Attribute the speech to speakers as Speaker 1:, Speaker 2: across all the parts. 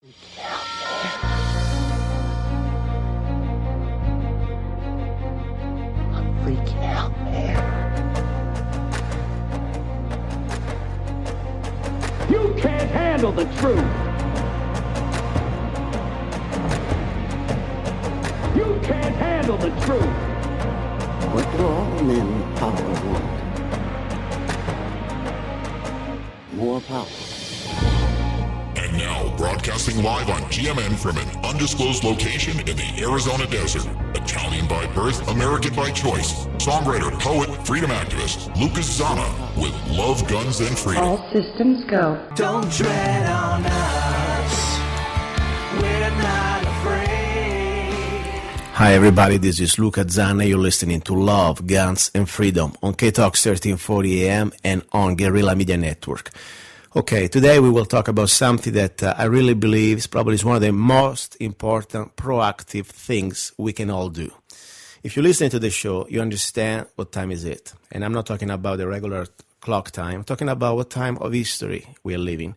Speaker 1: Freaking out, man.
Speaker 2: You can't handle the truth. You can't handle the truth.
Speaker 1: What do all men in power want? More power.
Speaker 3: And now, broadcasting live on GMN from an undisclosed location in the Arizona desert. Italian by birth, American by choice. Songwriter, poet, freedom activist, luca-zanna with Love, Guns, and Freedom.
Speaker 4: All systems go.
Speaker 5: Don't tread on us. We're not afraid.
Speaker 6: Hi everybody, this is luca-zanna. You're listening to Love, Guns, and Freedom on K-Talks 1340 AM and on Guerrilla Media Network. Okay, today we will talk about something that I really believe is probably one of the most important proactive things we can all do. If you listen to the show, you understand what time is it. And I'm not talking about the regular clock time. I'm talking about what time of history we are living.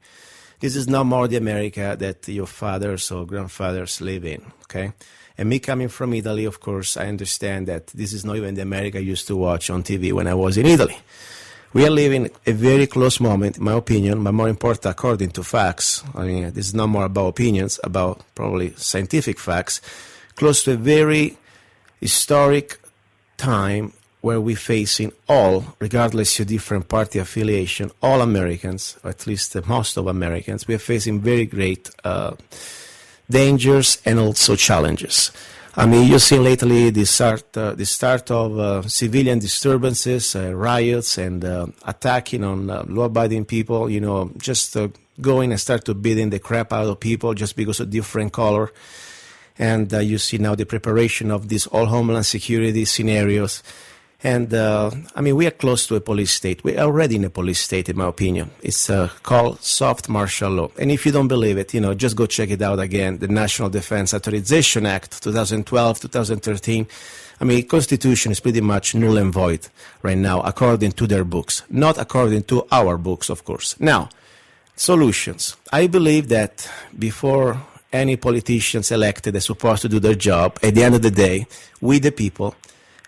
Speaker 6: This is not more the America that your fathers or grandfathers live in, okay? And me coming from Italy, of course, I understand that this is not even the America I used to watch on TV when I was in Italy. We are living a very close moment, in my opinion, but more important, according to facts. I mean, this is not more about opinions, about probably scientific facts. Close to a very historic time where we're facing all, regardless of different party affiliation, all Americans, or at least most of Americans, we are facing very great dangers and also challenges. I mean, you've seen lately the start of civilian disturbances, riots, and attacking on law-abiding people, just going and start to beating the crap out of people just because of different color. And you see now the preparation of these all homeland security scenarios. And, we are close to a police state. We're already in a police state, in my opinion. It's called soft martial law. And if you don't believe it, just go check it out again. The National Defense Authorization Act, 2012, 2013. Constitution is pretty much null and void right now, according to their books. Not according to our books, of course. Now, solutions. I believe that before any politicians elected are supposed to do their job, at the end of the day, we the people,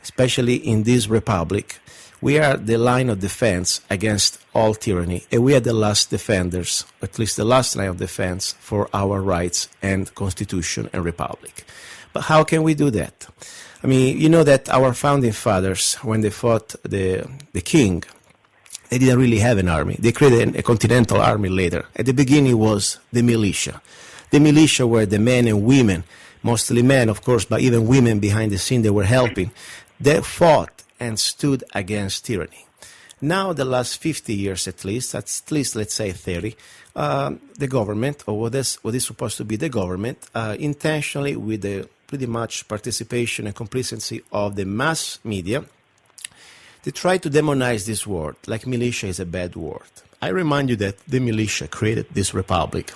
Speaker 6: especially in this republic, we are the line of defense against all tyranny, and we are the last defenders, at least the last line of defense for our rights and constitution and republic. But how can we do that? You know that our founding fathers, when they fought the king, they didn't really have an army. They created a continental army later. At the beginning was the militia. The militia were the men and women, mostly men, of course, but even women behind the scene, they were helping. They fought and stood against tyranny. Now, the last 50 years at least let's say 30, the government, or what is supposed to be the government, intentionally with the pretty much participation and complacency of the mass media, they try to demonize this word, like militia is a bad word. I remind you that the militia created this republic,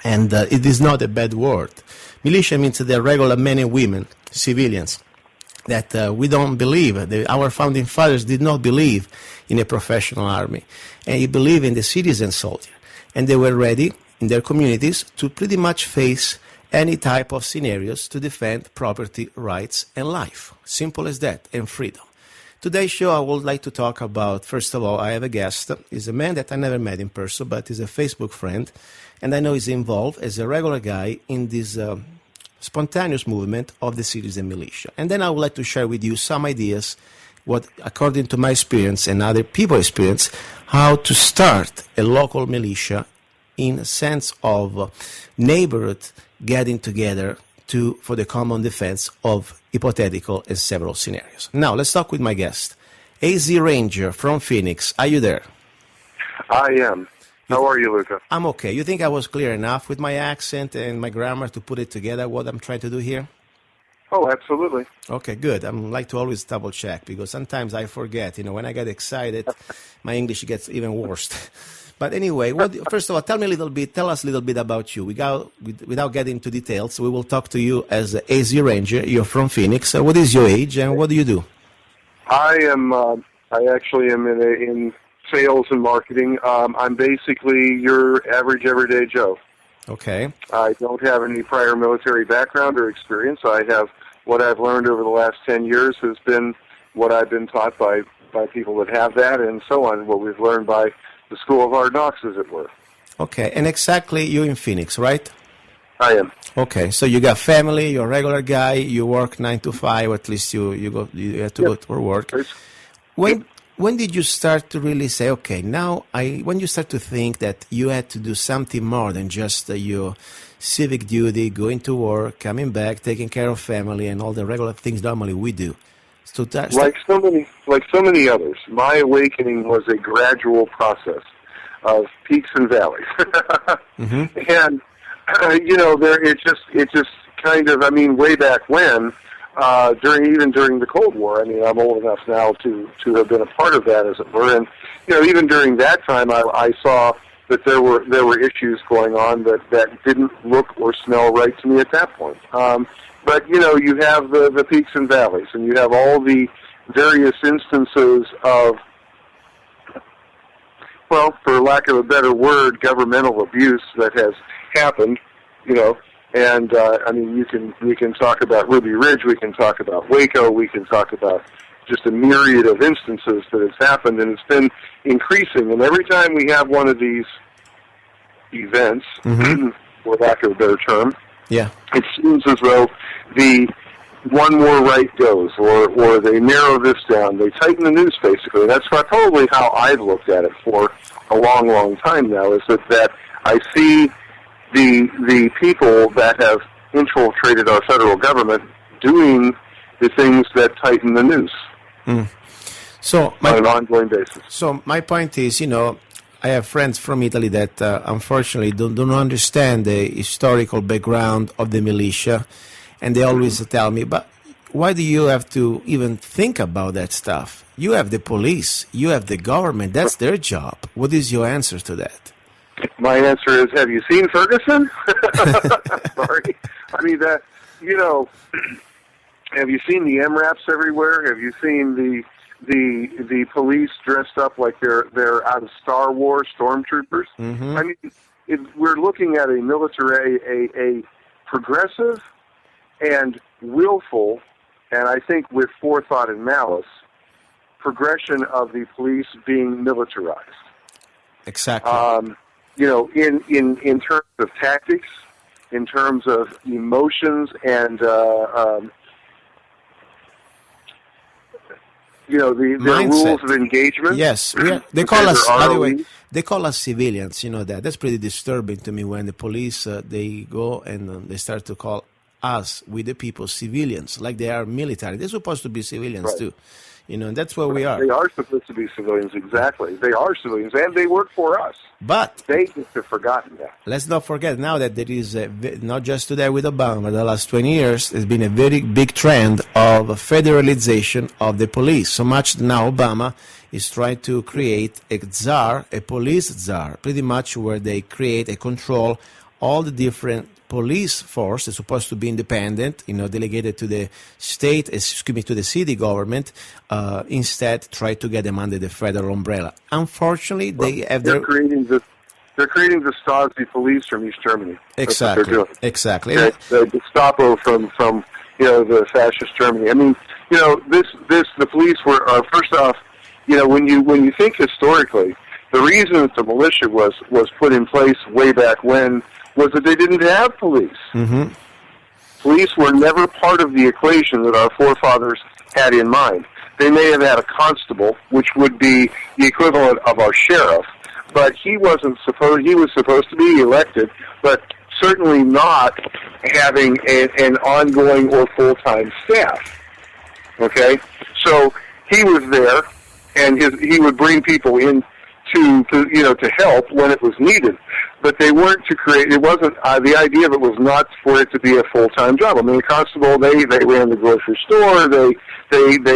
Speaker 6: and it is not a bad word. Militia means they're regular men and women, civilians, that we don't believe. Our founding fathers did not believe in a professional army. And they believed in the citizen soldier. And they were ready in their communities to pretty much face any type of scenarios to defend property, rights, and life. Simple as that, and freedom. Today's show, I would like to talk about, first of all, I have a guest. He's a man that I never met in person, but he's a Facebook friend. And I know he's involved as a regular guy in this spontaneous movement of the Citizen Militia. And then I would like to share with you some ideas, what, according to my experience and other people's experience, how to start a local militia in a sense of neighborhood getting together for the common defense of hypothetical and several scenarios. Now, let's talk with my guest. AZ Ranger from Phoenix. Are you there?
Speaker 7: I am. How are you, Luca?
Speaker 6: I'm okay. You think I was clear enough with my accent and my grammar to put it together, what I'm trying to do here?
Speaker 7: Oh, absolutely.
Speaker 6: Okay, good. I like to always double check because sometimes I forget. When I get excited, my English gets even worse. But anyway, first of all, tell us a little bit about you. Without getting into details, we will talk to you as AZ Ranger. You're from Phoenix. What is your age and what do you do?
Speaker 7: I actually am in sales and marketing. I'm basically your average everyday Joe.
Speaker 6: Okay.
Speaker 7: I don't have any prior military background or experience. I have what I've learned over the last 10 years has been what I've been taught by people that have that, and so on, what we've learned by the School of Hard Knocks, as it were.
Speaker 6: Okay, and exactly you're in Phoenix, right?
Speaker 7: I am.
Speaker 6: Okay, so you got family, you're a regular guy, you work 9 to 5, or at least you have to go to work. When did you start to really say, okay, when you start to think that you had to do something more than just your civic duty, going to work, coming back, taking care of family, and all the regular things normally we do? So
Speaker 7: like so many others, my awakening was a gradual process of peaks and valleys.
Speaker 6: Mm-hmm.
Speaker 7: And it just kind of, I mean, way back when, during the Cold War. I mean, I'm old enough now to have been a part of that, as it were. And even during that time, I saw that there were issues going on that didn't look or smell right to me at that point. But you have the peaks and valleys, and you have all the various instances of, well, for lack of a better word, governmental abuse that has happened. And I mean, we can talk about Ruby Ridge, we can talk about Waco, we can talk about just a myriad of instances that has happened, and it's been increasing. And every time we have one of these events,
Speaker 6: mm-hmm.
Speaker 7: for lack of a better term,
Speaker 6: yeah,
Speaker 7: it seems as though the one more right goes, or they narrow this down, they tighten the noose, basically. That's probably how I've looked at it for a long, long time now, is that I see the people that have infiltrated our federal government doing the things that tighten the noose on an ongoing basis.
Speaker 6: So my point is, I have friends from Italy that unfortunately don't understand the historical background of the militia, and they always tell me, but why do you have to even think about that stuff? You have the police, you have the government, that's their job. What is your answer to that?
Speaker 7: My answer is, have you seen Ferguson? Sorry. I mean, have you seen the MRAPs everywhere? Have you seen the police dressed up like they're out of Star Wars stormtroopers?
Speaker 6: Mm-hmm.
Speaker 7: I mean, we're looking at a military, a progressive and willful, and I think with forethought and malice, progression of the police being militarized.
Speaker 6: Exactly.
Speaker 7: In terms of tactics, in terms of emotions, and the rules of engagement.
Speaker 6: Yes, they call us. By the way, they call us civilians. You know that. That's pretty disturbing to me when the police they go and they start to call us, with the people, civilians, like they are military. They're supposed to be civilians
Speaker 7: right.
Speaker 6: too. And that's where we are.
Speaker 7: They are supposed to be civilians, exactly. They are civilians, and they work for us.
Speaker 6: But
Speaker 7: they just have forgotten that.
Speaker 6: Let's not forget now that there is, not just today with Obama, the last 20 years, there's been a very big trend of federalization of the police. So much now Obama is trying to create a czar, a police czar, pretty much where they create and control all the different police force is supposed to be independent, delegated to the state, to the city government. Instead, try to get them under the federal umbrella. Unfortunately, they're
Speaker 7: creating the Stasi police from East Germany.
Speaker 6: Exactly.
Speaker 7: That's what they're doing.
Speaker 6: Exactly.
Speaker 7: The Gestapo from the fascist Germany. I mean, the police were first off, when you think historically, the reason that the militia was put in place way back when was that they didn't have police.
Speaker 6: Mm-hmm.
Speaker 7: Police were never part of the equation that our forefathers had in mind. They may have had a constable, which would be the equivalent of our sheriff, but he was supposed to be elected, but certainly not having an ongoing or full-time staff. Okay? So he was there, and he would bring people in to help when it was needed, but they weren't to create. It wasn't the idea of it was not for it to be a full-time job. I mean, the constable they ran the grocery store, they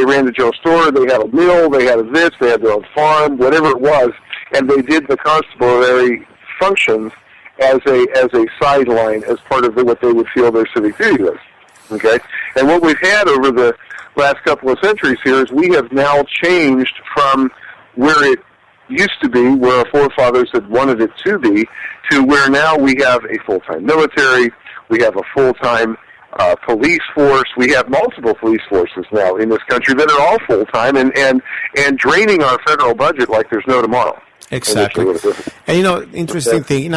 Speaker 7: ran the Joe store, they had a mill, they had they had their own farm, whatever it was, and they did the constabulary functions as a sideline, as part of what they would feel their civic duty was. Okay, and what we've had over the last couple of centuries here is we have now changed from where it used to be, where our forefathers had wanted it to be, to where now we have a full-time military, we have a full-time police force, we have multiple police forces now in this country that are all full-time and draining our federal budget like there's no tomorrow.
Speaker 6: Exactly. And, interesting thing,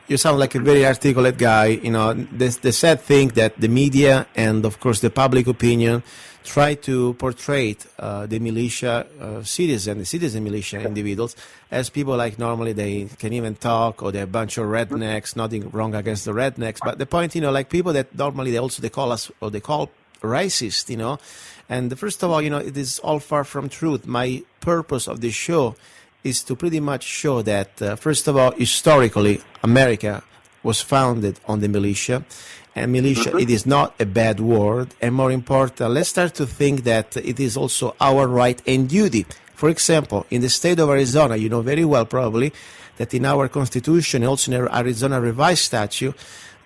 Speaker 6: you sound like a very articulate guy. The sad thing that the media and, of course, the public opinion try to portray the militia the citizen militia individuals as people like normally they can even talk, or they're a bunch of rednecks. Nothing wrong against the rednecks, but the point, like people that normally they call us, or they call racist, And first of all, it is all far from truth. My purpose of this show is to pretty much show that, first of all, historically, America was founded on the militia. And militia, it is not a bad word. And more important, let's start to think that it is also our right and duty. For example, in the state of Arizona, you know very well probably that in our Constitution, also in our Arizona Revised Statute,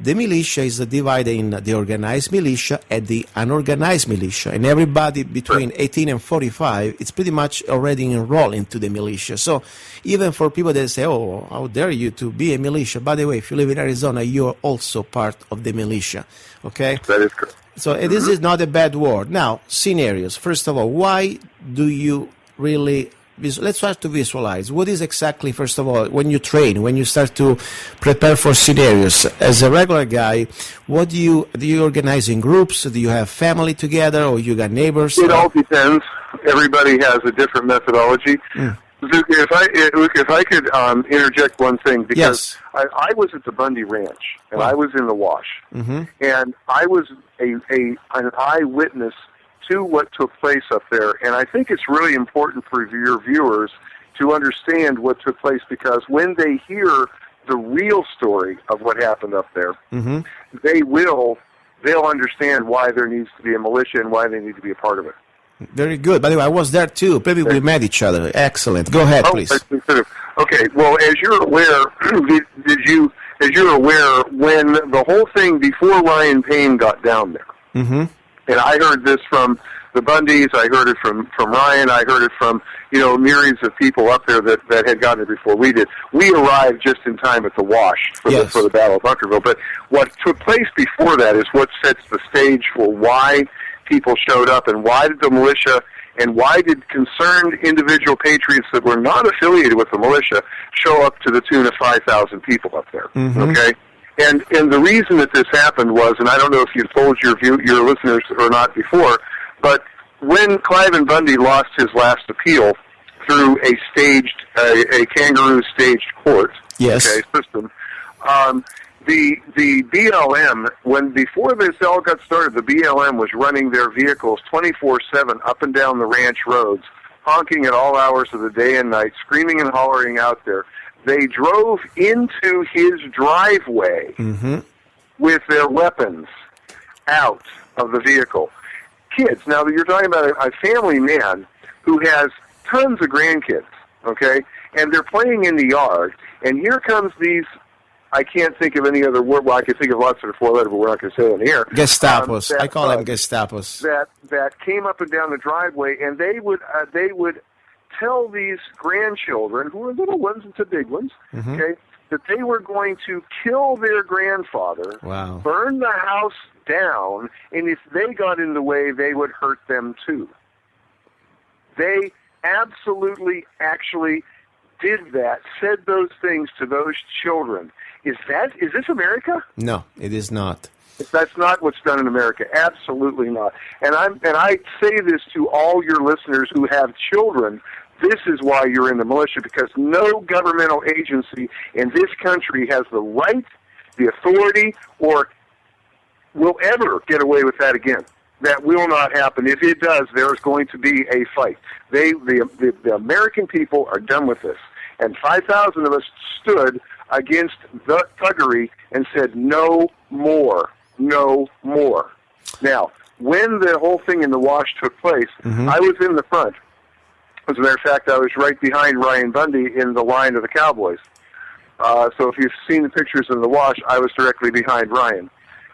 Speaker 6: the militia is divided in the organized militia and the unorganized militia. And everybody between 18 and 45, it's pretty much already enrolled into the militia. So even for people that say, oh, how dare you to be a militia? By the way, if you live in Arizona, you're also part of the militia. Okay?
Speaker 7: That is correct.
Speaker 6: So this is not a bad word. Now, scenarios. First of all, why do you really... Let's start to visualize. What is exactly, first of all, when you train, when you start to prepare for scenarios, as a regular guy, what do you organize in groups? Do you have family together, or you got neighbors?
Speaker 7: It all depends. Everybody has a different methodology. Luke, if I could interject one thing, because I was at the Bundy Ranch, and I was in the Wash, and I was an eyewitness to what took place up there, and I think it's really important for your viewers to understand what took place, because when they hear the real story of what happened up there, they'll understand why there needs to be a militia and why they need to be a part of it.
Speaker 6: Very good. By the way, I was there too. Maybe we met each other. Excellent. Go ahead, please.
Speaker 7: Okay. Well, as you're aware, as you're aware, when the whole thing before Ryan Payne got down there, and I heard this from the Bundys, I heard it from Ryan, I heard it from, myriads of people up there that had gotten it before we did. We arrived just in time at the Wash for the Battle of Bunkerville. But what took place before that is what sets the stage for why people showed up, and why did the militia, and why did concerned individual patriots that were not affiliated with the militia show up to the tune of 5,000 people up there, okay? And the reason that this happened was, and I don't know if you've told your listeners or not before, but when Cliven Bundy lost his last appeal through a kangaroo staged court system, the BLM, before this all got started, the BLM was running their vehicles 24/7 up and down the ranch roads, honking at all hours of the day and night, screaming and hollering out there. They drove into his driveway with their weapons out of the vehicle. Kids. Now, you're talking about a family man who has tons of grandkids, okay? And they're playing in the yard, and here comes these, I can't think of any other word. Well, I can think of lots of 4-letter, but we're not going to say it on the air.
Speaker 6: Gestapos. I call them Gestapos.
Speaker 7: That came up and down the driveway, and they would tell these grandchildren, who are little ones into big ones, okay, that they were going to kill their grandfather, burn the house down, and if they got in the way, they would hurt them too. They absolutely, actually did that, said those things to those children. Is this America?
Speaker 6: No, it is not.
Speaker 7: That's not what's done in America. Absolutely not. And I say this to all your listeners who have children. This is why you're in the militia, because no governmental agency in this country has the right, the authority, or will ever get away with that again. That will not happen. If it does, there's going to be a fight. The American people are done with this. And 5,000 of us stood against the thuggery and said, no more, no more. Now, when the whole thing in the Wash took place, I was in the front. As a matter of fact, I was right behind Ryan Bundy in the line of the Cowboys. So if you've seen the pictures in the Wash, I was directly behind Ryan.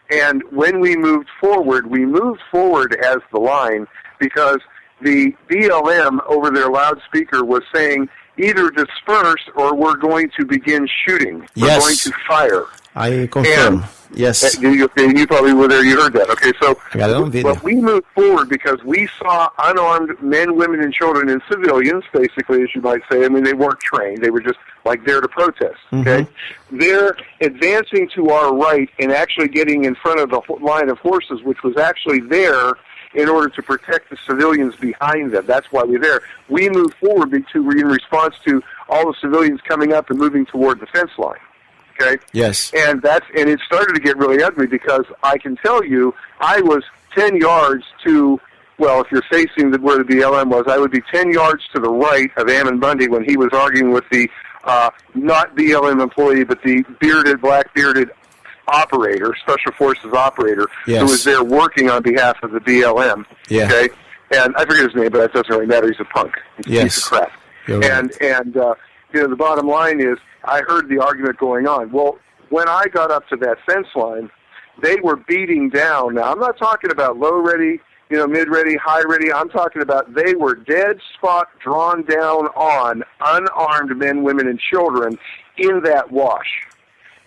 Speaker 7: And when we moved forward as the line because the BLM over their loudspeaker was saying, either disperse or we're going to begin shooting. We're
Speaker 6: Yes.
Speaker 7: going to fire.
Speaker 6: I confirm. Yes.
Speaker 7: You probably were there. You heard that. Okay, so
Speaker 6: I got it on video.
Speaker 7: but we moved forward because we saw unarmed men, women, and children, and civilians, basically, as you might say. I mean, they weren't trained. They were just like there to protest. Okay, they're advancing to our right and actually getting in front of the line of horses, which was actually there in order to protect the civilians behind them. That's why we're there. We moved forward in response to all the civilians coming up and moving toward the fence line. Okay.
Speaker 6: Yes.
Speaker 7: And it started to get really ugly because I can tell you I was 10 yards to, well, if you're facing where the BLM was, I would be 10 yards to the right of Ammon Bundy when he was arguing with the not BLM employee, but the black bearded operator, special forces operator,
Speaker 6: yes.
Speaker 7: who was there working on behalf of the BLM.
Speaker 6: Yeah.
Speaker 7: Okay. And I forget his name, but that doesn't really matter. He's a punk. He's a piece of crap.
Speaker 6: You're right.
Speaker 7: And the bottom line is, I heard the argument going on. Well, when I got up to that fence line, they were beating down. Now, I'm not talking about low ready, mid ready, high ready. I'm talking about they were dead spot drawn down on unarmed men, women, and children in that wash.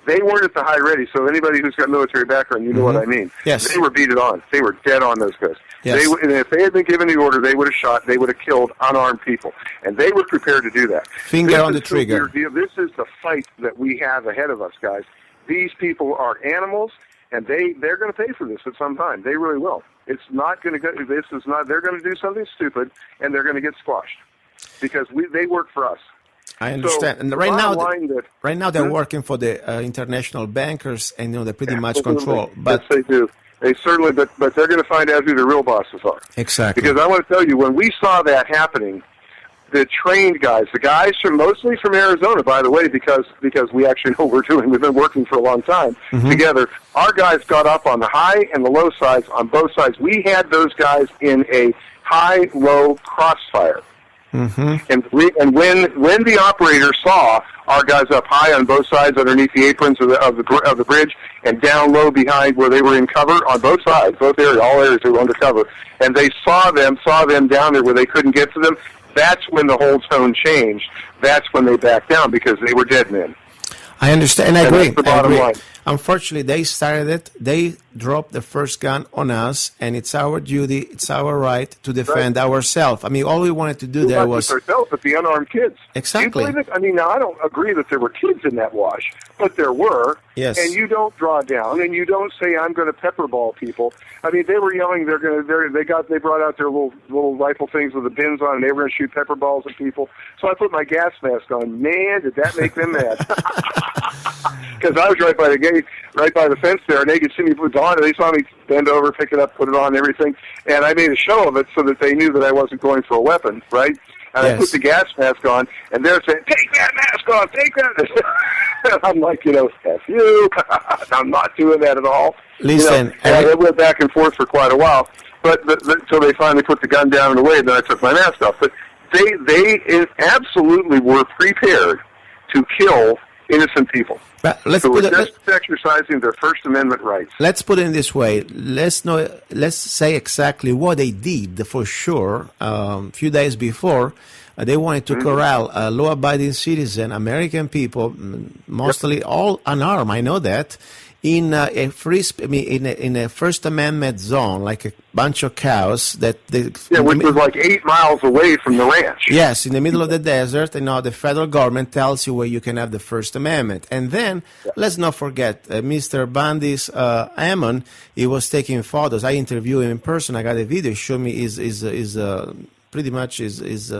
Speaker 7: They weren't at the high ready, so anybody who's got military background, you know what I mean.
Speaker 6: Yes.
Speaker 7: They were beat it on. They were dead on, those guys.
Speaker 6: Yes.
Speaker 7: And if they had been given the order, they would have shot, they would have killed unarmed people. And they were prepared to do that.
Speaker 6: Finger on the trigger.
Speaker 7: This is the fight that we have ahead of us, guys. These people are animals, and they're going to pay for this at some time. They really will. It's not going to go, they're going to do something stupid, and they're going to get squashed. Because they work for us.
Speaker 6: I understand.
Speaker 7: So,
Speaker 6: and right now they're working for the international bankers, and they pretty much control. But
Speaker 7: yes, they do. They certainly, but they're going to find out who the real bosses are.
Speaker 6: Exactly.
Speaker 7: Because I want to tell you, when we saw that happening, the trained guys, the guys mostly from Arizona, by the way, because we actually know what we're doing. We've been working for a long time together. Our guys got up on the high and the low sides on both sides. We had those guys in a high-low crossfire. And when the operator saw our guys up high on both sides underneath the aprons of the bridge and down low behind where they were in cover on both sides, all areas they were under cover, and they saw them down there where they couldn't get to them, that's when the whole tone changed. That's when they backed down because they were dead men.
Speaker 6: I understand, and I agree.
Speaker 7: That's the bottom line.
Speaker 6: Unfortunately, they started it. They dropped the first gun on us, and it's our duty, it's our right to defend ourselves. I mean, all we wanted to do there
Speaker 7: not
Speaker 6: was...
Speaker 7: just ourselves, but the unarmed kids.
Speaker 6: Exactly.
Speaker 7: Do you believe it? I mean, now, I don't agree that there were kids in that wash, but there were.
Speaker 6: Yes.
Speaker 7: And you don't draw down, and you don't say, I'm going to pepper ball people. I mean, they were yelling, they brought out their little rifle things with the bins on, and they were going to shoot pepper balls at people. So I put my gas mask on. Man, did that make them mad. Because I was right by the gate, right by the fence there, and they could see me put it on, and they saw me bend over, pick it up, put it on, and everything. And I made a show of it so that they knew that I wasn't going for a weapon, right? And I put the gas mask on, and they're saying, take that mask off, take that. And I'm like, F you. I'm not doing that at all.
Speaker 6: Listen.
Speaker 7: And they went back and forth for quite a while. But so they finally put the gun down and away, and then I took my mask off. But they absolutely were prepared to kill innocent people.
Speaker 6: But let's
Speaker 7: exercising their First Amendment rights.
Speaker 6: Let's put it in this way. Let's say exactly what they did for sure. A few days before, they wanted to corral law-abiding citizen, American people, mostly all unarmed. I know that. In a in a First Amendment zone, like a bunch of cows which
Speaker 7: was like 8 miles away from the ranch.
Speaker 6: Yes, in the middle of the desert. The federal government tells you where you can have the First Amendment. And then let's not forget, Mr. Bundy's Ammon. He was taking photos. I interviewed him in person. I got a video. He showed me is pretty much is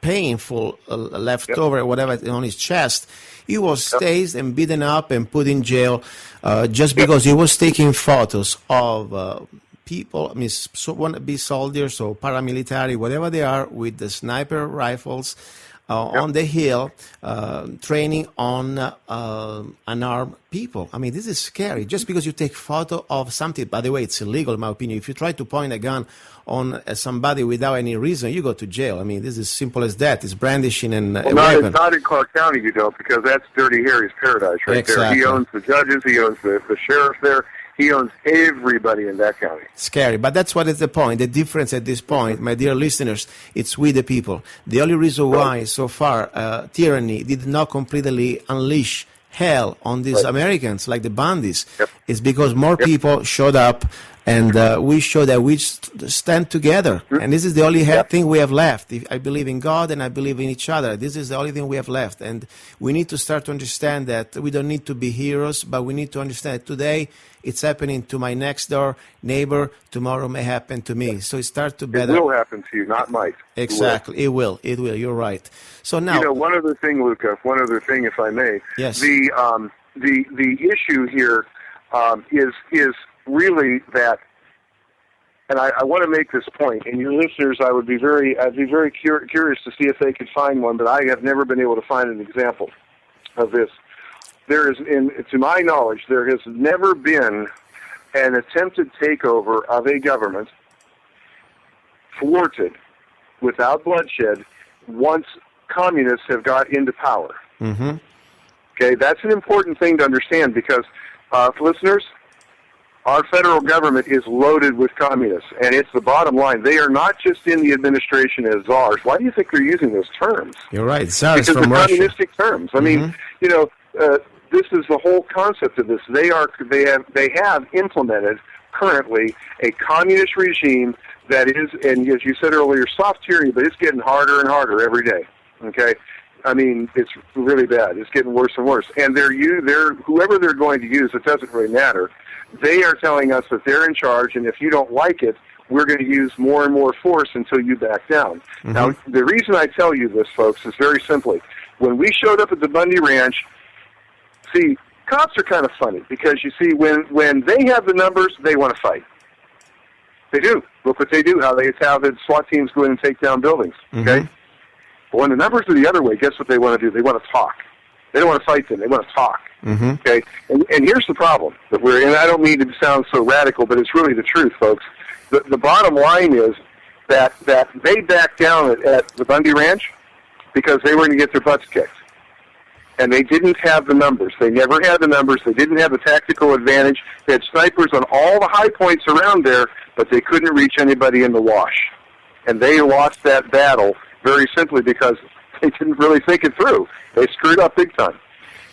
Speaker 6: painful leftover whatever on his chest. He was tased and beaten up and put in jail just because he was taking photos of people, wannabe soldiers or paramilitary, whatever they are, with the sniper rifles on the hill, training on unarmed people. I mean, this is scary. Just because you take photo of something, by the way, it's illegal in my opinion. If you try to point a gun on somebody without any reason, you go to jail. I mean, this is simple as that. It's brandishing and a weapon.
Speaker 7: It's not in Clark County, you don't, because that's Dirty Harry's paradise right there. He owns the judges, he owns the sheriff there, He owns everybody in that county.
Speaker 6: Scary, but that's what is the point. The difference at this point, my dear listeners, it's we the people. The only reason why so far tyranny did not completely unleash hell on these Americans, like the Bundys, is because more people showed up, and we show that we stand together. And this is the only thing we have left. I believe in God and I believe in each other. This is the only thing we have left. And we need to start to understand that we don't need to be heroes, but we need to understand that today it's happening to my next door neighbor. Tomorrow may happen to me. So it starts to better.
Speaker 7: It will happen to you, not might.
Speaker 6: Exactly. It will. You're right. So now,
Speaker 7: one other thing, Luca. One other thing, if I may.
Speaker 6: Yes.
Speaker 7: The issue here is really that, and I want to make this point. And your listeners, I'd be very curious to see if they could find one, but I have never been able to find an example of this. There is, to my knowledge, there has never been an attempted takeover of a government thwarted without bloodshed once communists have got into power.
Speaker 6: Mm-hmm.
Speaker 7: Okay, that's an important thing to understand because, listeners, our federal government is loaded with communists, and it's the bottom line. They are not just in the administration as czars. Why do you think they're using those terms?
Speaker 6: You're right, czars
Speaker 7: because
Speaker 6: from
Speaker 7: they're
Speaker 6: Russia.
Speaker 7: communistic terms. I mean, this is the whole concept of this. They have implemented currently a communist regime that is, and as you said earlier, soft tyranny, but it's getting harder and harder every day. Okay. I mean, it's really bad. It's getting worse and worse. And whoever they're going to use, it doesn't really matter. They are telling us that they're in charge, and if you don't like it, we're going to use more and more force until you back down. Mm-hmm. Now, the reason I tell you this, folks, is very simply. When we showed up at the Bundy Ranch, see, cops are kind of funny because, you see, when they have the numbers, they want to fight. They do. Look what they do, how the SWAT teams go in and take down buildings, okay? Mm-hmm. But when the numbers are the other way, guess what they want to do? They want to talk. They don't want to fight them. They want to talk. Mm-hmm. Okay? And here's the problem that and I don't mean to sound so radical, but it's really the truth, folks. The bottom line is that they backed down at the Bundy Ranch because they were going to get their butts kicked. And they didn't have the numbers. They never had the numbers. They didn't have the tactical advantage. They had snipers on all the high points around there, but they couldn't reach anybody in the wash. And they lost that battle very simply because they didn't really think it through. They screwed up big time.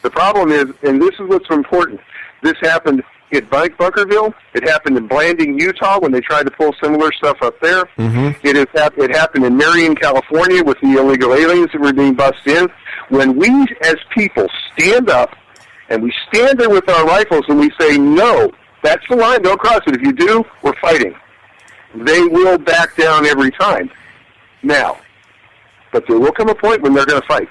Speaker 7: The problem is, and this is what's so important, this happened at Bunkerville. It happened in Blanding, Utah, when they tried to pull similar stuff up there. Mm-hmm. It happened in Marion, California, with the illegal aliens that were being bussed in. When we, as people, stand up, and we stand there with our rifles, and we say, no, that's the line, don't cross it. If you do, we're fighting. They will back down every time. Now, but there will come a point when they're going to fight.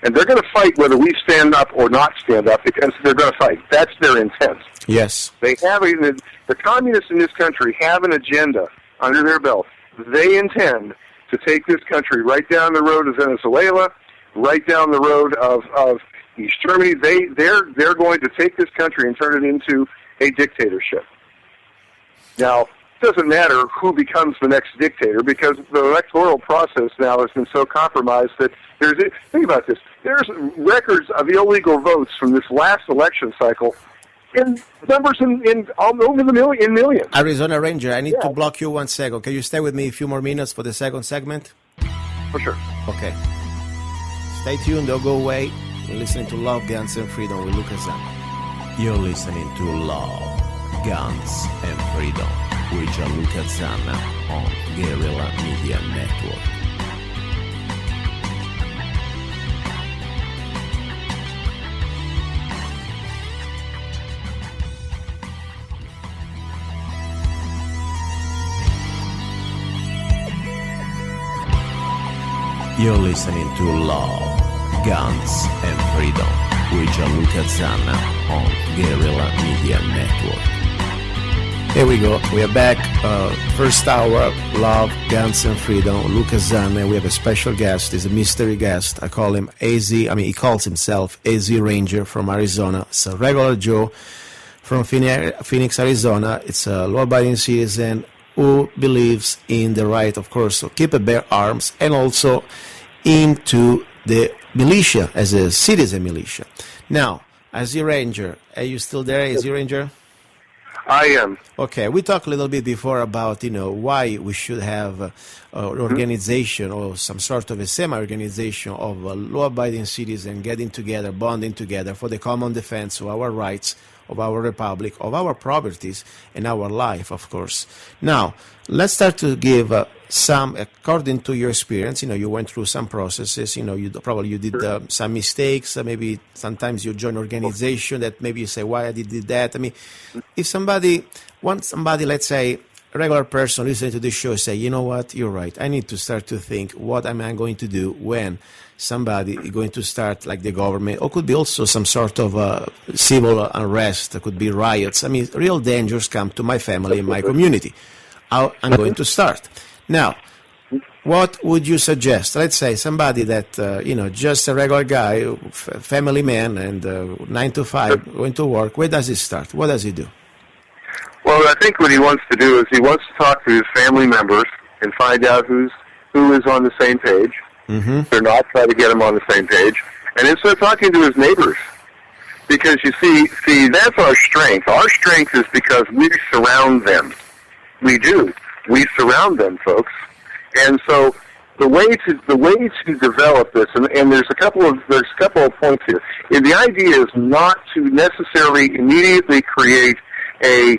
Speaker 7: And they're going to fight whether we stand up or not stand up because they're going to fight. That's their intent.
Speaker 6: Yes.
Speaker 7: They have the communists in this country have an agenda under their belt. They intend to take this country right down the road of Venezuela, right down the road of East Germany. They're going to take this country and turn it into a dictatorship. Now, it doesn't matter who becomes the next dictator because the electoral process now has been so compromised that think about this. There's records of illegal votes from this last election cycle in numbers in over the millions.
Speaker 6: Arizona Ranger, I need to block you 1 second. Can you stay with me a few more minutes for the second segment?
Speaker 7: For sure.
Speaker 6: Okay. Stay tuned, don't go away. You're listening to Love, Guns, and Freedom with luca-zanna. You're listening to Love, Guns, and Freedom with luca-zanna on Guerrilla Media Network. You're listening to Love, Guns, and Freedom with luca-zanna on Guerrilla Media Network. Here we go. We are back. First hour, Love, Guns, and Freedom. luca-zanna. We have a special guest. He's a mystery guest. I call him AZ. He calls himself AZ Ranger from Arizona. It's a regular Joe from Phoenix, Arizona. It's a law-abiding citizen who believes in the right, of course, to keep and bear arms, and also into the militia as a citizen militia. Now, AZ Ranger, are you still there, AZ Ranger?
Speaker 7: I am.
Speaker 6: Okay, we talked a little bit before about, why we should have an organization or some sort of a semi-organization of law-abiding citizens getting together, bonding together for the common defense of our rights, of our republic, of our properties, and our life, of course. Now, let's start to give some, according to your experience, you went through some processes, you did some mistakes, maybe sometimes you join organization that maybe you say, why I did that? I mean, if somebody, let's say, a regular person listening to this show say, you know what, you're right, I need to start to think, what am I going to do when somebody is going to start, like the government, or could be also some sort of civil unrest, it could be riots. I mean, real dangers come to my family and my community. How I'm going to start. Now, what would you suggest? Let's say somebody that, just a regular guy, family man, and 9 to 5, going to work, where does he start? What does he do?
Speaker 7: Well, I think what he wants to do is he wants to talk to his family members and find out who is on the same page.
Speaker 6: Mm-hmm.
Speaker 7: They're not trying to get them on the same page. And then start talking to his neighbors. Because you see, that's our strength. Our strength is because we surround them. We do. We surround them, folks. And so the way to develop this, and there's a couple of points here. And the idea is not to necessarily immediately create a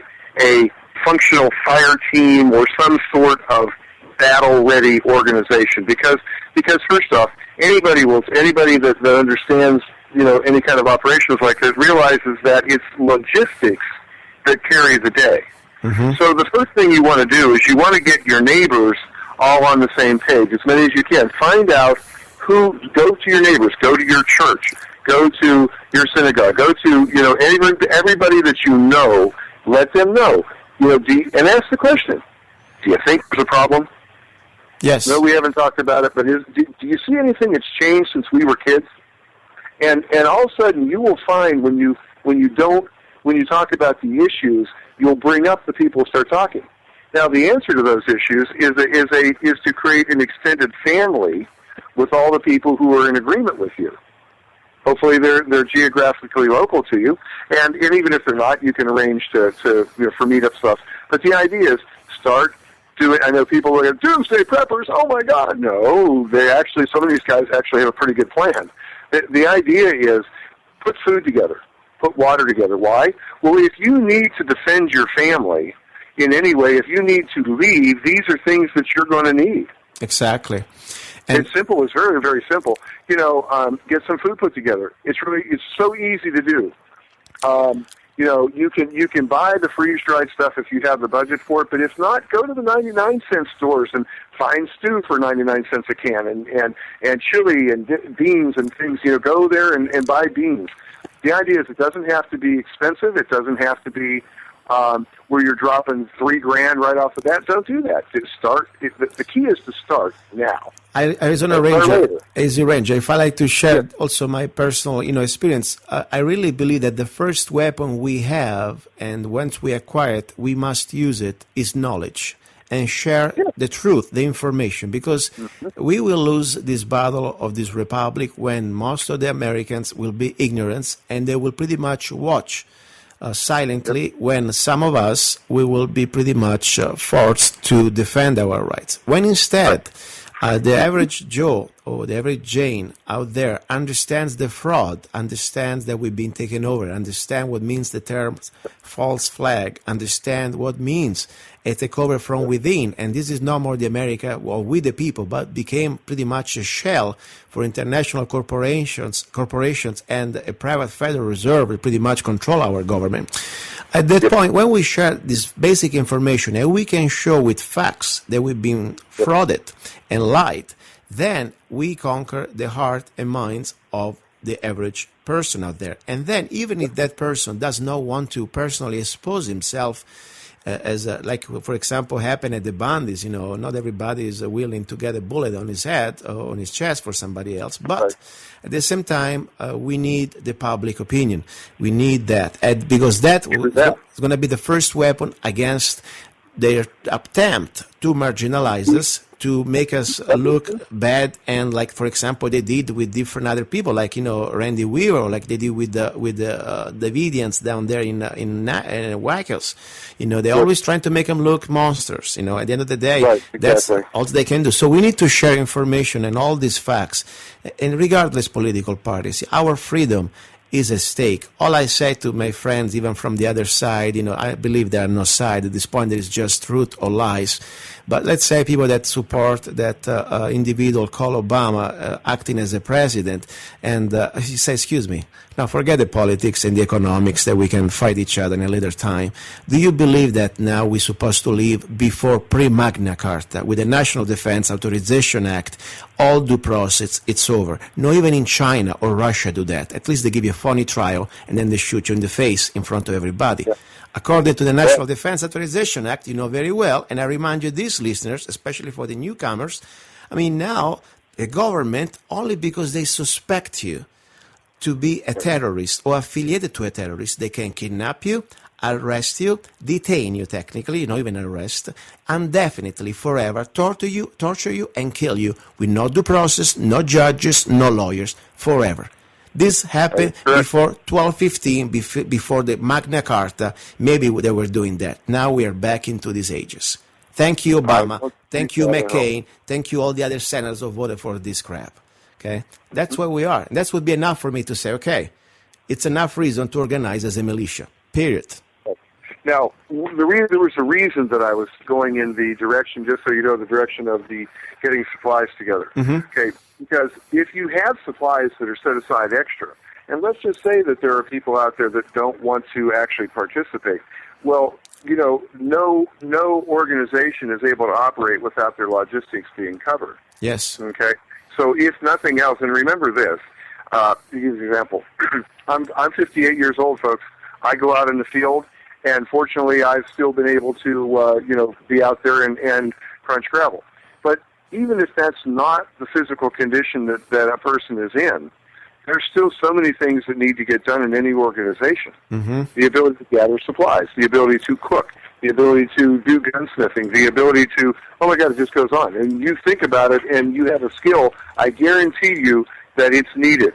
Speaker 7: functional fire team or some sort of battle-ready organization, because first off, anybody that understands any kind of operations like this realizes that it's logistics that carry the day.
Speaker 6: Mm-hmm.
Speaker 7: So the first thing you want to do is you want to get your neighbors all on the same page, as many as you can. Find out go to your neighbors, go to your church, go to your synagogue, go to everybody that you know. Let them know, and ask the question: do you think there's a problem?
Speaker 6: Yes.
Speaker 7: No, we haven't talked about it, but do you see anything that's changed since we were kids? And all of a sudden, you will find when you talk about the issues, you'll bring up the people who start talking. Now, the answer to those issues is to create an extended family with all the people who are in agreement with you. Hopefully, they're geographically local to you, and even if they're not, you can arrange for meetup stuff. But the idea is start doing. I know people are doomsday preppers. Oh my God, no! Some of these guys actually have a pretty good plan. The idea is put food together, put water together. Why? Well, if you need to defend your family in any way, if you need to leave, these are things that you're going to need.
Speaker 6: Exactly. And
Speaker 7: it's simple. It's very, very simple. Get some food put together. It's so easy to do. You can buy the freeze-dried stuff if you have the budget for it, but if not, go to the 99-cent stores and find stew for 99 cents a can, and chili and beans and things. Go there and buy beans. The idea is it doesn't have to be expensive. It doesn't have to be where you're dropping $3,000 right off the bat. Don't do that. The key is to start now.
Speaker 6: Arizona Ranger, if I like to share also my personal, experience, I really believe that the first weapon we have, and once we acquire it, we must use it, is knowledge and share the truth, the information, because we will lose this battle of this republic when most of the Americans will be ignorant and they will pretty much watch silently when some of us, we will be pretty much forced to defend our rights. When instead, the average Joe or the average Jane out there understands the fraud, understands that we've been taken over, understand what means the term false flag, understand what means a takeover from within, and this is no more the America, well, we the people, but became pretty much a shell for international corporations, and a private Federal Reserve will pretty much control our government. At that point, when we share this basic information and we can show with facts that we've been frauded and lied, then we conquer the heart and minds of the average person out there. And then even if that person does not want to personally expose himself, like, for example, happened at the Bundys, not everybody is willing to get a bullet on his head or on his chest for somebody else. But at the same time, we need the public opinion. We need that. And because that is going to be the first weapon against their attempt to marginalize us, to make us look bad, and like, for example, they did with different other people, like, Randy Weaver, like they did with the Davidians down there in Wackles. They're always trying to make them look monsters. At the end of the day,
Speaker 7: Right, exactly.
Speaker 6: that's all they can do. So we need to share information and all these facts, and regardless political parties, our freedom is at stake. All I say to my friends, even from the other side, I believe there are no side. At this point, there is just truth or lies. But let's say people that support that individual called Obama acting as a president, and he says, excuse me, now forget the politics and the economics that we can fight each other in a later time. Do you believe that now we're supposed to live before pre-Magna Carta with the National Defense Authorization Act, all due process, it's over? No, even in China or Russia do that. At least they give you a phony trial and then they shoot you in the face in front of everybody. Yeah. According to the National Defense Authorization Act, you know very well, and I remind you, these listeners, especially for the newcomers, now the government, only because they suspect you to be a terrorist or affiliated to a terrorist, they can kidnap you, arrest you, detain you technically, not even arrest, indefinitely, forever, torture you, and kill you with no due process, no judges, no lawyers, forever. This happened before 1215, before the Magna Carta. Maybe they were doing that. Now we are back into these ages. Thank you, Obama. Thank you, McCain. Thank you, all the other senators who voted for this crap. Okay? That's where we are. And that would be enough for me to say, okay, it's enough reason to organize as a militia. Period.
Speaker 7: Now, there was a reason that I was going in the direction, just so you know, the direction of the getting supplies together.
Speaker 6: Mm-hmm.
Speaker 7: Okay, because if you have supplies that are set aside extra, and let's just say that there are people out there that don't want to actually participate, well, no organization is able to operate without their logistics being covered.
Speaker 6: Yes.
Speaker 7: Okay, so if nothing else, and remember this, to give you an example, I'm 58 years old, folks. I go out in the field, and fortunately, I've still been able to, be out there and crunch gravel. But even if that's not the physical condition that a person is in, there's still so many things that need to get done in any organization.
Speaker 6: Mm-hmm.
Speaker 7: The ability to gather supplies, the ability to cook, the ability to do gunsmithing, the ability to, oh my God, it just goes on. And you think about it and you have a skill, I guarantee you that it's needed.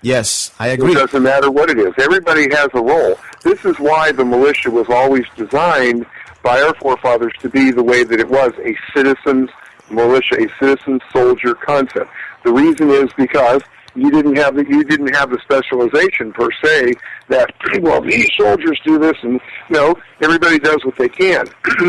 Speaker 6: Yes, I agree.
Speaker 7: It doesn't matter what it is. Everybody has a role. This is why the militia was always designed by our forefathers to be the way that it was, a citizen's militia, a citizen soldier concept. The reason is because you didn't have the specialization per se that, well, these soldiers do this, and everybody does what they can.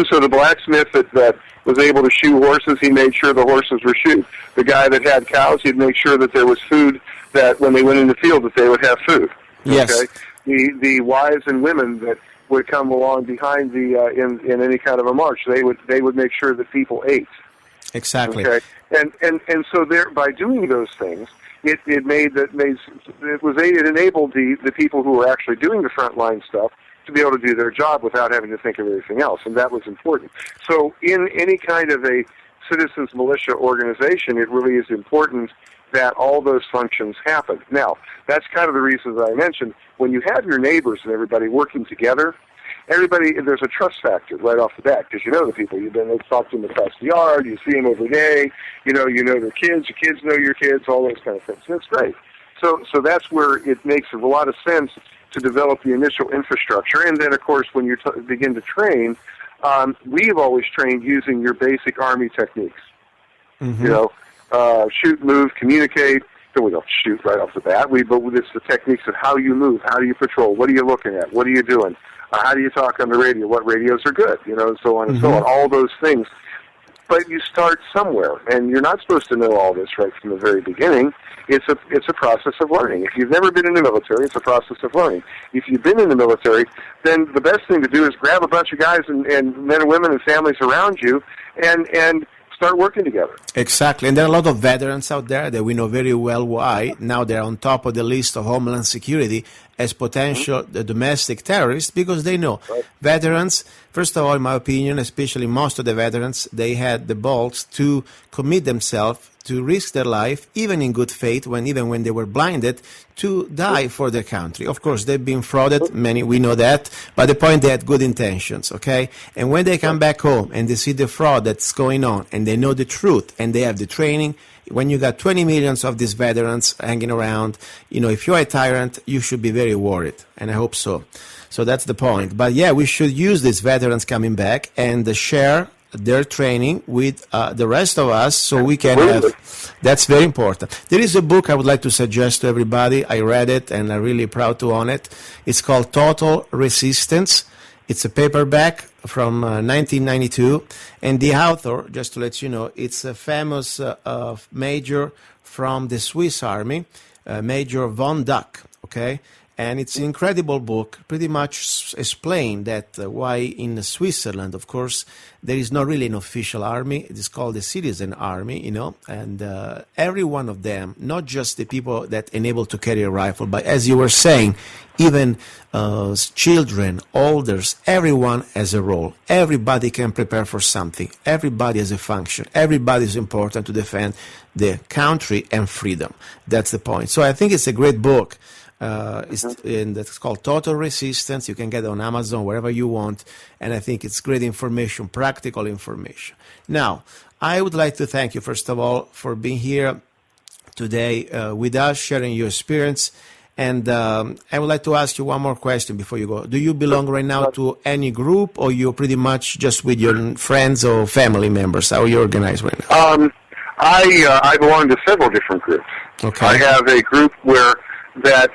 Speaker 7: So the blacksmith that was able to shoe horses, he made sure the horses were shoed. The guy that had cows, he'd make sure that there was food, that when they went in the field that they would have food.
Speaker 6: Yes.
Speaker 7: Okay? The wives and women that would come along behind the in any kind of a march, they would make sure that people ate.
Speaker 6: Exactly.
Speaker 7: Okay, and so there, by doing those things, it enabled the people who were actually doing the frontline stuff to be able to do their job without having to think of anything else, and that was important. So in any kind of a citizens militia organization, it really is important that all those functions happen. Now, that's kind of the reason that I mentioned, when you have your neighbors and everybody working together, there's a trust factor right off the bat, because you know the people. They've talked to them across the yard, you see them every day, you know their kids, your kids know your kids, all those kind of things. That's great. So that's where it makes a lot of sense to develop the initial infrastructure. And then, of course, when you begin to train, we've always trained using your basic Army techniques. Mm-hmm. Shoot, move, communicate. So we don't shoot right off the bat. But it's the techniques of how you move, how do you patrol, what are you looking at, what are you doing, how do you talk on the radio, what radios are good, and so on and so on, all those things. But you start somewhere, and you're not supposed to know all this right from the very beginning. It's a process of learning. If you've never been in the military, it's a process of learning. If you've been in the military, then the best thing to do is grab a bunch of guys and men and women and families around you and start working together.
Speaker 6: Exactly. And there are a lot of veterans out there that we know very well why. Now they're on top of the list of Homeland Security as potential domestic terrorists because they know veterans, first of all, in my opinion, especially most of the veterans, they had the balls to commit themselves, to risk their life, even in good faith, even when they were blinded, to die for their country. Of course, they've been frauded, many, we know that, but the point, they had good intentions, okay? And when they come back home and they see the fraud that's going on, and they know the truth, and they have the training, when you got 20 millions of these veterans hanging around, if you're a tyrant, you should be very worried, and I hope so. So that's the point. But yeah, we should use these veterans coming back and share their training with the rest of us so we can have, that's very important. There is a book I would like to suggest to everybody. I read it and I'm really proud to own it. It's called Total Resistance. It's a paperback from 1992, and the author, just to let you know, it's a famous major from the Swiss Army, Major von Duck, okay? And it's an incredible book, pretty much explain that why in Switzerland, of course, there is not really an official army. It is called the Citizen Army, and every one of them, not just the people that enable to carry a rifle, but as you were saying, even children, elders, everyone has a role. Everybody can prepare for something. Everybody has a function. Everybody is important to defend the country and freedom. That's the point. So I think it's a great book. That's called Total Resistance. You can get it on Amazon, wherever you want. And I think it's great information, practical information. Now, I would like to thank you, first of all, for being here today with us, sharing your experience. And I would like to ask you one more question before you go. Do you belong right now to any group, or you're pretty much just with your friends or family members? How are you organized right now?
Speaker 7: I belong to several different groups.
Speaker 6: Okay.
Speaker 7: I have a group that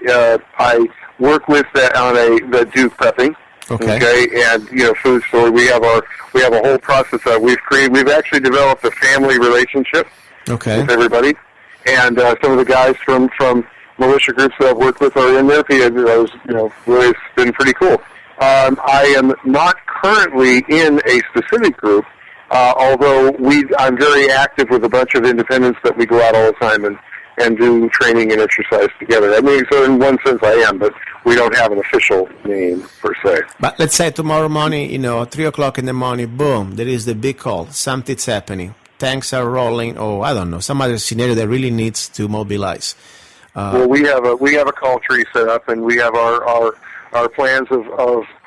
Speaker 7: I work with that do prepping. Okay, and food store. We have a whole process that we've actually developed a family relationship with everybody, and some of the guys from militia groups that I've worked with are in there. Really, it's been pretty cool. I am not currently in a specific group, although I'm very active with a bunch of independents that we go out all the time and do training and exercise together. I mean, so in one sense I am, but we don't have an official name per se.
Speaker 6: But let's say tomorrow morning, 3 o'clock in the morning, boom, there is the big call. Something's happening. Tanks are rolling, or I don't know, some other scenario that really needs to mobilize.
Speaker 7: Well, we have a call tree set up, and we have our plans of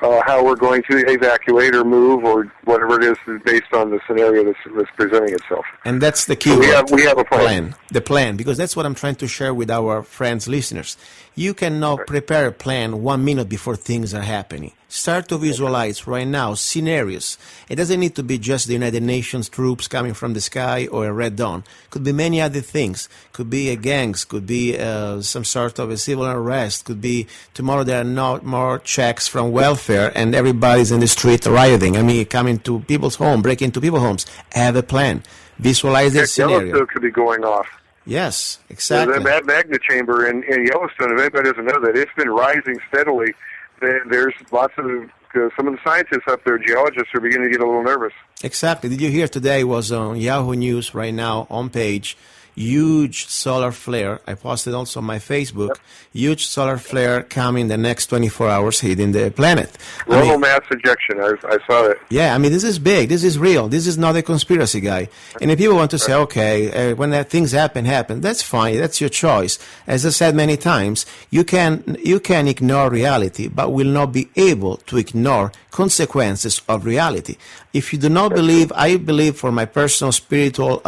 Speaker 7: how we're going to evacuate or move or whatever it is based on the scenario that's presenting itself.
Speaker 6: And that's the key.
Speaker 7: So we have a plan.
Speaker 6: The plan, because that's what I'm trying to share with our friends, listeners. You cannot prepare a plan 1 minute before things are happening. Start to visualize right now scenarios. It doesn't need to be just the United Nations troops coming from the sky or a Red Dawn. Could be many other things. Could be a gangs. Could be some sort of a civil unrest. Could be tomorrow there are no more checks from welfare and everybody's in the street rioting. I mean, coming to people's home, breaking into people's homes. Have a plan. Visualize that scenario.
Speaker 7: Yellowstone could be going off.
Speaker 6: Yes, exactly.
Speaker 7: That magna chamber in Yellowstone, if anybody doesn't know that, it's been rising steadily. There's lots of some of the scientists up there, geologists, are beginning to get a little nervous.
Speaker 6: Exactly. Did you hear today was on Yahoo News right now on page, huge solar flare. I posted also on my Facebook, huge solar flare coming the next 24 hours hitting the planet.
Speaker 7: Global mass ejection, I saw it.
Speaker 6: Yeah, I mean, this is big. This is real. This is not a conspiracy, guy. And if people want to say, okay, when things happen, that's fine. That's your choice. As I said many times, you can ignore reality, but will not be able to ignore consequences of reality. If you do not believe, I believe for my personal spiritual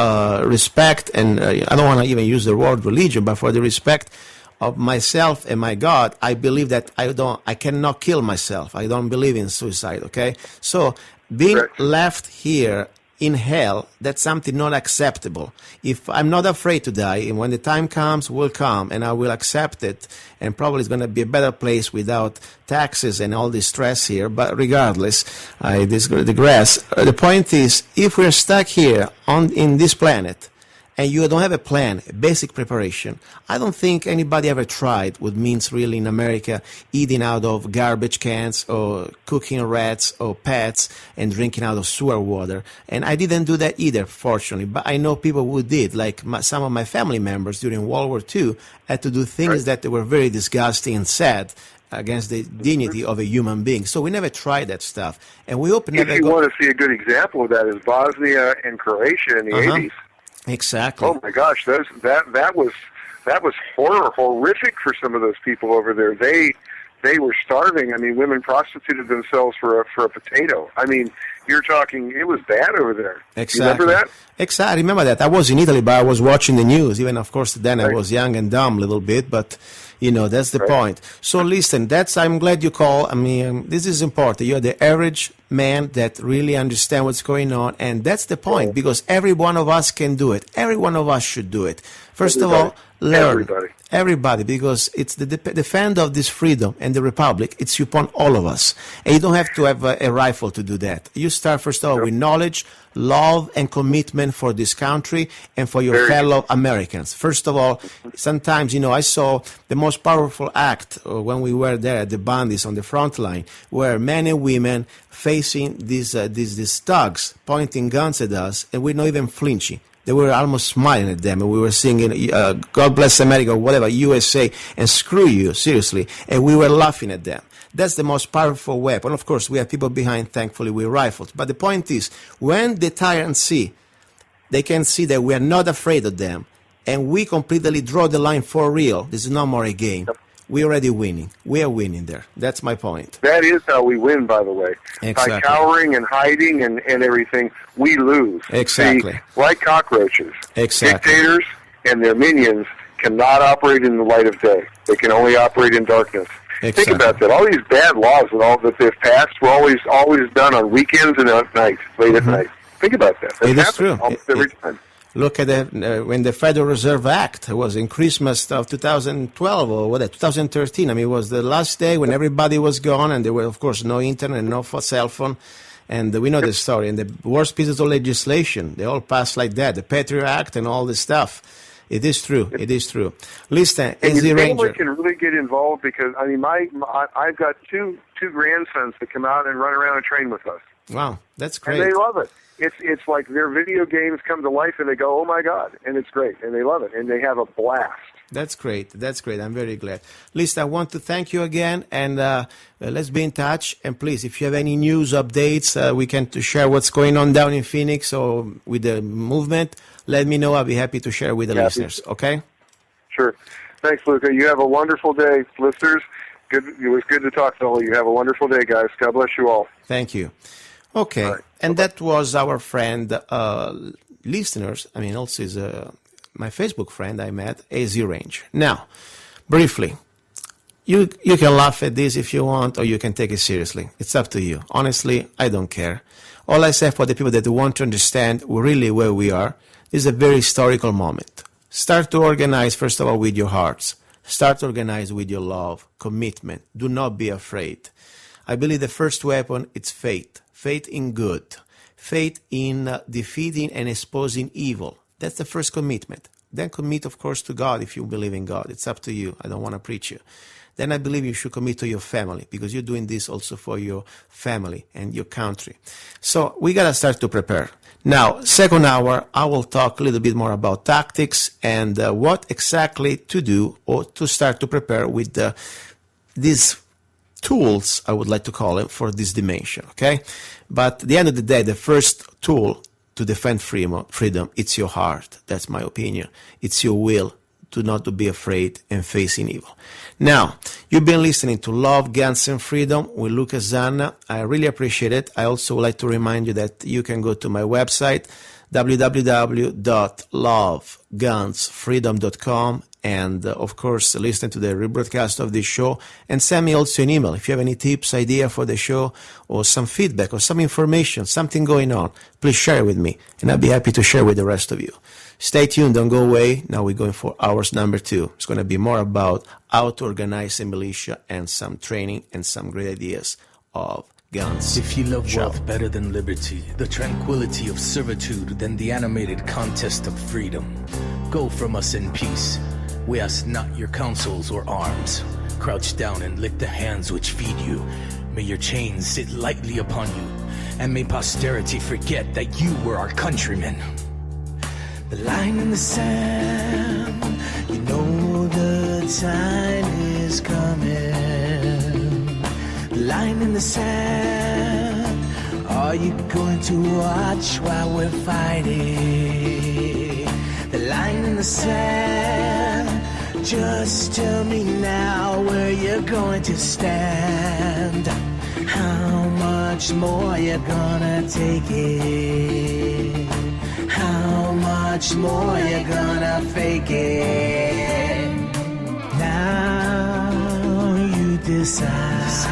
Speaker 6: respect, and I don't want to even use the word religion, but for the respect of myself and my God, I believe that I cannot kill myself. I don't believe in suicide, okay? So being left here in hell, that's something not acceptable. If I'm not afraid to die, and when the time comes, will come, and I will accept it, and probably it's going to be a better place without taxes and all this stress here. But regardless, I digress. The point is, if we're stuck here in this planet, and you don't have a plan, a basic preparation, I don't think anybody ever tried what means really in America eating out of garbage cans or cooking rats or pets and drinking out of sewer water. And I didn't do that either, fortunately, but I know people who did, like some of my family members during World War II had to do things that were very disgusting and sad against the dignity of a human being. So we never tried that stuff. And we hope never...
Speaker 7: If you want to see a good example of that is Bosnia and Croatia in the 80s.
Speaker 6: Exactly.
Speaker 7: Oh my gosh, that was horrific for some of those people over there. They were starving. I mean, women prostituted themselves for a potato. I mean, you're talking, it was bad over there.
Speaker 6: Exactly.
Speaker 7: You remember that?
Speaker 6: Exactly. I remember that. I was in Italy, but I was watching the news. Even, of course, then I was young and dumb a little bit, but... that's the point. So listen, I'm glad you called. I mean, this is important. You're the average man that really understands what's going on, and that's the point, because every one of us can do it. Every one of us should do it. First of all, learn. Everybody, because it's the defend of this freedom and the republic, it's upon all of us. And you don't have to have a rifle to do that. You start, first of all, with knowledge, love, and commitment for this country and for your fellow Americans. First of all, sometimes, I saw the most powerful act when we were there at the bandits on the front line, where men and women facing these thugs pointing guns at us, and we're not even flinching. They were almost smiling at them, and we were singing, God bless America, or whatever, USA, and screw you, seriously. And we were laughing at them. That's the most powerful weapon. Of course, we have people behind, thankfully, with rifles. But the point is, when the tyrants see, they can see that we are not afraid of them, and we completely draw the line for real. This is no more a game. We're already winning. We are winning there. That's my point.
Speaker 7: That is how we win, by the way.
Speaker 6: Exactly.
Speaker 7: By cowering and hiding and everything, we lose.
Speaker 6: Exactly.
Speaker 7: See, like cockroaches.
Speaker 6: Exactly.
Speaker 7: Dictators and their minions cannot operate in the light of day. They can only operate in darkness.
Speaker 6: Exactly.
Speaker 7: Think about that. All these bad laws and all that they've passed were always done on weekends and at night, late at night. Think about that. That
Speaker 6: It is true.
Speaker 7: almost every time.
Speaker 6: Look at when the Federal Reserve Act was in Christmas of 2012 or 2013. I mean, it was the last day when everybody was gone, and there were, of course, no internet, no cell phone. And we know the story. And the worst pieces of legislation, they all passed like that. The Patriot Act and all this stuff. It is true. It is true. Listen,
Speaker 7: and your
Speaker 6: Ranger
Speaker 7: family can really get involved because, I mean, I've got two grandsons that come out and run around and train with us.
Speaker 6: Wow, that's great.
Speaker 7: And they love it. It's like their video games come to life and they go, oh my God, and it's great, and they love it, and they have a blast.
Speaker 6: That's great. That's great. I'm very glad. Listen, I want to thank you again, and let's be in touch. And please, if you have any news updates, we can share what's going on down in Phoenix or with the movement. Let me know. I'll be happy to share with the listeners. Okay?
Speaker 7: Sure. Thanks, Luca. You have a wonderful day, listeners. Good. It was good to talk to all of you. Have a wonderful day, guys. God bless you all.
Speaker 6: Thank you. Okay, right. And that was our friend, listeners. I mean, also is my Facebook friend I met, AZ Range. Now, briefly, you can laugh at this if you want, or you can take it seriously. It's up to you. Honestly, I don't care. All I say for the people that want to understand really where we are, this is a very historical moment. Start to organize, first of all, with your hearts. Start to organize with your love, commitment. Do not be afraid. I believe the first weapon is faith. Faith in good. Faith in defeating and exposing evil. That's the first commitment. Then commit, of course, to God if you believe in God. It's up to you. I don't want to preach you. Then I believe you should commit to your family because you're doing this also for your family and your country. So we got to start to prepare. Now, second hour, I will talk a little bit more about tactics and what exactly to do or to start to prepare with these tools, I would like to call it, for this dimension, okay? But at the end of the day, the first tool to defend freedom, it's your heart. That's my opinion. It's your will to not to be afraid and facing evil. Now, you've been listening to Love, Guns, and Freedom with luca-zanna. I really appreciate it. I also would like to remind you that you can go to my website, www.lovegunsfreedom.com, and of course listen to the rebroadcast of this show, and send me also an email if you have any tips, idea for the show, or some feedback or some information, something going on. Please share it with me, and I'll be happy to share with the rest of you. Stay tuned, don't go away. Now we're going for hours number 2. It's going to be more about how to organize a militia and some training and some great ideas of guns.
Speaker 4: If you love
Speaker 6: Ciao.
Speaker 4: wealth better than liberty, the tranquility of servitude than the animated contest of freedom, go from us in peace. We ask not your counsels or arms. Crouch down and lick the hands which feed you. May your chains sit lightly upon you, and may posterity forget that you were our countrymen. The line in the sand, you know the time is coming. The line in the sand, are you going to watch while we're fighting? The line in the sand, just tell me now where you're going to stand. How much more you're gonna take it? How much more you're gonna fake it? Now you decide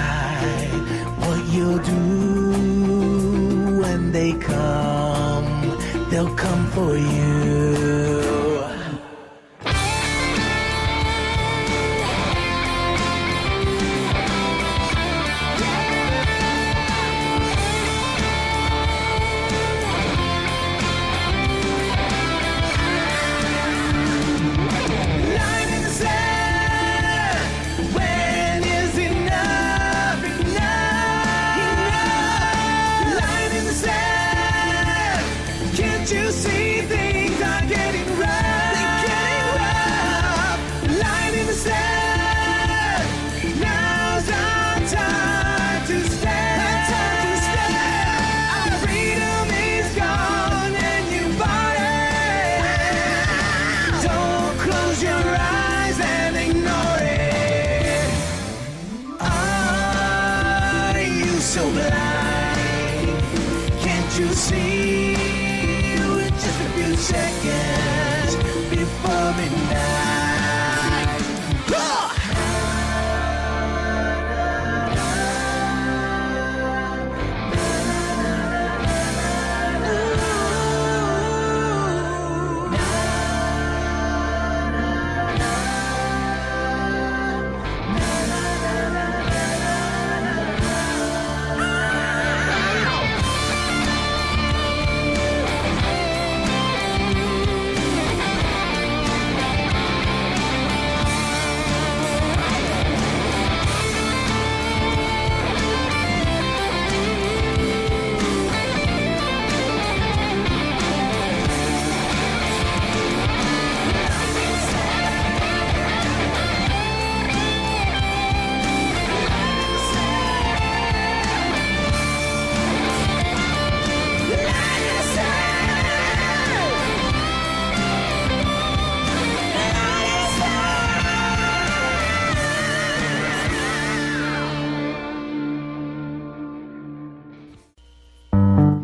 Speaker 4: what you'll do when they come. They'll come for you. Seconds before midnight.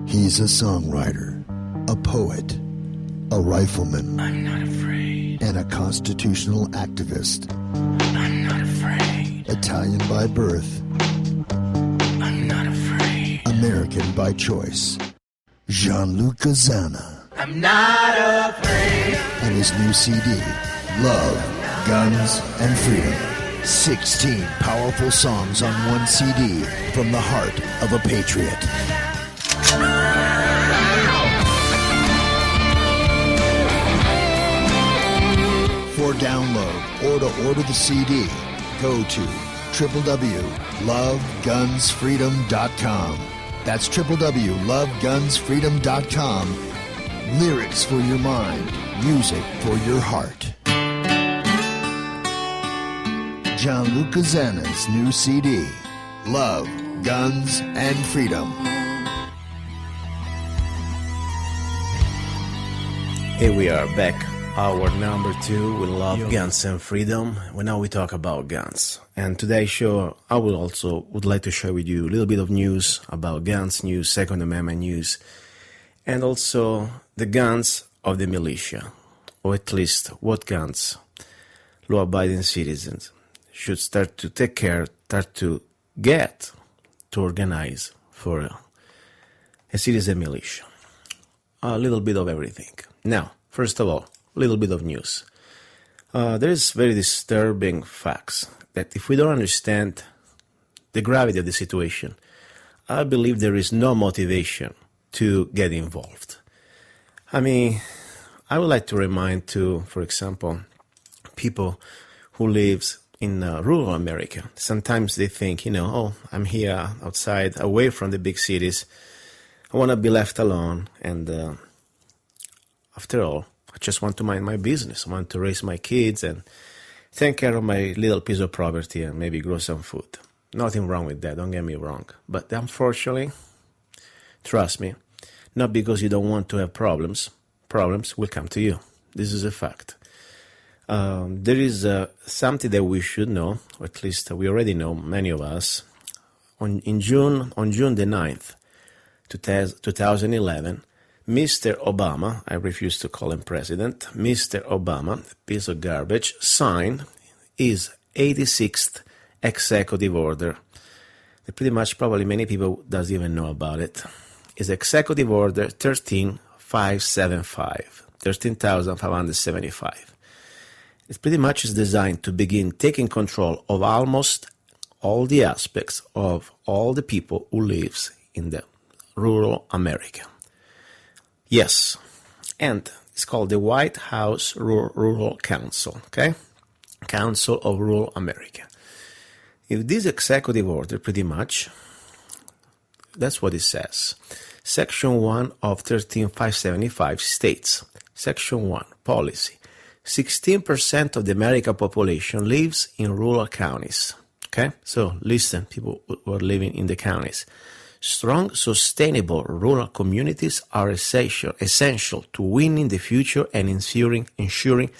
Speaker 8: He's a songwriter, a poet, a rifleman,
Speaker 4: I'm not afraid.
Speaker 8: and a constitutional activist.
Speaker 4: I'm not afraid.
Speaker 8: Italian by birth,
Speaker 4: I'm not afraid.
Speaker 8: American by choice. Gianluca Zanna
Speaker 4: I'm not afraid.
Speaker 8: and his new CD, Love, Guns, and Freedom. 16 powerful songs on one CD from the heart of a patriot. For download or to order the CD, go to www.lovegunsfreedom.com. That's www.lovegunsfreedom.com. Lyrics for your mind, music for your heart. Gianluca Zanna's new CD, Love, Guns, and Freedom.
Speaker 6: Here we are back. Our number 2, we love guns and freedom. Well, now we talk about guns. And today's show, I would like to share with you a little bit of news about guns, news, Second Amendment news, and also the guns of the militia, or at least what guns law-abiding citizens should start to take care, start to get to organize for a citizen militia. A little bit of everything. Now, first of all, a little bit of news. There is very disturbing facts that if we don't understand the gravity of the situation, I believe there is no motivation to get involved. I mean, I would like to remind for example, people who live in rural America. Sometimes they think, I'm here outside, away from the big cities. I want to be left alone. And after all, I just want to mind my business. I want to raise my kids and take care of my little piece of property and maybe grow some food. Nothing wrong with that, don't get me wrong. But unfortunately, trust me, not because you don't want to have problems will come to you. This is a fact. There is something that we should know, or at least we already know, many of us. On June the 9th, 2011, Mr. Obama, I refuse to call him president, Mr. Obama, piece of garbage, signed his 86th executive order. Pretty much probably many people doesn't even know about it. It's Executive Order 13,575. It pretty much is designed to begin taking control of almost all the aspects of all the people who lives in the rural America. Yes, and it's called the White House Rural Council, okay? Council of Rural America. If this executive order, pretty much, that's what it says. Section 1 of 13,575 states, Section 1, policy. 16% of the American population lives in rural counties. Okay? So listen, people who are living in the counties. Strong, sustainable rural communities are essential to winning the future and ensuring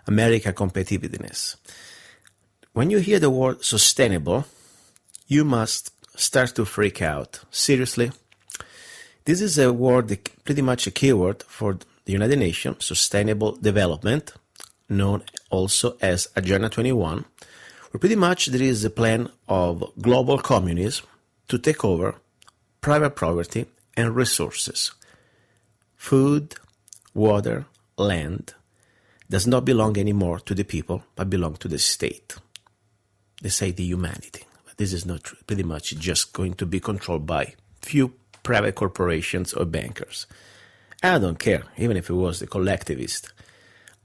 Speaker 6: American competitiveness. When you hear the word sustainable, you must start to freak out. Seriously? This is a word, pretty much a keyword for the United Nations Sustainable Development, known also as Agenda 21, where pretty much there is a plan of global communism to take over private property and resources. Food, water, land does not belong anymore to the people, but belong to the state. They say the humanity. But this is not true. Pretty much just going to be controlled by few private corporations or bankers. I don't care, even if it was the collectivist.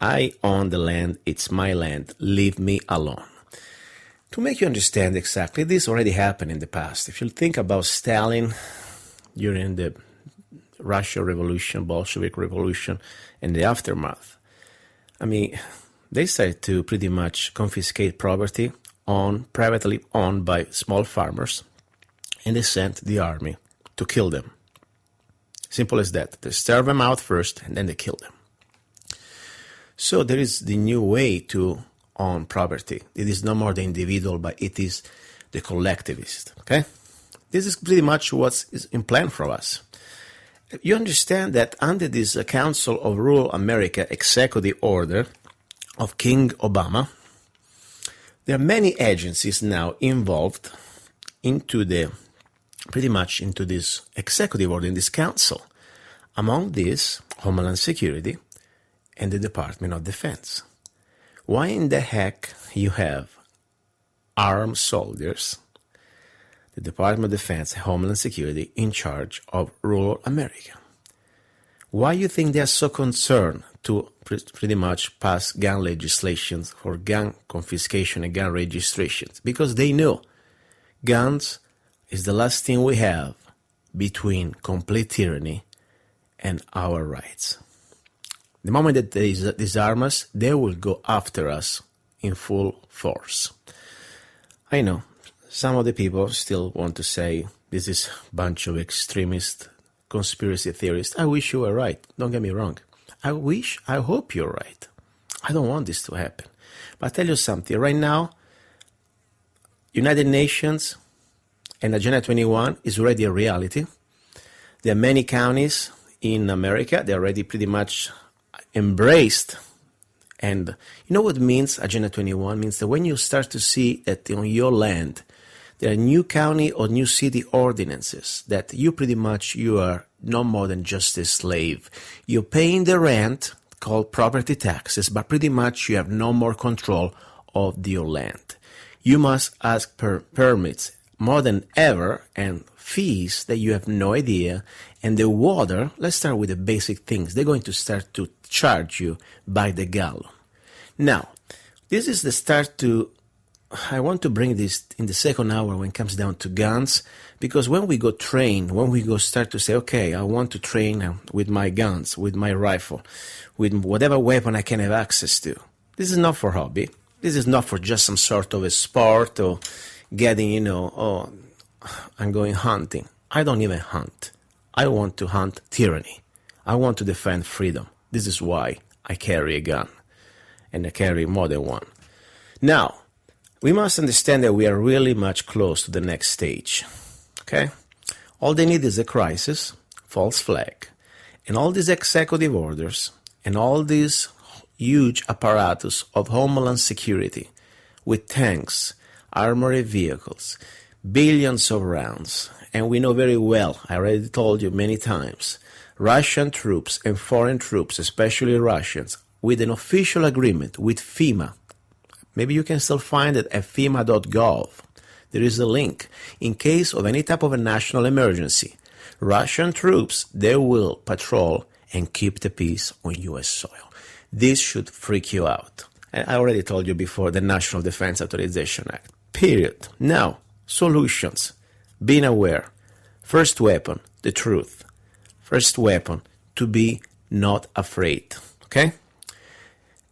Speaker 6: I own the land, it's my land, leave me alone. To make you understand exactly, this already happened in the past. If you think about Stalin during the Russian Revolution, Bolshevik Revolution, and the aftermath, I mean, they started to pretty much confiscate property privately owned by small farmers, and they sent the army to kill them. Simple as that. They starve them out first, and then they kill them. So there is the new way to own property. It is no more the individual, but it is the collectivist. Okay? This is pretty much what is in plan for us. You understand that under this Council of Rural America executive order of King Obama, there are many agencies now involved into this executive order in this council. Among these, Homeland Security and the Department of Defense. Why in the heck you have armed soldiers, the Department of Defense, Homeland Security, in charge of rural America? Why you think they are so concerned to pretty much pass gun legislation for gun confiscation and gun registrations? Because they know guns is the last thing we have between complete tyranny and our rights. The moment that they disarm us, they will go after us in full force. I know, some of the people still want to say this is a bunch of extremist conspiracy theorists. I wish you were right, don't get me wrong. I hope you're right. I don't want this to happen. But I'll tell you something, right now, United Nations and Agenda 21 is already a reality. There are many counties in America, they already pretty much embraced. And you know what it means, Agenda 21? It means that when you start to see that on your land, there are new county or new city ordinances that you are no more than just a slave. You're paying the rent, called property taxes, but pretty much you have no more control of your land. You must ask permits more than ever, and fees that you have no idea, and the water, let's start with the basic things. They're going to start to charge you by the gallon. Now, this is the start to, I want to bring this in the second hour when it comes down to guns, because when we go train, when we go start to say, okay, I want to train with my guns, with my rifle, with whatever weapon I can have access to. This is not for hobby. This is not for just some sort of a sport or getting, oh, I'm going hunting. I don't even hunt. I want to hunt tyranny. I want to defend freedom. This is why I carry a gun, and I carry more than one. Now, we must understand that we are really much close to the next stage, okay? All they need is a crisis, false flag, and all these executive orders, and all these huge apparatus of homeland security with tanks, armored vehicles, billions of rounds, and we know very well, I already told you many times, Russian troops and foreign troops, especially Russians, with an official agreement with FEMA. Maybe you can still find it at FEMA.gov. There is a link. In case of any type of a national emergency, Russian troops, they will patrol and keep the peace on U.S. soil. This should freak you out. And I already told you before, the National Defense Authorization Act. Period. Now, solutions. Being aware. First weapon, the truth. First weapon, to be not afraid. Okay?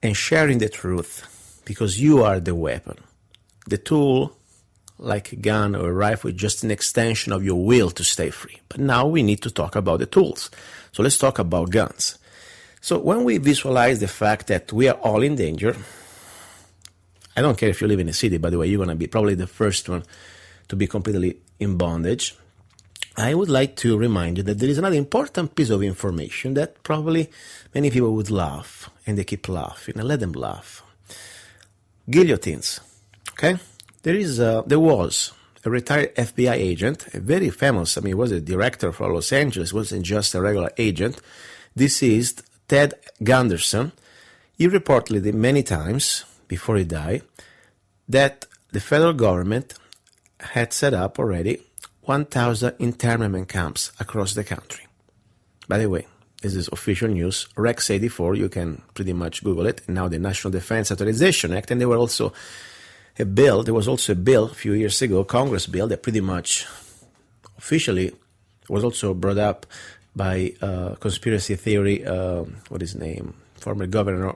Speaker 6: And sharing the truth, because you are the weapon. The tool, like a gun or a rifle, is just an extension of your will to stay free. But now we need to talk about the tools. So let's talk about guns. So when we visualize the fact that we are all in danger, I don't care if you live in a city, by the way, you're going to be probably the first one to be completely in bondage. I would like to remind you that there is another important piece of information that probably many people would laugh, and they keep laughing, and let them laugh. Guillotines, okay? There was a retired FBI agent, a very famous, he was a director for Los Angeles, wasn't just a regular agent, deceased Ted Gunderson. He reportedly many times, before he died, that the federal government had set up already 1,000 internment camps across the country. By the way, this is official news. Rex 84, you can pretty much Google it. Now the National Defense Authorization Act, and there was also a bill a few years ago, Congress bill, that pretty much officially was also brought up by conspiracy theory, what is his name? Former governor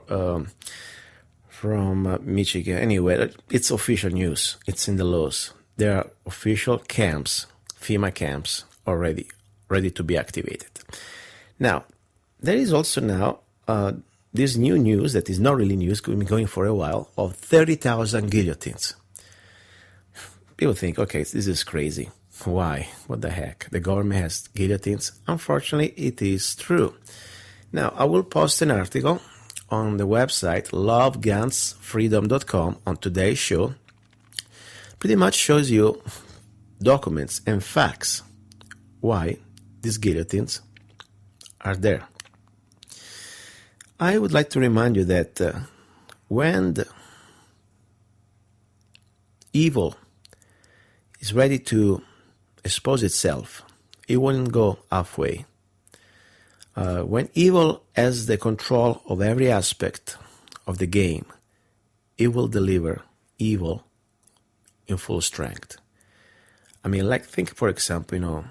Speaker 6: from Michigan. Anyway, it's official news. It's in the laws. There are official camps, FEMA camps, already ready to be activated. Now, there is also now this new news that is not really news, going for a while, of 30,000 guillotines. People think, okay, this is crazy. Why? What the heck? The government has guillotines? Unfortunately, it is true. Now, I will post an article on the website lovegunsfreedom.com on today's show. Pretty much shows you documents and facts why these guillotines are there. I would like to remind you that when the evil is ready to expose itself, it won't go halfway. When evil has the control of every aspect of the game, it will deliver evil in full strength. Think, for example,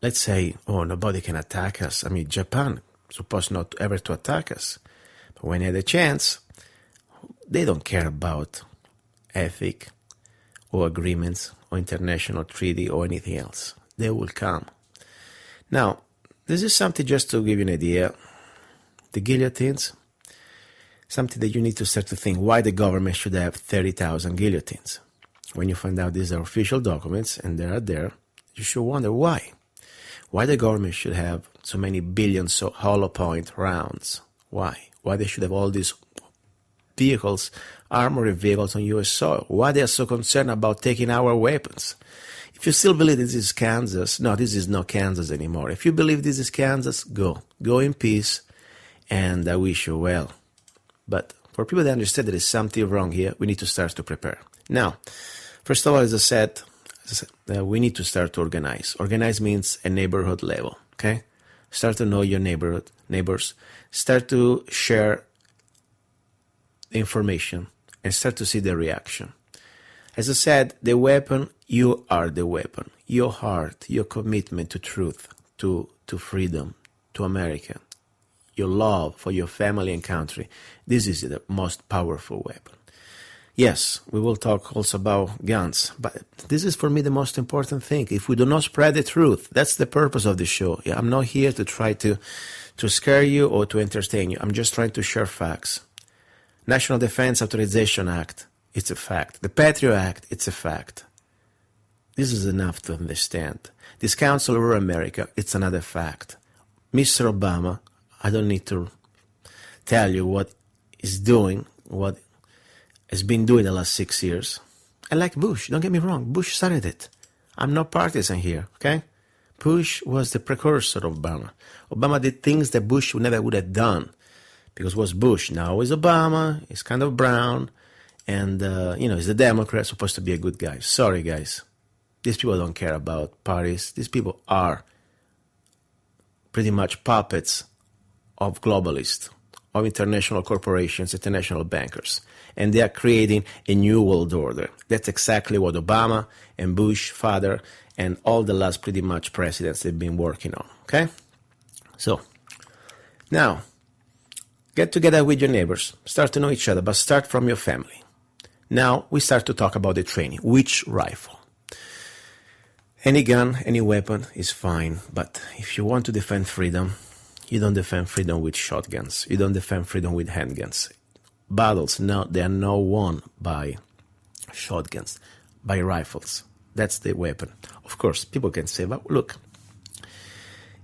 Speaker 6: let's say, nobody can attack us. Japan supposed not ever to attack us. But when they had a chance, they don't care about ethic or agreements or international treaty or anything else. They will come. Now, this is something just to give you an idea. The guillotines, something that you need to start to think why the government should have 30,000 guillotines. When you find out these are official documents and they are there, you should wonder why. Why the government should have so many billions of hollow point rounds. Why? Why they should have all these vehicles, armored vehicles on U.S. soil. Why they are so concerned about taking our weapons. If you still believe this is Kansas, no, this is not Kansas anymore. If you believe this is Kansas, go. Go in peace, and I wish you well. But for people that understand there is something wrong here, we need to start to prepare. Now, First of all, as I said, we need to start to organize. Organize means a neighborhood level, okay? Start to know your neighbors. Start to share information and start to see the reaction. As I said, the weapon, you are the weapon. Your heart, your commitment to truth, to freedom, to America, your love for your family and country. This is the most powerful weapon. Yes, we will talk also about guns, but this is for me the most important thing. If we do not spread the truth, that's the purpose of the show. I'm not here to try to scare you or to entertain you. I'm just trying to share facts. National Defense Authorization Act, it's a fact. The Patriot Act, it's a fact. This is enough to understand. This Council over America, it's another fact. Mr. Obama, I don't need to tell you what he's doing, what has been doing the last 6 years. I like Bush, don't get me wrong. Bush started it. I'm not partisan here, okay? Bush was the precursor of Obama. Obama did things that Bush never would have done because it was Bush. Now it's Obama, he's kind of brown, and, he's a Democrat, supposed to be a good guy. Sorry, guys. These people don't care about parties. These people are pretty much puppets of globalists, of international corporations, international bankers. And they are creating a new world order. That's exactly what Obama and Bush, father, and all the last pretty much presidents have been working on, okay? So, now, get together with your neighbors. Start to know each other, but start from your family. Now, we start to talk about the training. Which rifle? Any gun, any weapon is fine, but if you want to defend freedom, you don't defend freedom with shotguns. You don't defend freedom with handguns. Battles, no, they are not won by shotguns, by rifles. That's the weapon. Of course, people can say, but look,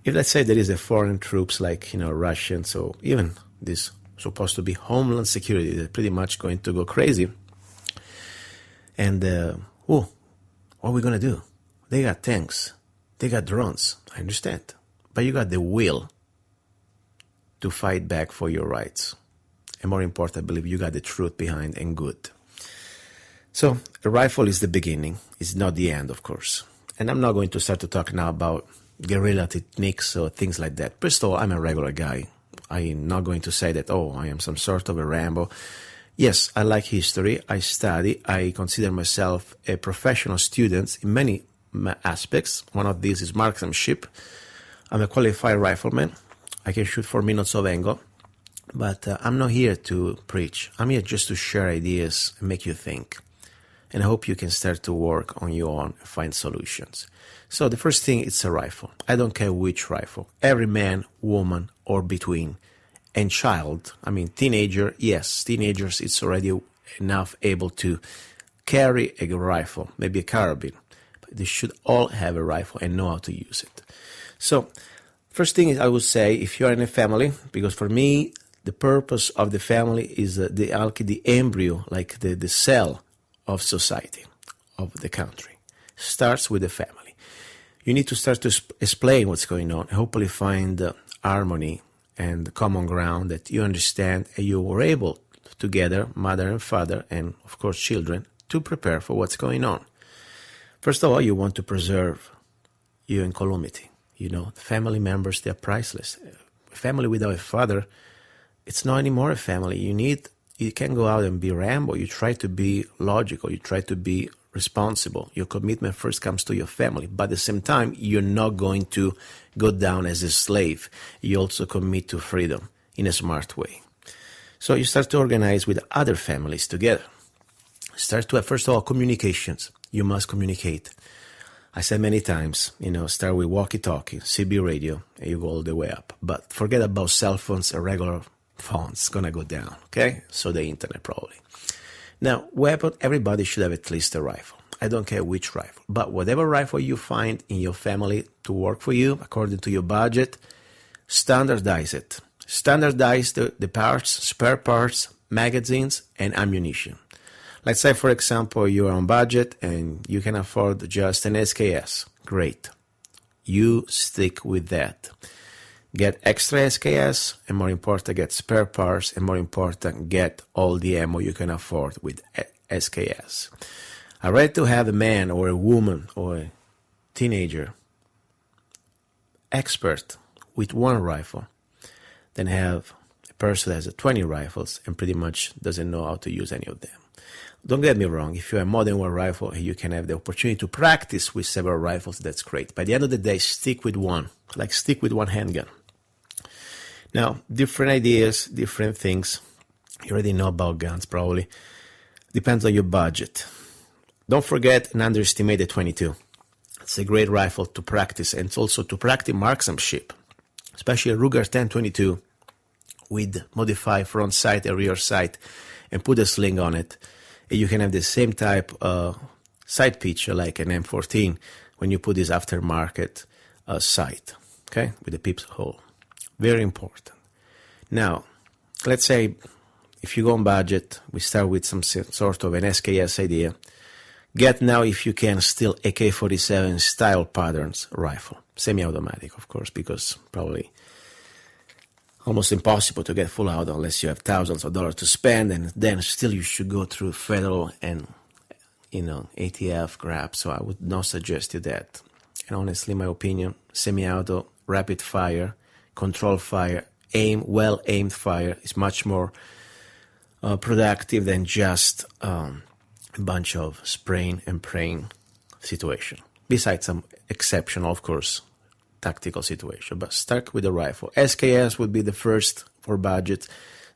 Speaker 6: if let's say there is a foreign troops like, Russians or even this supposed to be Homeland Security, they're pretty much going to go crazy. And, what are we going to do? They got tanks. They got drones. I understand. But you got the will to fight back for your rights. And more important, I believe you got the truth behind and good. So a rifle is the beginning. It's not the end, of course. And I'm not going to start to talk now about guerrilla techniques or things like that. First of all, I'm a regular guy. I'm not going to say that, I am some sort of a Rambo. Yes, I like history. I study. I consider myself a professional student in many aspects. One of these is marksmanship. I'm a qualified rifleman. I can shoot 4 minutes of angle. But I'm not here to preach. I'm here just to share ideas and make you think. And I hope you can start to work on your own and find solutions. So the first thing, it's a rifle. I don't care which rifle. Every man, woman, or between. And child, teenager, yes, teenagers, it's already enough able to carry a rifle, maybe a carabine. But they should all have a rifle and know how to use it. So first thing is, I would say, if you're in a family, because for me, the purpose of the family is the embryo, like the cell of society, of the country. Starts with the family. You need to start to explain what's going on, and hopefully find harmony and common ground that you understand, and you were able together, mother and father, and of course children, to prepare for what's going on. First of all, you want to preserve your incolumitity. The family members, they're priceless. A family without a father, it's not anymore a family. You can go out and be Rambo. You try to be logical. You try to be responsible. Your commitment first comes to your family. But at the same time, you're not going to go down as a slave. You also commit to freedom in a smart way. So you start to organize with other families together. Start to have, first of all, communications. You must communicate. I said many times, start with walkie-talkie, CB radio, and you go all the way up. But forget about cell phones and regular phones. It's going to go down, okay? So the internet probably. Now, weapon, everybody should have at least a rifle. I don't care which rifle. But whatever rifle you find in your family to work for you, according to your budget, standardize it. Standardize the parts, spare parts, magazines, and ammunition. Let's say, for example, you're on budget and you can afford just an SKS. Great. You stick with that. Get extra SKS, and more important, get spare parts, and more important, get all the ammo you can afford with SKS. I'd rather to have a man or a woman or a teenager expert with one rifle than have a person that has 20 rifles and pretty much doesn't know how to use any of them. Don't get me wrong, if you have more than one rifle, you can have the opportunity to practice with several rifles, that's great. By the end of the day, stick with one, like stick with one handgun. Now, different ideas, different things. You already know about guns, probably. Depends on your budget. Don't forget and underestimate the 22. It's a great rifle to practice, and it's also to practice marksmanship, especially a Ruger 10-22 with modified front sight and rear sight, and put a sling on it. You can have the same type sight pitch like an M14 when you put this aftermarket sight, okay, with the pips hole. Very important. Now, let's say if you go on budget, we start with some sort of an SKS idea. Get now, if you can, still AK-47 style patterns rifle. Semi-automatic, of course, because probably almost impossible to get full auto unless you have thousands of dollars to spend, and then still you should go through federal and, ATF grab. So I would not suggest you that. And honestly, my opinion, semi-auto, rapid fire, control fire, well-aimed fire is much more productive than just a bunch of spraying and praying situation. Besides some exceptional, of course, tactical situation, but start with the rifle. SKS would be the first for budget,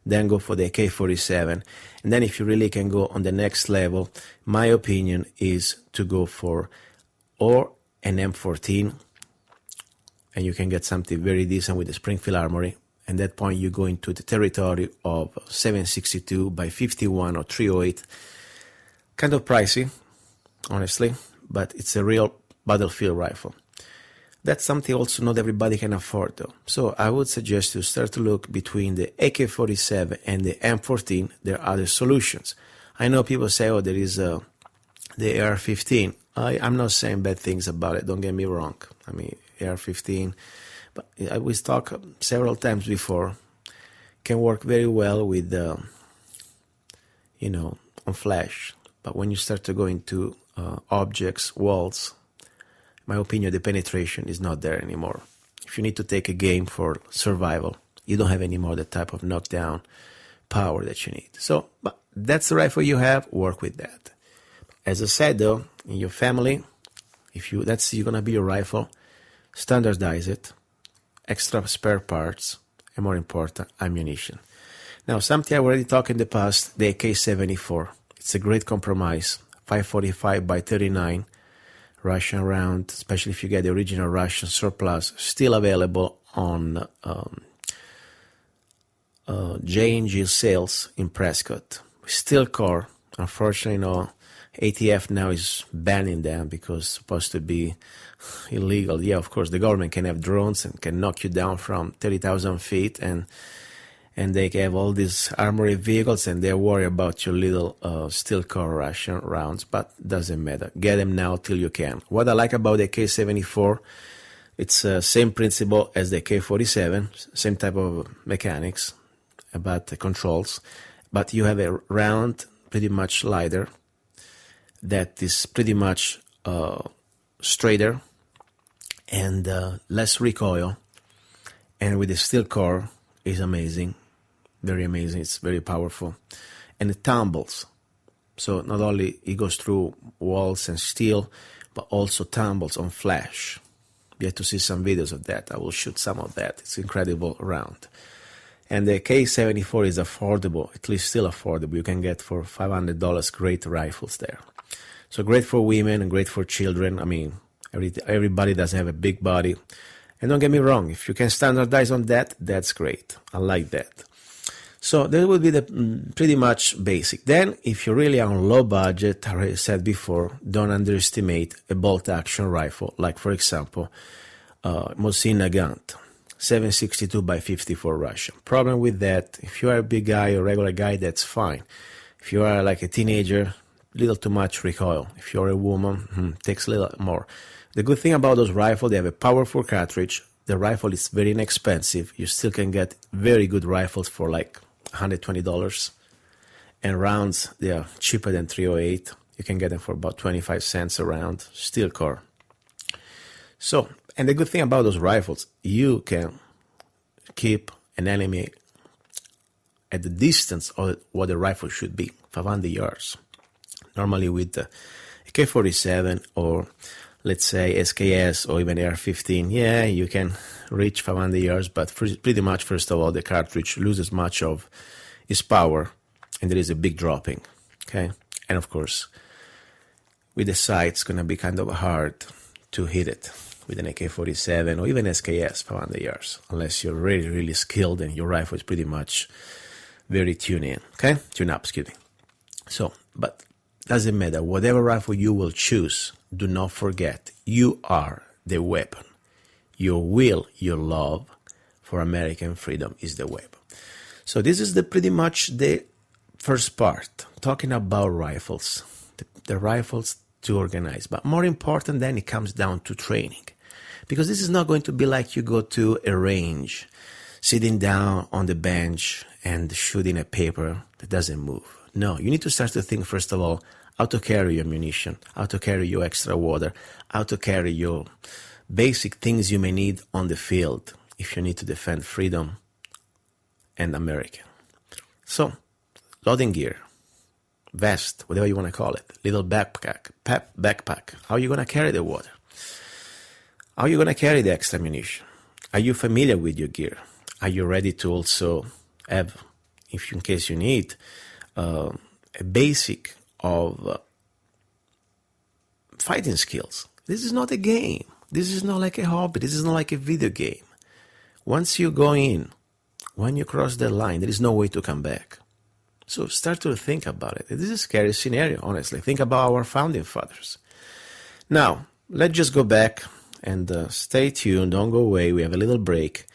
Speaker 6: then go for the AK-47, and then if you really can go on the next level, my opinion is to go for or an M14, and you can get something very decent with the Springfield Armory. At that point, you go into the territory of 7.62 by 51 or 308. Kind of pricey, honestly, but it's a real battlefield rifle. That's something also not everybody can afford, though. So I would suggest you start to look between the AK-47 and the M14. There are other solutions. I know people say, oh, there is the AR-15. I'm not saying bad things about it, don't get me wrong. I mean, AR-15, but we talked several times before, can work very well with, on flash. But when you start to go into objects, walls, my opinion, the penetration is not there anymore. If you need to take a game for survival, you don't have anymore the type of knockdown power that you need. So, but that's the rifle you have, work with that. As I said, though, in your family, if you're gonna be your rifle, standardize it, extra spare parts, and more important, ammunition. Now, something I already talked in the past, the AK-74. It's a great compromise, 5.45 by 39. Russian round, especially if you get the original Russian surplus, still available on J&G sales in Prescott. Steel core, unfortunately, ATF now is banning them because it's supposed to be illegal. Yeah, of course, the government can have drones and can knock you down from 30,000 feet, and they have all these armored vehicles, and they worry about your little steel core Russian rounds, but doesn't matter. Get them now till you can. What I like about the AK-74, it's the same principle as the AK-47, same type of mechanics, about the controls, but you have a round pretty much lighter that is pretty much straighter and less recoil, and with the steel core is amazing. Very amazing, it's very powerful. And it tumbles. So not only it goes through walls and steel, but also tumbles on flash. You have to see some videos of that. I will shoot some of that. It's incredible round. And the K-74 is affordable, at least still affordable. You can get for $500 great rifles there. So great for women and great for children. I mean, everybody does have a big body. And don't get me wrong, if you can standardize on that, that's great. I like that. So that would be the pretty much basic. Then, if you're really on low budget, I already said before, don't underestimate a bolt-action rifle, like, for example, Mosin Nagant, 7.62 by 54 Russian. Problem with that, if you are a big guy or regular guy, that's fine. If you are like a teenager, little too much recoil. If you're a woman, takes a little more. The good thing about those rifles, they have a powerful cartridge. The rifle is very inexpensive. You still can get very good rifles for like $120. And rounds, they are cheaper than .308. You can get them for about 25 cents around, steel core. So, and the good thing about those rifles, you can keep an enemy at the distance of what the rifle should be, 500 yards. Normally with the AK-47 or let's say SKS or even AR-15, yeah, you can reach 500 yards, but pretty much, first of all, the cartridge loses much of its power and there is a big dropping, okay? And of course, with the sight, it's going to be kind of hard to hit it with an AK-47 or even SKS 500 yards, unless you're really, really skilled and your rifle is pretty much very tuned in, okay? Tune up, excuse me. So, but doesn't matter. Whatever rifle you will choose, do not forget, you are the weapon. Your will, your love for American freedom is the weapon. So this is pretty much the first part, talking about rifles, the rifles to organize. But more important than it comes down to training. Because this is not going to be like you go to a range, sitting down on the bench and shooting a paper that doesn't move. No, you need to start to think, first of all, how to carry your ammunition, how to carry your extra water, how to carry your basic things you may need on the field if you need to defend freedom and America. So, loading gear, vest, whatever you want to call it, little backpack, how are you going to carry the water? How are you going to carry the extra ammunition? Are you familiar with your gear? Are you ready to also have, if in case you need, a basic of fighting skills? This is not a game. This is not like a hobby. This is not like a video game. Once you go in, when you cross the line, there is no way to come back. So start to think about it. This is a scary scenario, honestly. Think about our founding fathers. Now, let's just go back and stay tuned. Don't go away. We have a little break.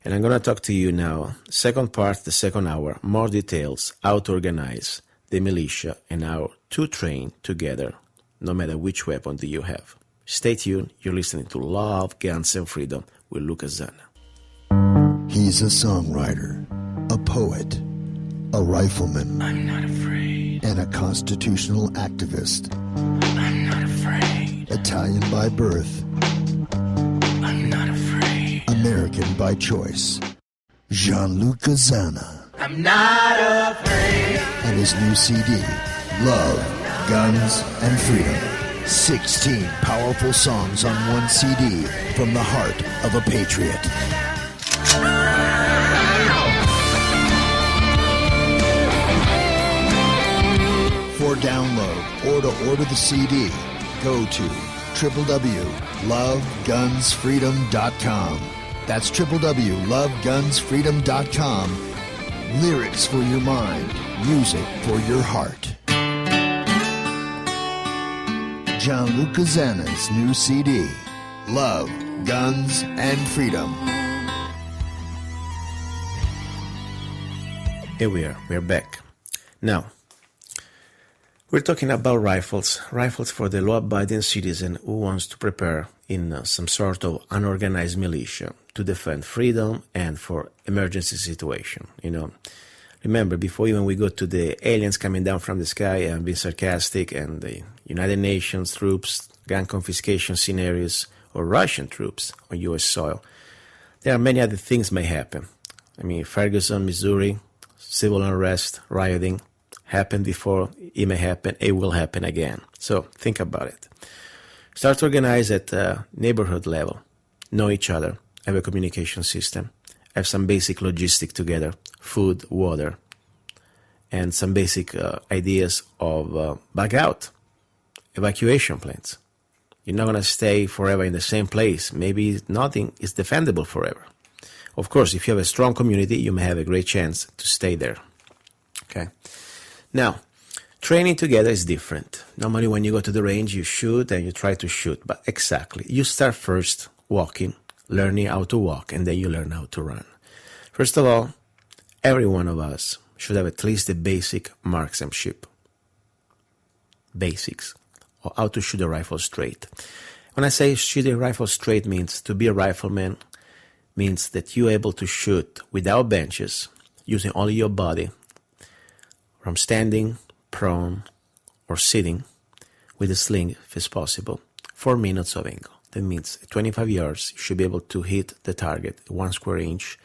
Speaker 6: And I'm going to talk to you now, second part, the second hour, more details, how to organize the militia and how to train together, no matter which weapon do you have. Stay tuned. You're listening to Love, Guns, and Freedom with luca-zanna.
Speaker 8: He's a songwriter, a poet, a rifleman.
Speaker 4: I'm not afraid.
Speaker 8: And a constitutional activist.
Speaker 4: I'm not afraid.
Speaker 8: Italian by birth.
Speaker 4: I'm not afraid.
Speaker 8: American by choice. Gianluca Zanna.
Speaker 5: I'm not afraid.
Speaker 8: And his new CD, Love, Guns, and Freedom. 16 powerful songs on one CD from the heart of a patriot. For download or to order the CD, go to www.lovegunsfreedom.com. That's www.lovegunsfreedom.com. Lyrics for your mind, music for your heart. Gianluca Zanna's new CD, Love, Guns, and Freedom.
Speaker 6: Here we are. We're back. Now, we're talking about rifles for the law-abiding citizen who wants to prepare in some sort of unorganized militia to defend freedom and for emergency situation. You know, remember, before even we go to the aliens coming down from the sky and being sarcastic and the United Nations troops, gun confiscation scenarios, or Russian troops on U.S. soil, there are many other things may happen. I mean, Ferguson, Missouri, civil unrest, rioting, happened before, it may happen, it will happen again. So think about it. Start to organize at neighborhood level, know each other, have a communication system, have some basic logistic together, food, water, and some basic ideas of bug out, evacuation plans. You're not going to stay forever in the same place. Maybe nothing is defendable forever. Of course, if you have a strong community, you may have a great chance to stay there. Okay. Now, training together is different. Normally when you go to the range, you shoot and you try to shoot. But exactly, you start first walking, learning how to walk, and then you learn how to run. First of all, every one of us should have at least the basic marksmanship. Basics. Or how to shoot a rifle straight. When I say shoot a rifle straight, means to be a rifleman, means that you're able to shoot without benches, using only your body, from standing, prone, or sitting, with a sling, if it's possible, 4 minutes of angle. That means at 25 yards, you should be able to hit the target 1 square inch,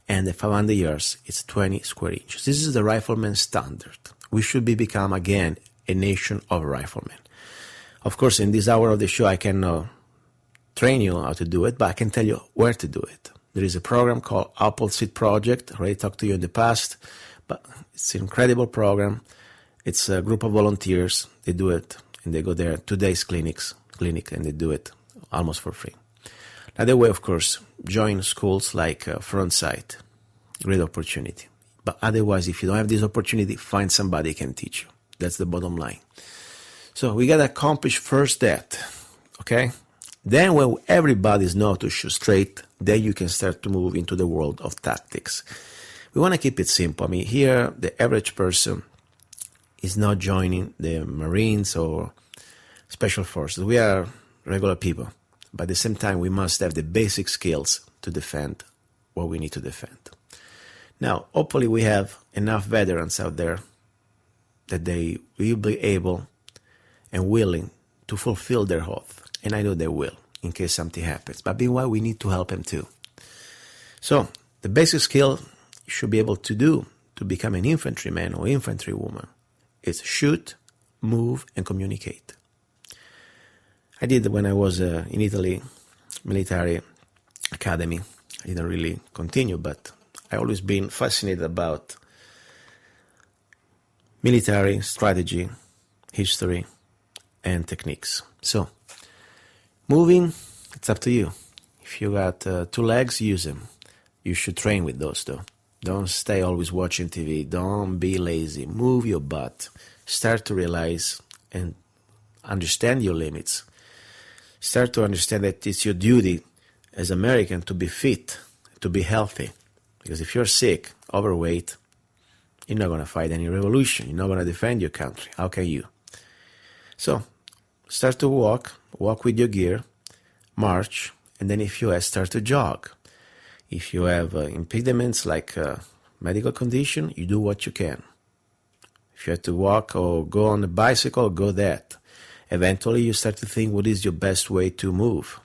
Speaker 6: and at 500 yards, it's 20 square inches. This is the rifleman standard. We should become, again, a nation of riflemen. Of course, in this hour of the show, I can train you how to do it, but I can tell you where to do it. There is a program called Apple Seed Project. I already talked to you in the past, but it's an incredible program. It's a group of volunteers. They do it, and they go there 2 days clinic, and they do it almost for free. Another way, of course, join schools like Frontsight. Great opportunity. But otherwise, if you don't have this opportunity, find somebody who can teach you. That's the bottom line. So we got to accomplish first that, okay? Then when everybody knows to shoot straight, then you can start to move into the world of tactics. We want to keep it simple. I mean, here, the average person is not joining the Marines or Special Forces. We are regular people. But at the same time, we must have the basic skills to defend what we need to defend. Now, hopefully we have enough veterans out there that they will be able and willing to fulfill their oath. And I know they will, in case something happens. But meanwhile, we need to help them too. So, the basic skill you should be able to do to become an infantryman or infantrywoman is shoot, move, and communicate. I did when I was in Italy, military academy. I didn't really continue, but I always been fascinated about military strategy, history, and techniques. So, moving, it's up to you. If you got 2 legs, use them. You should train with those, though. Don't stay always watching TV. Don't be lazy. Move your butt. Start to realize and understand your limits. Start to understand that it's your duty as American to be fit, to be healthy. Because if you're sick, overweight, you're not going to fight any revolution. You're not going to defend your country. How can you? So, start to walk with your gear, march, and then if you have, start to jog. If you have impediments like medical condition, you do what you can. If you have to walk or go on a bicycle, go that. Eventually, you start to think, what is your best way to move?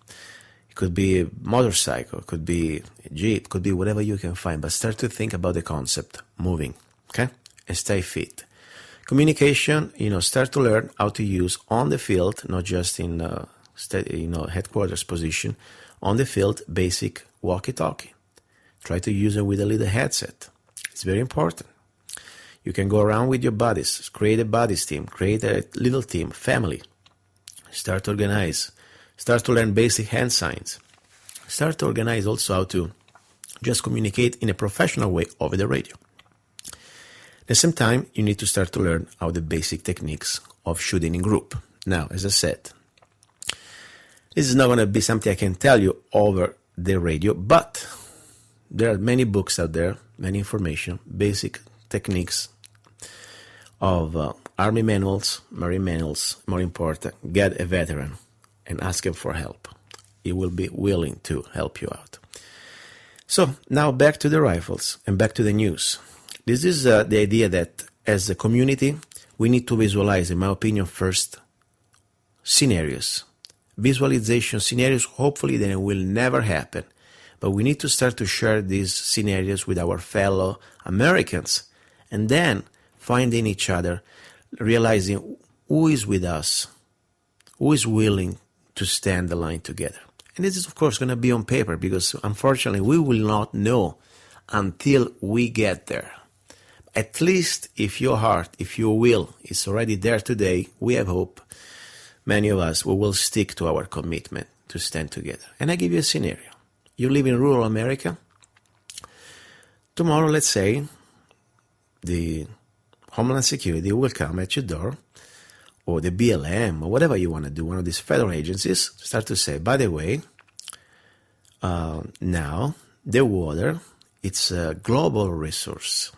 Speaker 6: It could be a motorcycle, it could be a jeep, it could be whatever you can find. But start to think about the concept, moving, okay? And stay fit. Communication, start to learn how to use on the field, not just in headquarters position. On the field, basic walkie-talkie. Try to use it with a little headset. It's very important. You can go around with your buddies, create a buddies team, create a little team, family. Start to organize. Start to learn basic hand signs. Start to organize also how to just communicate in a professional way over the radio. At the same time, you need to start to learn how the basic techniques of shooting in group. Now, as I said, this is not going to be something I can tell you over the radio, but there are many books out there, many information, basic techniques of Army manuals, Marine manuals. More important, get a veteran and ask him for help. He will be willing to help you out. So now back to the rifles and back to the news. This is the idea that as a community, we need to visualize, in my opinion, first scenarios. Visualization scenarios, hopefully they will never happen. But we need to start to share these scenarios with our fellow Americans and then finding each other, realizing who is with us, who is willing to stand the line together. And this is, of course, going to be on paper because, unfortunately, we will not know until we get there. At least if your heart, if your will is already there today, we have hope. Many of us will stick to our commitment to stand together. And I give you a scenario. You live in rural America. Tomorrow, let's say, the Homeland Security will come at your door, or the BLM, or whatever you want to do, one of these federal agencies, start to say, by the way, now the water, it's a global resource.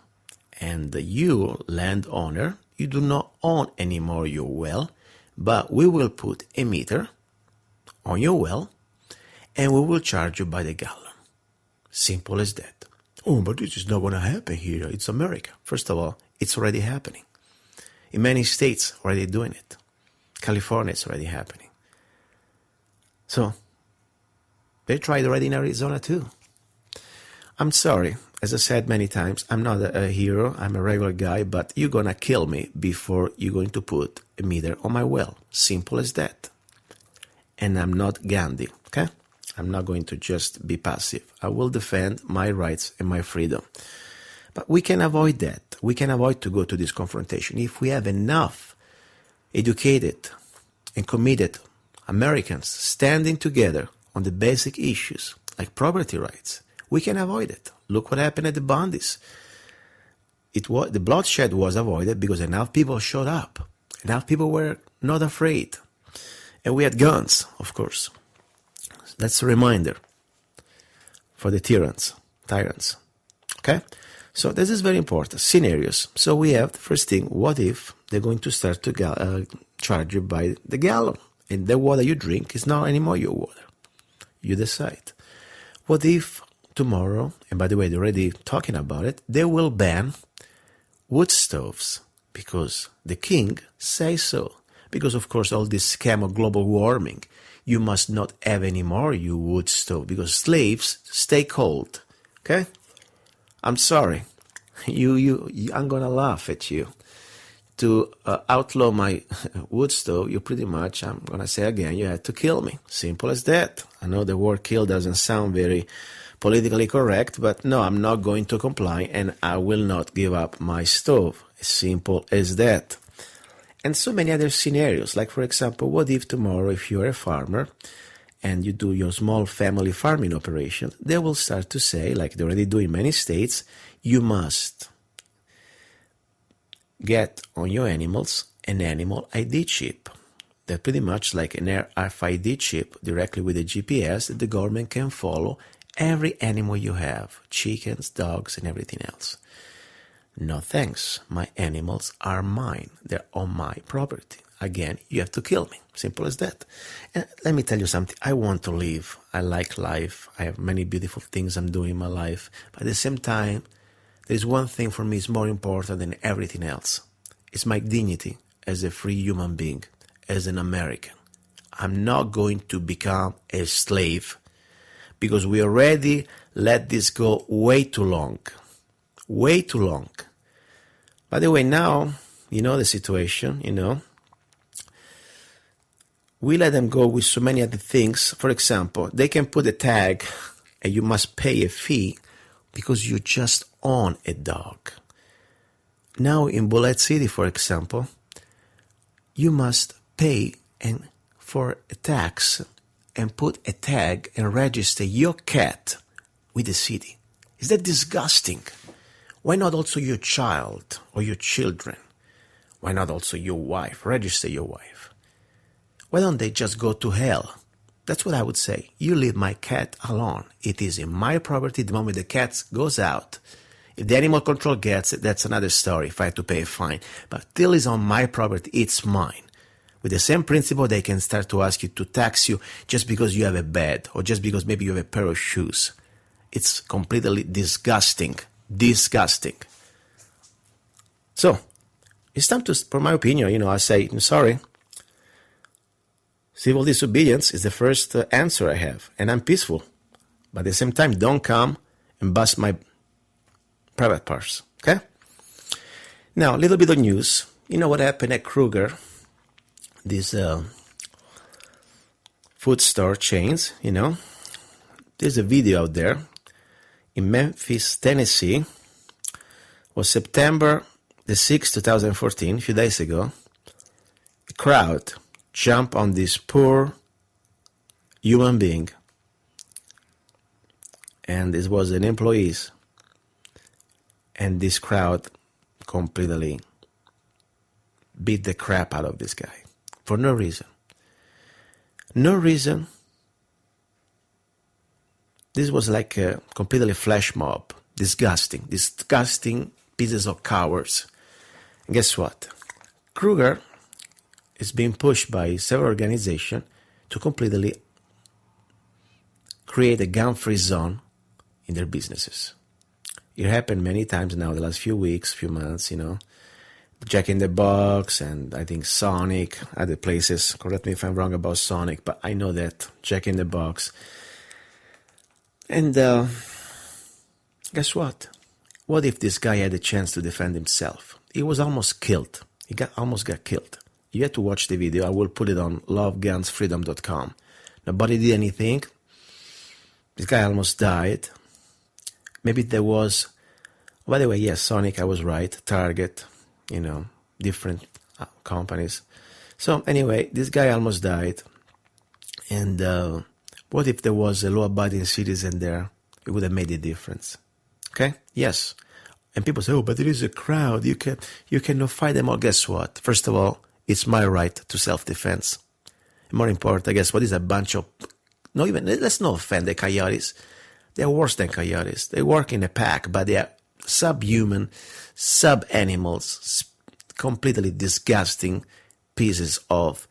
Speaker 6: And you, landowner, you do not own anymore your well, but we will put a meter on your well, and we will charge you by the gallon. Simple as that. Oh, but this is not going to happen here. It's America. First of all, it's already happening. In many states, already doing it. California, it's already happening. So, they tried already in Arizona too. I'm sorry, as I said many times, I'm not a hero, I'm a regular guy, but you're gonna kill me before you're going to put a meter on my well. Simple as that. And I'm not Gandhi, okay? I'm not going to just be passive. I will defend my rights and my freedom. But we can avoid that. We can avoid to go to this confrontation. If we have enough educated and committed Americans standing together on the basic issues like property rights, we can avoid it. Look what happened at the Bundys. The bloodshed was avoided because enough people showed up. Enough people were not afraid. And we had guns, of course. That's a reminder for the tyrants. Okay? So this is very important. Scenarios. So we have the first thing, what if they're going to start to charge you by the gallon? And the water you drink is not anymore your water. You decide. What if tomorrow, and by the way, they're already talking about it, they will ban wood stoves because the king says so. Because, of course, all this scam of global warming, you must not have any more your wood stove because slaves stay cold. Okay? I'm sorry. I'm going to laugh at you. To outlaw my wood stove, you pretty much, I'm going to say again, you had to kill me. Simple as that. I know the word kill doesn't sound very politically correct, but no, I'm not going to comply and I will not give up my stove. As simple as that. And so many other scenarios, like for example, what if tomorrow, if you're a farmer and you do your small family farming operation, they will start to say, like they already do in many states, you must get on your animals an animal ID chip. They're pretty much like an RFID chip directly with a GPS that the government can follow every animal you have, chickens, dogs, and everything else. No thanks, my animals are mine. They're on my property. Again, you have to kill me. Simple as that. And let me tell you something. I want to live. I like life. I have many beautiful things I'm doing in my life. But at the same time, there's one thing for me is more important than everything else. It's my dignity as a free human being, as an American. I'm not going to become a slave because we already let this go way too long. Way too long. By the way, now, you know the situation, we let them go with so many other things. For example, they can put a tag and you must pay a fee because you just own a dog. Now in Bullet City, for example, you must pay for a tax and put a tag and register your cat with the city. Is that disgusting? Why not also your child or your children? Why not also your wife? Register your wife. Why don't they just go to hell? That's what I would say. You leave my cat alone. It is in my property the moment the cat goes out. If the animal control gets it, that's another story if I have to pay a fine. But till it's on my property, it's mine. With the same principle, they can start to ask you to tax you just because you have a bed or just because maybe you have a pair of shoes. It's completely disgusting. Disgusting. So, it's time to, for my opinion, I say, I'm sorry. Civil disobedience is the first answer I have, and I'm peaceful. But at the same time, don't come and bust my private parts, okay? Now, a little bit of news. You know what happened at Kroger, these food store chains, There's a video out there. In Memphis, Tennessee, was September the 6th, 2014, a few days ago. A crowd jumped on this poor human being. And this was an employee. And this crowd completely beat the crap out of this guy. For no reason. No reason. This was like a completely flash mob. Disgusting pieces of cowards. And guess what? Kroger is being pushed by several organizations to completely create a gun-free zone in their businesses. It happened many times now, the last few weeks, few months, Jack in the Box, and I think Sonic, other places. Correct me if I'm wrong about Sonic, but I know that Jack in the Box. And guess what? What if this guy had a chance to defend himself? He was almost killed. Almost got killed. You have to watch the video. I will put it on lovegunsfreedom.com. Nobody did anything. This guy almost died. Maybe there was... By the way, yes, Sonic, I was right. Target, different companies. So anyway, this guy almost died. And what if there was a law-abiding citizen there? It would have made a difference. Okay? Yes. And people say, oh, but there is a crowd. You cannot fight them all. Guess what? First of all, it's my right to self-defense. More important, guess what? Is a bunch of... let's not offend the coyotes. They're worse than coyotes. They work in a pack, but they are subhuman, sub-animals, completely disgusting pieces of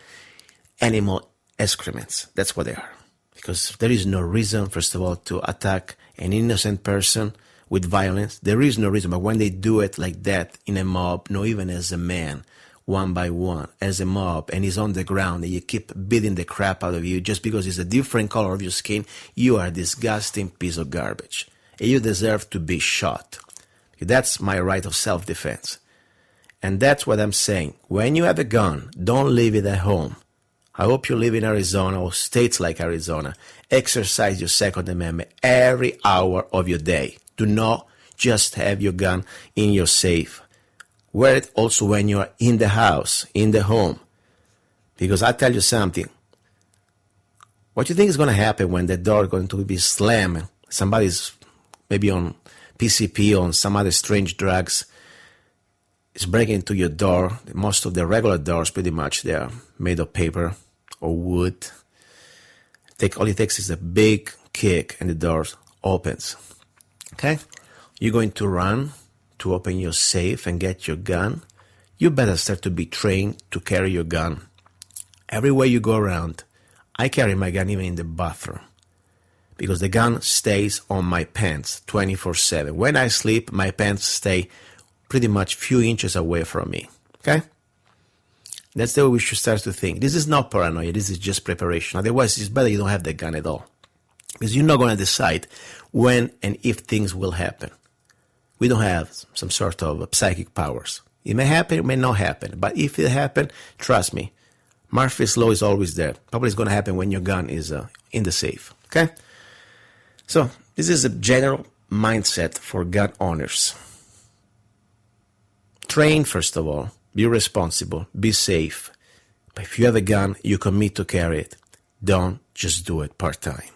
Speaker 6: animal excrements. That's what they are. Because there is no reason, first of all, to attack an innocent person with violence. There is no reason, but when they do it like that in a mob, not even as a man, one by one, as a mob, and he's on the ground, and you keep beating the crap out of you just because it's a different color of your skin, you are a disgusting piece of garbage. And you deserve to be shot. That's my right of self-defense. And that's what I'm saying. When you have a gun, don't leave it at home. I hope you live in Arizona or states like Arizona. Exercise your Second Amendment every hour of your day. Do not just have your gun in your safe. Wear it also when you are in the house, in the home. Because I tell you something. What do you think is going to happen when the door is going to be slammed? Somebody's maybe on PCP or on some other strange drugs is breaking into your door. Most of the regular doors, pretty much, they are made of paper or wood. All it takes is a big kick and the door opens. Okay? You're going to run to open your safe and get your gun. You better start to be trained to carry your gun. Everywhere you go around, I carry my gun even in the bathroom. Because the gun stays on my pants 24/7. When I sleep, my pants stay pretty much few inches away from me. Okay? That's the way we should start to think. This is not paranoia. This is just preparation. Otherwise, it's better you don't have the gun at all. Because you're not going to decide when and if things will happen. We don't have some sort of psychic powers. It may happen, it may not happen. But if it happens, trust me, Murphy's Law is always there. Probably it's going to happen when your gun is in the safe. Okay? So, this is a general mindset for gun owners. Train, first of all. Be responsible. Be safe. But if you have a gun, you commit to carry it. Don't just do it part-time.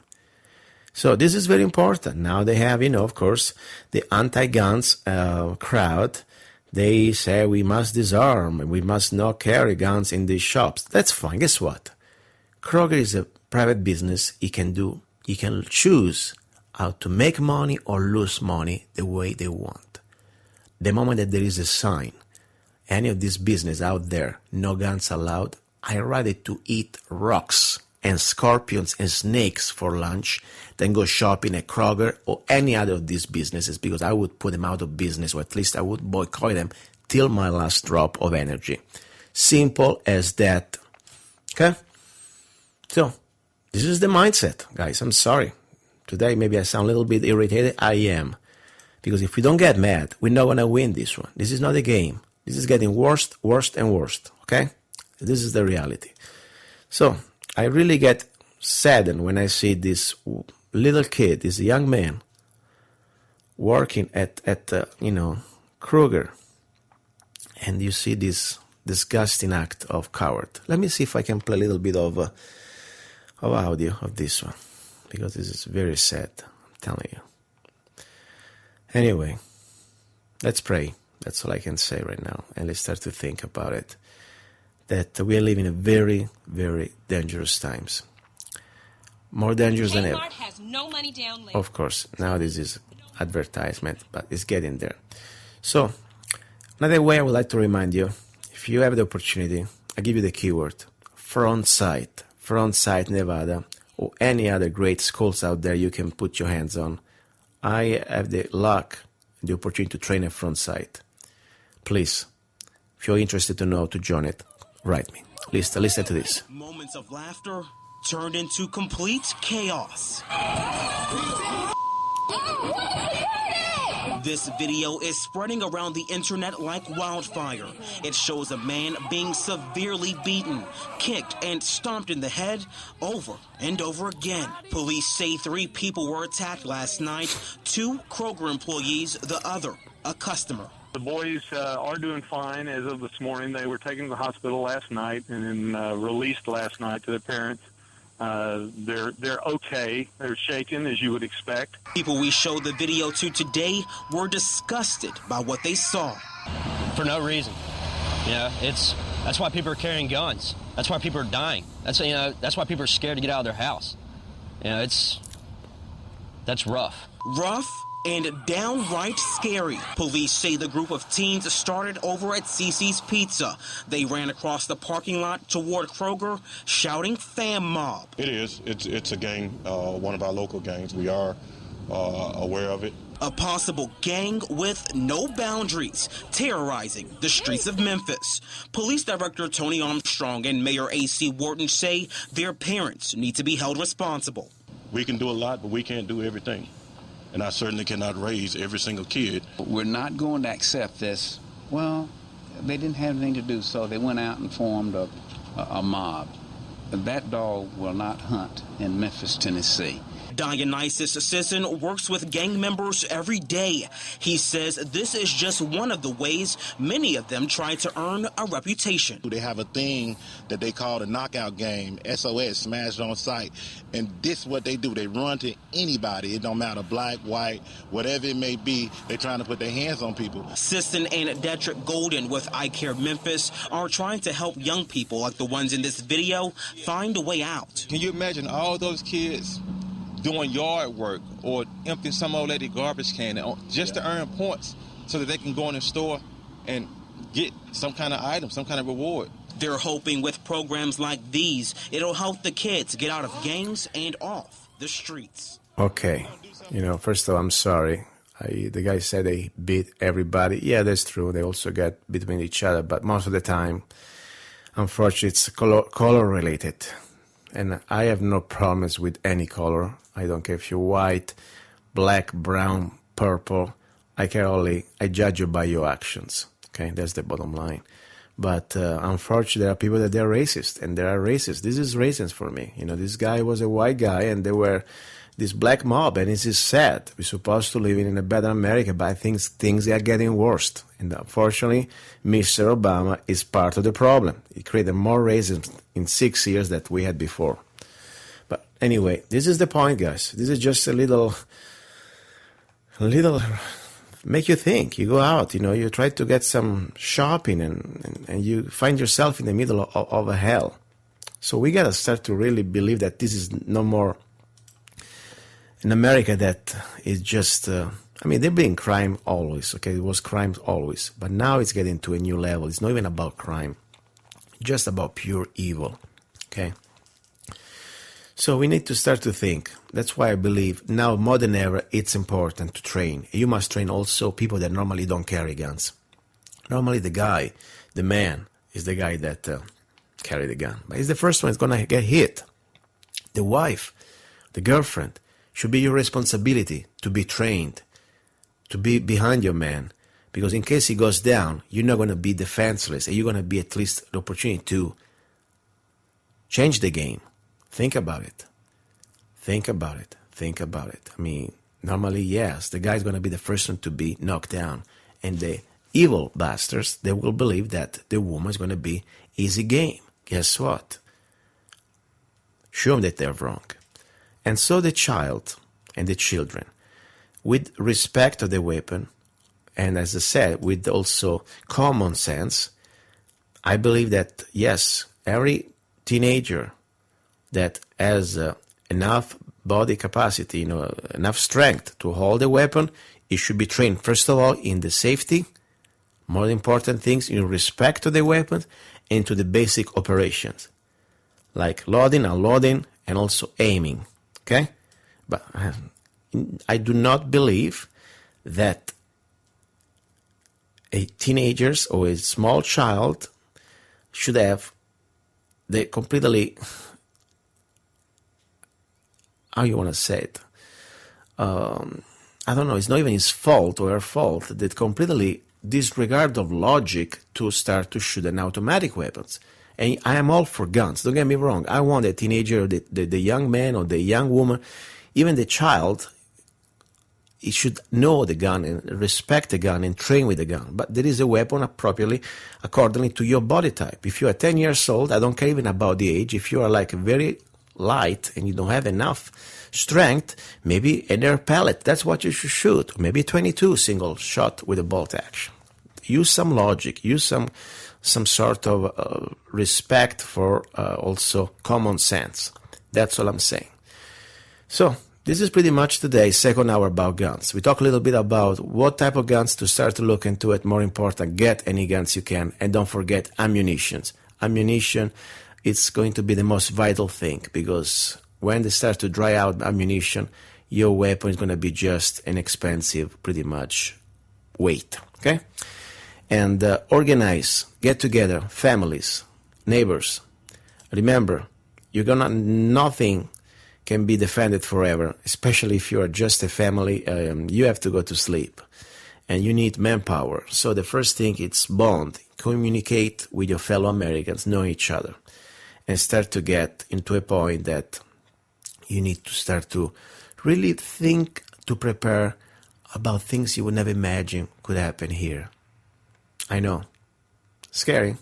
Speaker 6: So, this is very important. Now they have, of course, the anti-guns crowd. They say we must disarm. We must not carry guns in these shops. That's fine. Guess what? Kroger is a private business. He can choose how to make money or lose money the way they want. The moment that there is a sign, any of this business out there, no guns allowed, I rather to eat rocks and scorpions and snakes for lunch than go shopping at Kroger or any other of these businesses, because I would put them out of business, or at least I would boycott them till my last drop of energy. Simple as that. Okay? So, this is the mindset, guys. I'm sorry. Today, maybe I sound a little bit irritated. I am. Because if we don't get mad, we're not going to win this one. This is not a game. This is getting worse, and worse. Okay? This is the reality. So, I really get saddened when I see this little kid, this young man, working at Kroger. And you see this disgusting act of coward. Let me see if I can play a little bit of audio of this one, because this is very sad, I'm telling you. Anyway, let's pray. That's all I can say right now. And let's start to think about it. That we are living in very, very dangerous times. More dangerous than ever.
Speaker 9: Has no money down later.
Speaker 6: Of course, now this is advertisement, but it's getting there. So, another way I would like to remind you, if you have the opportunity, I give you the keyword, Front Sight Nevada, or any other great schools out there you can put your hands on. I have the luck, the opportunity to train at Front Sight. Please, If you're interested to know, to join it, write me. Listen to this.
Speaker 9: Moments of laughter turned into complete chaos. This video is spreading around the internet like wildfire. It shows a man being severely beaten, kicked, and stomped in the head over and over again. Police say 3 people were attacked last night, 2 Kroger employees, the other a customer.
Speaker 10: The boys are doing fine as of this morning. They were taken to the hospital last night and then released last night to their parents. They're okay. They're shaken, as you would expect.
Speaker 9: People we showed the video to today were disgusted by what they saw.
Speaker 11: For no reason. That's why people are carrying guns. That's why people are dying. That's why people are scared to get out of their house. That's rough.
Speaker 9: Rough and downright scary. Police say the group of teens started over at Cece's Pizza. They ran across the parking lot toward Kroger, shouting "Fam Mob."
Speaker 12: It is. It's a gang, one of our local gangs. We are aware of it.
Speaker 9: A possible gang with no boundaries, terrorizing the streets of Memphis. Police Director Tony Armstrong and Mayor A.C. Wharton say their parents need to be held responsible.
Speaker 12: We can do a lot, but we can't do everything. And I certainly cannot raise every single kid.
Speaker 13: We're not going to accept this. Well, they didn't have anything to do, so they went out and formed a mob. That dog will not hunt in Memphis, Tennessee.
Speaker 9: Dionysus Sisson works with gang members every day. He says this is just one of the ways many of them try to earn a reputation.
Speaker 14: They have a thing that they call the knockout game, SOS, smashed on sight. And this is what they do. They run to anybody. It don't matter, black, white, whatever it may be. They're trying to put their hands on people.
Speaker 9: Sisson and Detrick Golden with I Care Memphis are trying to help young people like the ones in this video find a way out.
Speaker 15: Can you imagine all those kids doing yard work or emptying some old lady garbage can just to earn points so that they can go in the store and get some kind of item, some kind of reward?
Speaker 9: They're hoping with programs like these, it'll help the kids get out of gangs and off the streets.
Speaker 6: Okay, first of all, I'm sorry. The guy said they beat everybody. Yeah, that's true. They also get between each other, but most of the time, unfortunately, it's color related. And I have no problems with any color. I don't care if you're white, black, brown, purple. I judge you by your actions. Okay, that's the bottom line. But unfortunately, there are people that they're racist, and they are racist. This is racist for me. This guy was a white guy, and they were this black mob, and it is sad. We're supposed to live in a better America, but I think things are getting worse. And unfortunately, Mr. Obama is part of the problem. He created more racism in 6 years than we had before. But anyway, this is the point, guys. This is just a little make you think. You go out, you try to get some shopping, and you find yourself in the middle of a hell. So we got to start to really believe that this is no more in America that is just, there being crime always, okay? It was crime always. But now it's getting to a new level. It's not even about crime, just about pure evil, okay? So we need to start to think. That's why I believe now more than ever it's important to train. You must train also people that normally don't carry guns. Normally the man, is the guy that carry the gun. But he's the first one that's going to get hit. The wife, the girlfriend, should be your responsibility to be trained, to be behind your man. Because in case he goes down, you're not going to be defenseless. And you're going to be at least the opportunity to change the game. Think about it. Think about it. Think about it. Normally, yes, the guy's going to be the first one to be knocked down. And the evil bastards, they will believe that the woman is going to be easy game. Guess what? Show them that they're wrong. And so the child and the children, with respect of the weapon, and as I said, with also common sense, I believe that, yes, every teenager that has enough body capacity, enough strength to hold a weapon, it should be trained, first of all, in the safety, more important things, in respect to the weapon, and to the basic operations, like loading, unloading, and also aiming. Okay? But I do not believe that a teenager or a small child should have the completely, how you want to say it, I don't know, it's not even his fault or her fault, that completely disregard of logic to start to shoot an automatic weapons. And I am all for guns, don't get me wrong. I want the teenager, the young man or the young woman, even the child, he should know the gun and respect the gun and train with the gun. But there is a weapon appropriately accordingly to your body type. If you are 10 years old, I don't care even about the age, if you are like very light and you don't have enough strength, maybe an air pellet, that's what you should shoot. Maybe 22 single shot with a bolt action. Use some logic, use some sort of respect for also common sense. That's all I'm saying. So this is pretty much today's second hour about guns. We talk a little bit about what type of guns to start to look into it. More important, get any guns you can, and don't forget ammunition. Ammunition, it's going to be the most vital thing, because when they start to dry out ammunition, your weapon is going to be just an expensive, pretty much, weight. Okay? And organize, get together, families, neighbors. Remember, nothing can be defended forever, especially if you are just a family. You have to go to sleep, and you need manpower. So the first thing is bond, communicate with your fellow Americans, know each other, and start to get into a point that you need to start to really think, to prepare about things you would never imagine could happen here. I know, scary,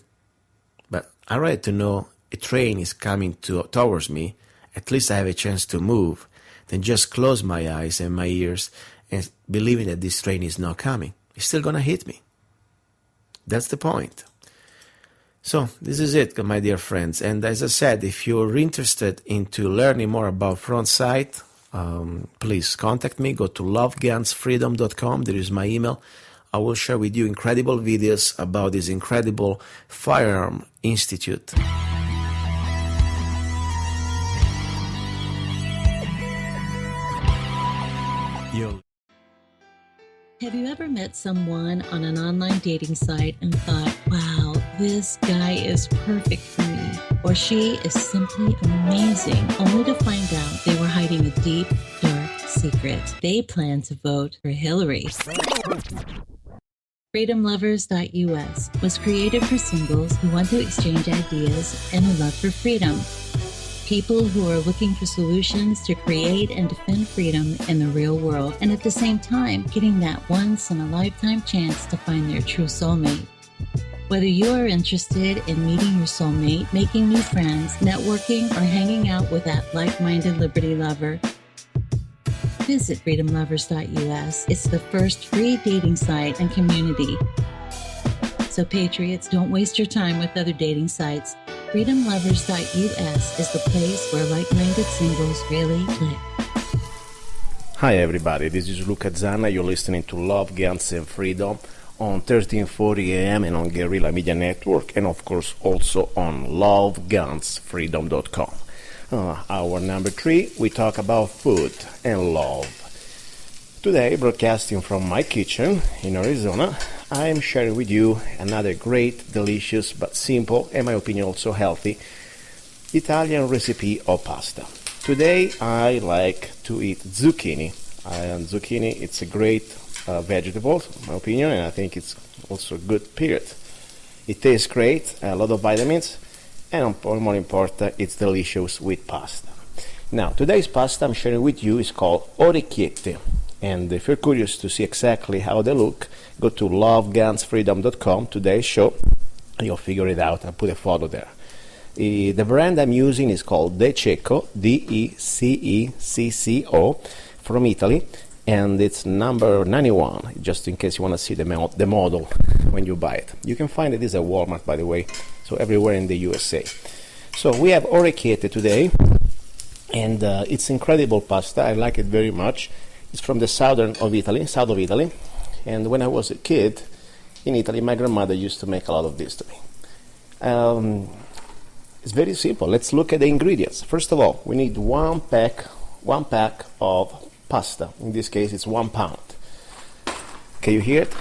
Speaker 6: but I read to know a train is coming towards me. At least I have a chance to move, then just close my eyes and my ears and believing that this train is not coming. It's still going to hit me. That's the point. So this is it, my dear friends. And as I said, if you're interested into learning more about front sight, please contact me. Go to lovegunsfreedom.com. There is my email. I will share with you incredible videos about this incredible firearm institute.
Speaker 16: Have you ever met someone on an online dating site and thought, wow, this guy is perfect for me, or she is simply amazing, only to find out they were hiding a deep, dark secret? They plan to vote for Hillary. FreedomLovers.us was created for singles who want to exchange ideas and a love for freedom. People who are looking for solutions to create and defend freedom in the real world, and at the same time, getting that once-in-a-lifetime chance to find their true soulmate. Whether you are interested in meeting your soulmate, making new friends, networking, or hanging out with that like-minded liberty lover, visit FreedomLovers.us. It's the first free dating site and community. So patriots, don't waste your time with other dating sites. FreedomLovers.us is the place where like-minded singles really click.
Speaker 6: Hi everybody, this is Luca-Zanna. You're listening to Love, Guns and Freedom on 1340 AM and on Guerrilla Media Network, and of course also on lovegunsfreedom.com. Hour number 3, we talk about food and love. Today, broadcasting from my kitchen in Arizona, I am sharing with you another great, delicious, but simple, and in my opinion also healthy, Italian recipe of pasta. Today I like to eat zucchini. And zucchini, it's a great vegetable, in my opinion, and I think it's also good, period. It tastes great, a lot of vitamins, and more important, it's delicious with pasta. Now, today's pasta I'm sharing with you is called Orecchiette. And if you're curious to see exactly how they look, go to lovegunsfreedom.com, today's show, and you'll figure it out. I'll put a photo there. The brand I'm using is called Dececco, D-E-C-E-C-C-O, from Italy, and it's number 91, just in case you want to see the model when you buy it. You can find it at Walmart, by the way, so everywhere in the USA. So we have Orecchiette today, and it's incredible pasta. I like it very much. It's from the south of Italy, and when I was a kid in Italy, my grandmother used to make a lot of this to me. It's very simple. Let's look at the ingredients. First of all, we need one pack of pasta. In this case, it's 1 pound. Can you hear it?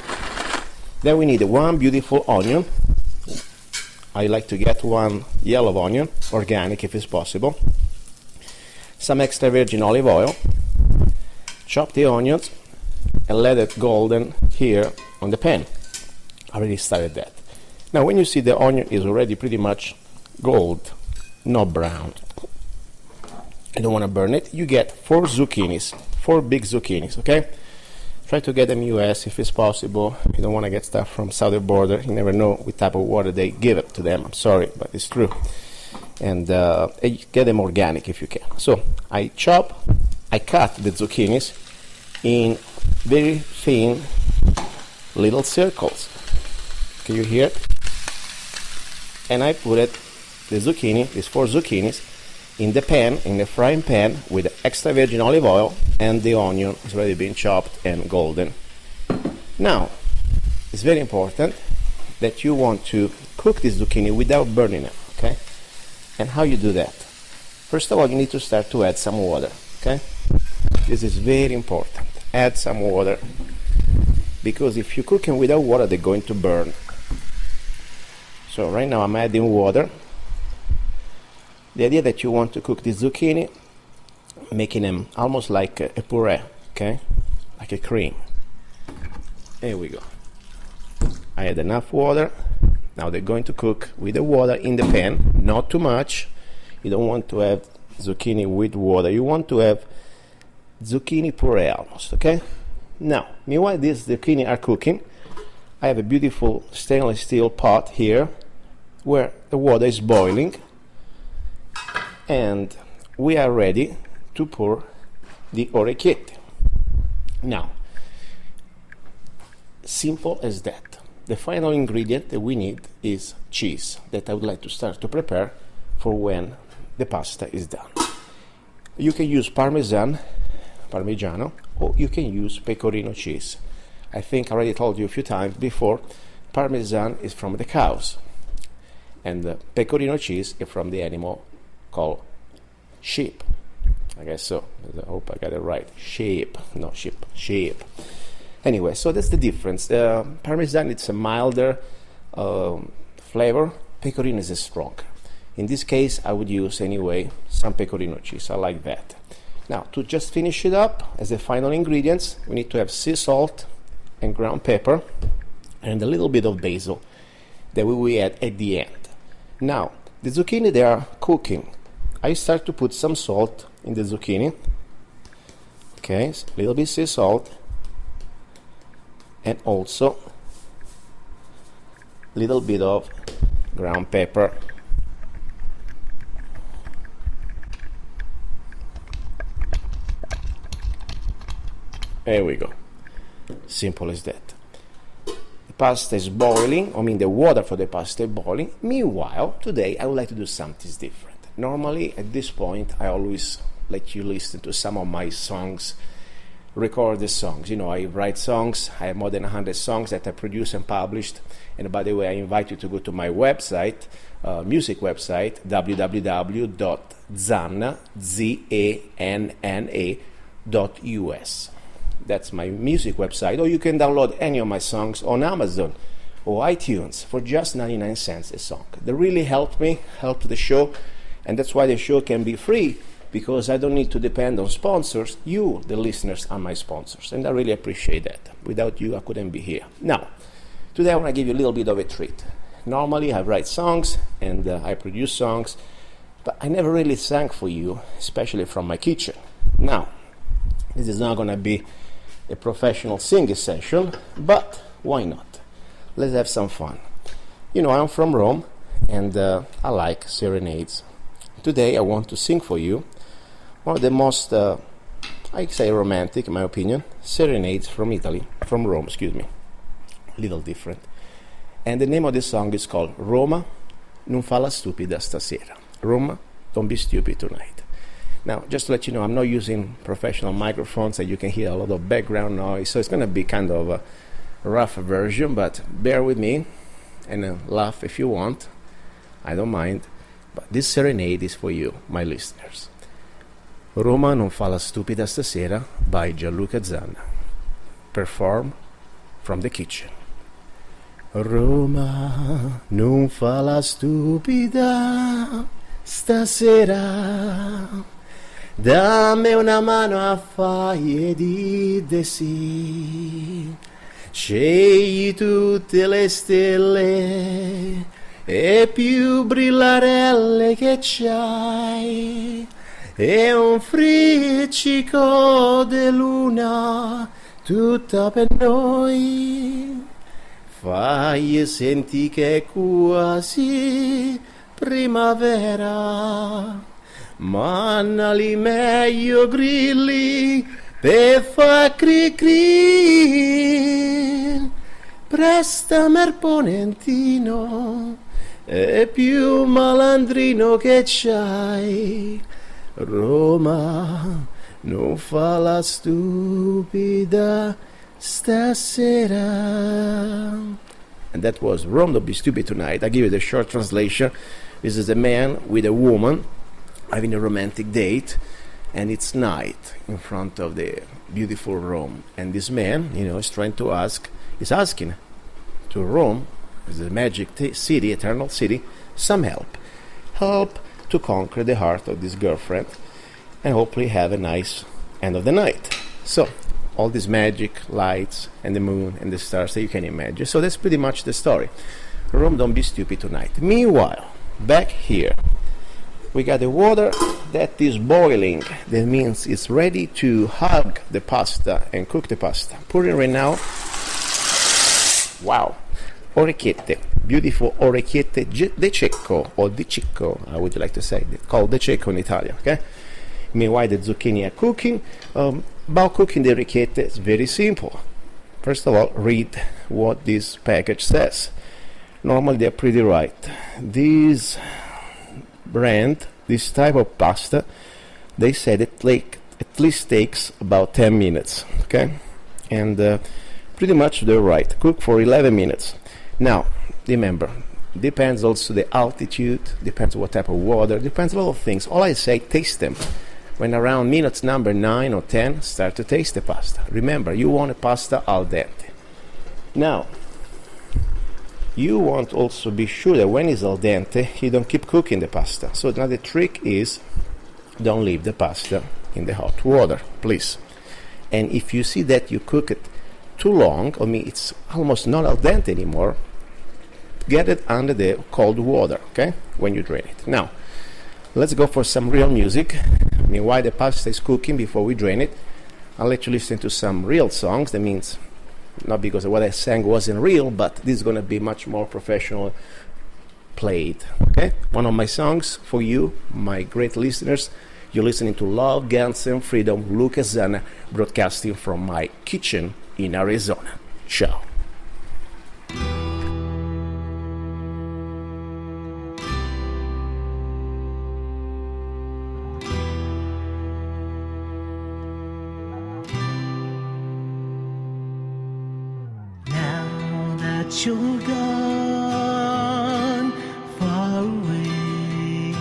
Speaker 6: Then we need one beautiful onion. I like to get one yellow onion, organic if it's possible. Some extra virgin olive oil. Chop the onions and let it golden here on the pan. I already started that. Now when you see the onion is already pretty much gold, not brown, you don't want to burn it, you get 4 zucchinis, 4 big zucchinis, okay? Try to get them US if it's possible. You don't want to get stuff from southern border. You never know what type of water they give it to them. I'm sorry, but it's true. And get them organic if you can. So I cut the zucchinis in very thin little circles. Can you hear it? And I put these 4 zucchinis in the pan, in the frying pan, with extra virgin olive oil, and the onion is already been chopped and golden. Now, it's very important that you want to cook this zucchini without burning it, okay? And how you do that? First of all, you need to start to add some water, okay? This is very important. Add some water, because if you cook them without water, they're going to burn. So right now I'm adding water. The idea that you want to cook the zucchini, making them almost like a puree, okay? Like a cream. There we go. I add enough water. Now they're going to cook with the water in the pan, not too much. You don't want to have zucchini with water. You want to have zucchini puree almost, okay? Now, meanwhile these zucchini are cooking, I have a beautiful stainless steel pot here where the water is boiling. And we are ready to pour the orecchiette. Now, simple as that. The final ingredient that we need is cheese that I would like to start to prepare for when the pasta is done. You can use Parmesan, Parmigiano, or you can use pecorino cheese. I think I already told you a few times before, Parmesan is from the cows, and the pecorino cheese is from the animal called sheep. I guess so. I hope I got it right. Sheep, no sheep, sheep. Anyway, so that's the difference. Parmesan, it's a milder flavor. Pecorino is strong. In this case, I would use anyway some pecorino cheese. I like that. Now, to just finish it up, as the final ingredients, we need to have sea salt and ground pepper and a little bit of basil that we will add at the end. Now, the zucchini, they are cooking. I start to put some salt in the zucchini. Okay, a little bit sea salt. And also a little bit of ground pepper. There we go. Simple as that. The pasta is boiling. The water for the pasta is boiling. Meanwhile, today I would like to do something different. Normally, at this point, I always let you listen to some of my songs, record the songs. I write songs. I have more than 100 songs that I produce and published. And by the way, I invite you to go to my website, music website, www.zanna.us. That's my music website. Or you can download any of my songs on Amazon or iTunes for just 99 cents a song. They really helped me, helped the show. And that's why the show can be free, because I don't need to depend on sponsors. You, the listeners, are my sponsors, and I really appreciate that. Without you, I couldn't be here. Now, today I want to give you a little bit of a treat. Normally, I write songs and I produce songs, but I never really sang for you, especially from my kitchen. Now, this is not going to be a professional singing session, but why not? Let's have some fun. I'm from Rome, and I like serenades. Today I want to sing for you one of the most, I'd say romantic in my opinion, serenades from Rome, a little different. And the name of the song is called Roma, non fa la stupida stasera. Roma, don't be stupid tonight. Now, just to let you know, I'm not using professional microphones, and you can hear a lot of background noise, so it's going to be kind of a rough version, but bear with me and laugh if you want. I don't mind. But this serenade is for you, my listeners. Roma non fa la stupida stasera by luca-zanna. Performed from the kitchen. Roma, non fa la stupida stasera. Dammi una mano a fare di sì. Scegli tutte le stelle e più brillarelle che c'hai. E un friccico di luna tutta per noi. Fai senti che è quasi primavera, mannali meglio grilli per fa cri cri. Prestami il ponentino e più malandrino che c'hai. Roma, non fa la stupida stasera. And that was Rome, Don't Be Stupid Tonight. I give you the short translation. This is a man with a woman having a romantic date, and it's night in front of the beautiful Rome. And this man, is asking to Rome, the magic city, eternal city, some help. Help to conquer the heart of this girlfriend and hopefully have a nice end of the night. So, all these magic lights and the moon and the stars that you can imagine. So that's pretty much the story. Rome, don't be stupid tonight. Meanwhile, back here, we got the water that is boiling. That means it's ready to hug the pasta and cook the pasta. Put it right now. Wow. Orecchiette. Beautiful orecchiette de cecco, or di cicco, I would like to say. Called de cecco in Italian, okay? Meanwhile, the zucchini are cooking. About cooking the orecchiette, it's very simple. First of all, read what this package says. Normally, they're pretty right. This brand, this type of pasta, they said it at least takes about 10 minutes, okay? And pretty much they're right. Cook for 11 minutes. Now, remember, depends also the altitude, depends what type of water, depends a lot of things. All I say, taste them. When around minutes number 9 or 10, start to taste the pasta. Remember, you want a pasta al dente. Now, you want also be sure that when it's al dente, you don't keep cooking the pasta. So another trick is, don't leave the pasta in the hot water, please. And if you see that you cook it too long, it's almost not al dente anymore, get it under the cold water, okay, when you drain it. Now, let's go for some real music. While the pasta is cooking, before we drain it, I'll let you listen to some real songs. That means, not because what I sang wasn't real, but this is going to be much more professional played, okay? One of my songs for you, my great listeners. You're listening to Love, Guns, and Freedom, luca-zanna, broadcasting from my kitchen in Arizona. Ciao.
Speaker 17: You're gone far away,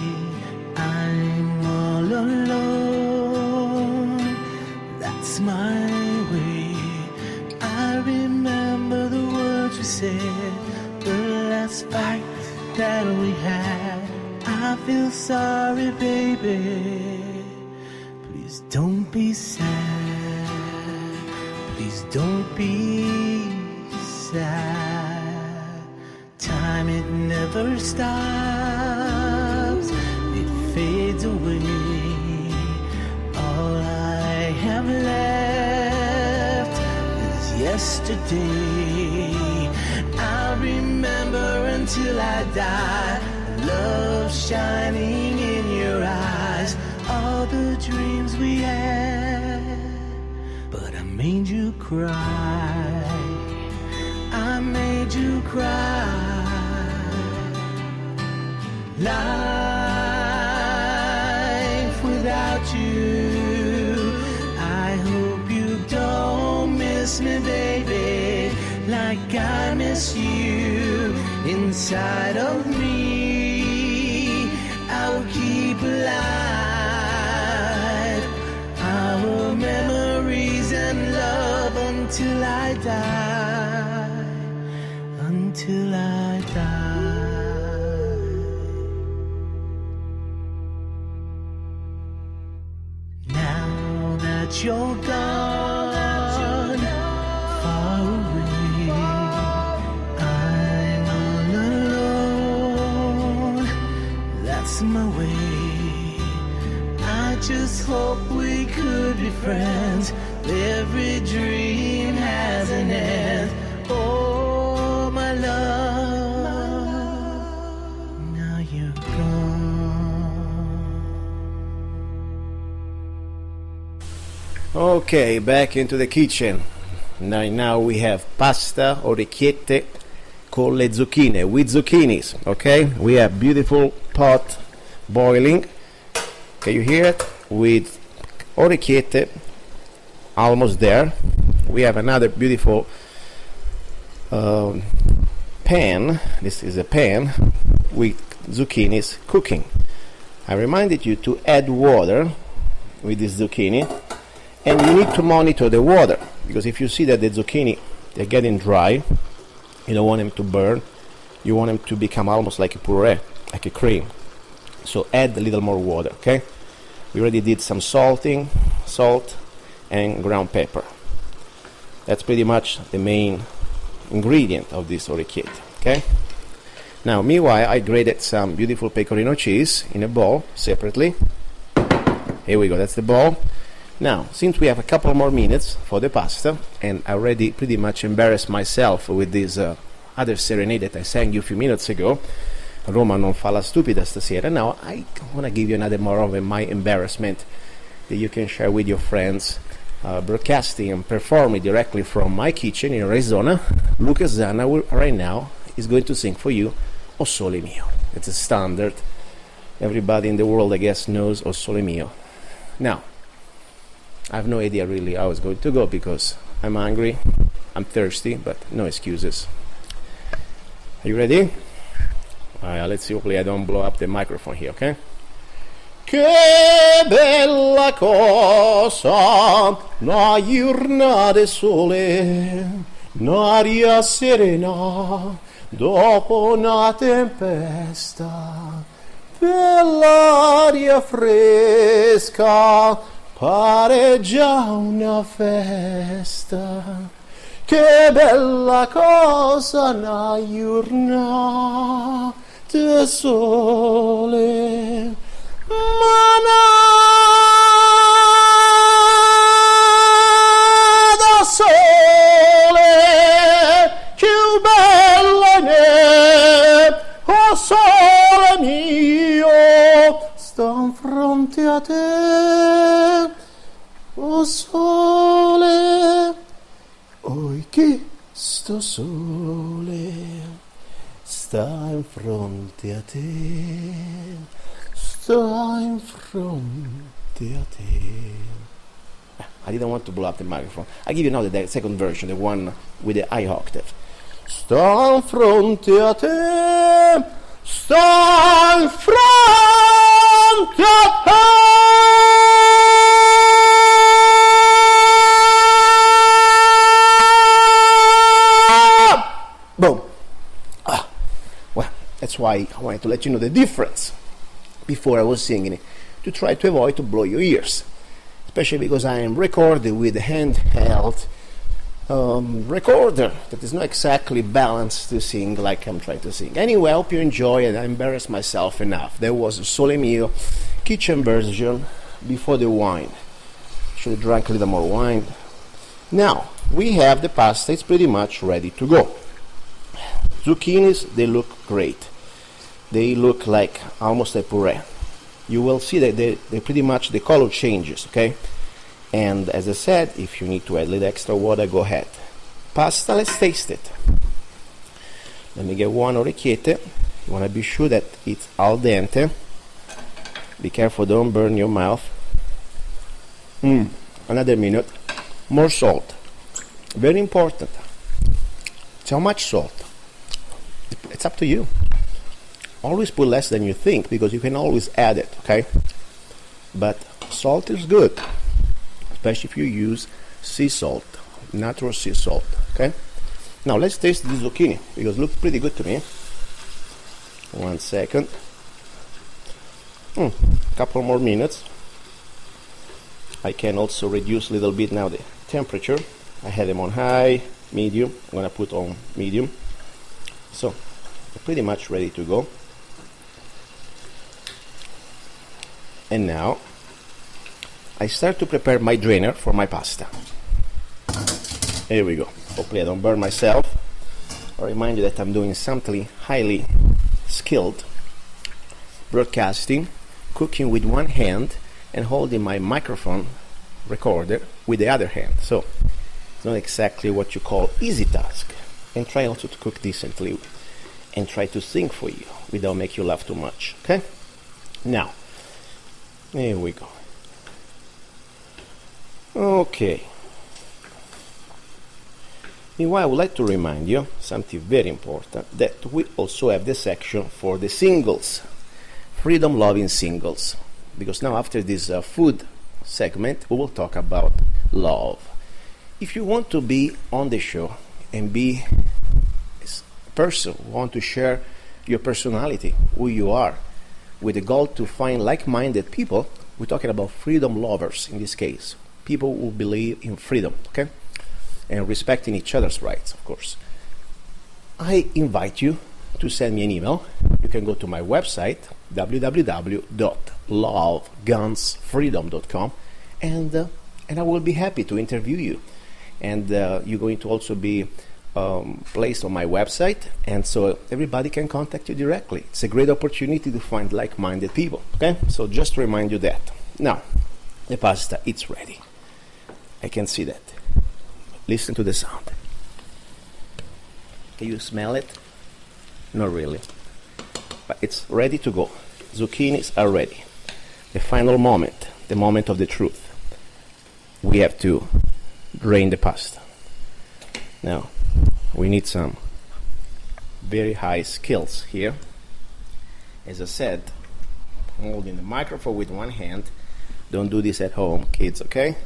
Speaker 17: I'm all alone, that's my way. I remember the words we said, the last fight that we had. I feel sorry, baby, please don't be sad, please don't be sad. Time, it never stops, it fades away. All I have left is yesterday. I'll remember until I die, love shining in your eyes, all the dreams we had. But I made you cry, I made you cry. Life without you, I hope you don't miss me, baby, like I miss you inside of me. I will keep alive our memories and love until I die. till I die. Now that you're gone, far away, I'm all alone. That's my way. I just hope we could be friends. Every dream has an end. Oh, my love, now you're gone.
Speaker 6: Okay, back into the kitchen. Now we have pasta orecchiette con le zucchine, with zucchinis. Okay, we have beautiful pot boiling. Can you hear it? With orecchiette almost there. We have another beautiful pan. This is a pan with zucchinis cooking. I reminded you to add water with this zucchini, and you need to monitor the water, because if you see that the zucchini, they're getting dry, you don't want them to burn, you want them to become almost like a puree, like a cream. So add a little more water, okay? We already did some salt and ground pepper. That's pretty much the main ingredient of this orecchiette, okay? Now, meanwhile, I grated some beautiful pecorino cheese in a bowl separately. Here we go, that's the bowl. Now, since we have a couple more minutes for the pasta, and I already pretty much embarrassed myself with this other serenade that I sang you a few minutes ago, Roma non fa la stupida stasera, now I want to give you another more of my embarrassment that you can share with your friends, broadcasting and performing directly from my kitchen in Arizona. Luca-zanna right now is going to sing for you O Sole Mio. It's a standard. Everybody in the world, I guess, knows O Sole Mio. Now, I have no idea really how it's going to go because I'm hungry, I'm thirsty, but no excuses. Are you ready? Let's see, hopefully I don't blow up the microphone here, okay? Che bella cosa, una giornata di sole, un'aria serena, dopo una tempesta, bell'aria fresca, pare già una festa. Che bella cosa, una giornata di sole. Manata sole, più bella ne, o sole mio, sto in fronte a te, o sole, oi che sto sole, sta in fronte a te. In fronte a te. I didn't want to blow up the microphone. I give you now the second version, the one with the high octave. Sto in fronte a te, sto in fronte a te. Boom. Well, that's why I wanted to let you know the difference before I was singing it, to try to avoid to blow your ears, especially because I am recording with a handheld recorder that is not exactly balanced to sing like I'm trying to sing. Anyway, I hope you enjoy, and I embarrassed myself enough. There was a Sole Mio kitchen version before the wine. Should have drank a little more wine. Now we have the pasta. It's pretty much ready to go. Zucchinis, they look great. They look like almost a puree. You will see that they pretty much, the color changes, okay? And as I said, if you need to add a little extra water, go ahead. Pasta, let's taste it. Let me get one orecchiette. You want to be sure that it's al dente. Be careful, don't burn your mouth. Another minute. More salt. Very important. It's how much salt? It's up to you. Always put less than you think, because you can always add it, okay? But salt is good, especially if you use sea salt, natural sea salt, okay? Now let's taste the zucchini, because it looks pretty good to me. 1 second. Couple more minutes. I can also reduce a little bit now the temperature. I had them on high, medium. I'm gonna put on medium. So, they're pretty much ready to go. And now, I start to prepare my drainer for my pasta. Here we go. Hopefully I don't burn myself. I remind you that I'm doing something highly skilled. Broadcasting, cooking with one hand, and holding my microphone recorder with the other hand. So, it's not exactly what you call easy task. And try also to cook decently and try to sing for you without make you laugh too much. Okay? Now, here we go. Okay. Meanwhile, I would like to remind you something very important, that we also have the section for the singles, freedom-loving singles. Because now after this food segment, we will talk about love. If you want to be on the show and be a person who want to share your personality, who you are, with the goal to find like-minded people, we're talking about freedom lovers in this case, people who believe in freedom, okay? And respecting each other's rights, of course. I invite you to send me an email. You can go to my website, www.lovegunsfreedom.com, and I will be happy to interview you. And you're going to also be placed on my website, and so everybody can contact you directly. It's a great opportunity to find like-minded people, okay? So just to remind you that. Now, the pasta, it's ready. I can see that. Listen to the sound. Can you smell it? Not really. But it's ready to go. Zucchinis are ready. The final moment, the moment of the truth. We have to drain the pasta. Now, we need some very high skills here. As I said, holding the microphone with one hand. Don't do this at home, kids, okay?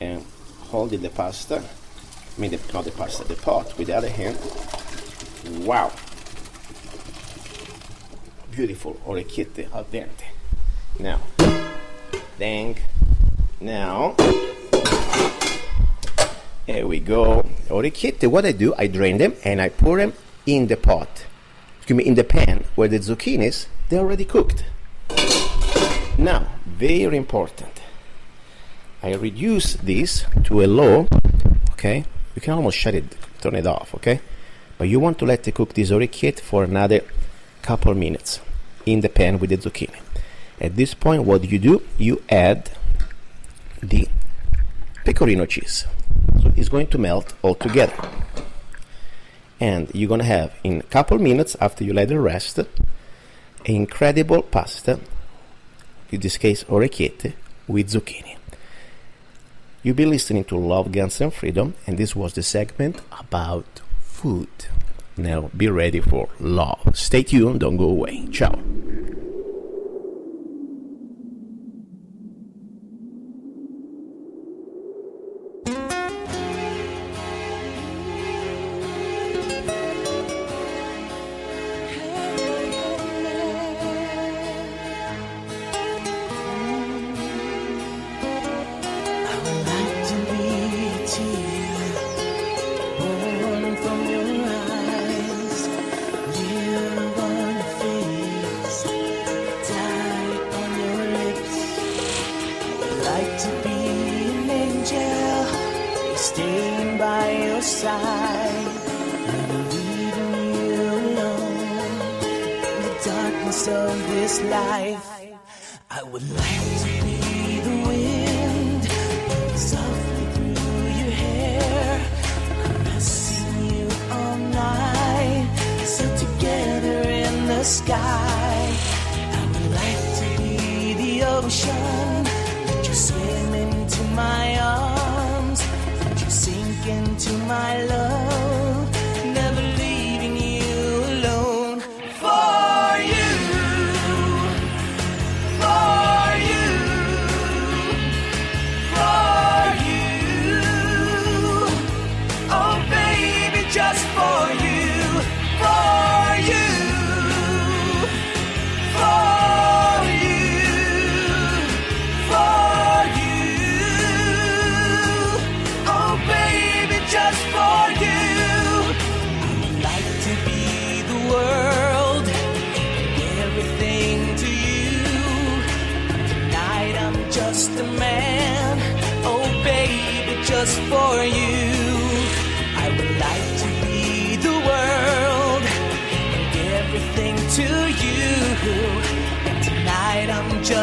Speaker 6: And holding the pasta, not the pasta, the pot with the other hand. Wow! Beautiful orecchiette al dente. Now, dang. Now, here we go. Orecchiette, what I do, I drain them and I pour them in the pot. Excuse me, in the pan where the zucchinis, they're already cooked. Now, very important. I reduce this to a low, okay? You can almost shut it, turn it off, okay? But you want to let it cook this orecchiette for another couple minutes in the pan with the zucchini. At this point, what do? You add the pecorino cheese. So it's going to melt all together. And you're going to have, in a couple minutes after you let it rest, an incredible pasta, in this case orecchiette, with zucchini. You'll be listening to Love, Guns and Freedom, and this was the segment about food. Now be ready for love. Stay tuned, don't go away. Ciao.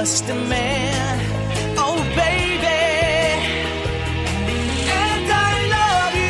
Speaker 17: just a man. Oh, baby, and I love you.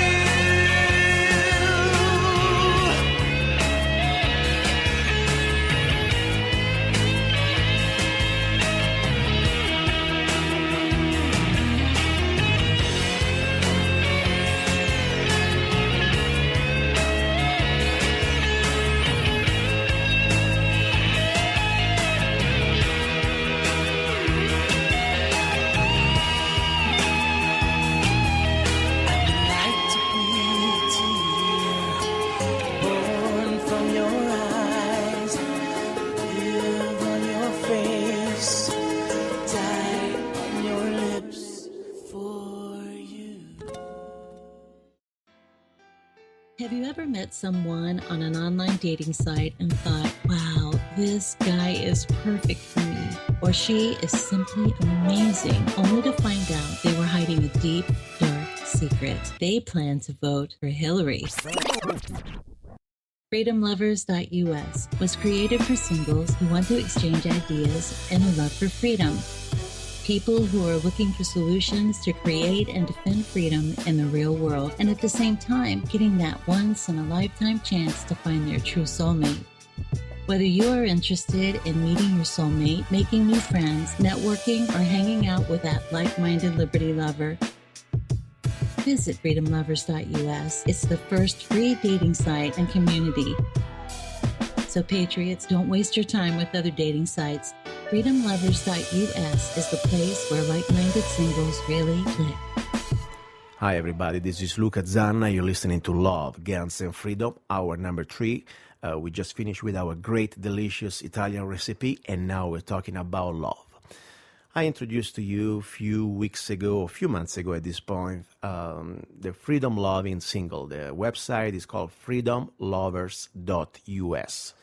Speaker 16: Have you ever met someone on an online dating site and thought, wow, this guy is perfect for me, or she is simply amazing, only to find out they were hiding a deep, dark secret? They plan to vote for Hillary. FreedomLovers.us was created for singles who want to exchange ideas and a love for freedom. People who are looking for solutions to create and defend freedom in the real world, and at the same time, getting that once-in-a-lifetime chance to find their true soulmate. Whether you are interested in meeting your soulmate, making new friends, networking, or hanging out with that like-minded liberty lover, visit FreedomLovers.us. It's the first free dating site and community. So patriots, don't waste your time with other dating sites. FreedomLovers.us is the place where like-minded singles really click.
Speaker 6: Hi everybody, this is luca-zanna. You're listening to Love, Guns and Freedom, hour number 3. We just finished with our great, delicious Italian recipe, and now we're talking about love. I introduced to you a few months ago at this point, the Freedom Loving Single. The website is called freedomlovers.us.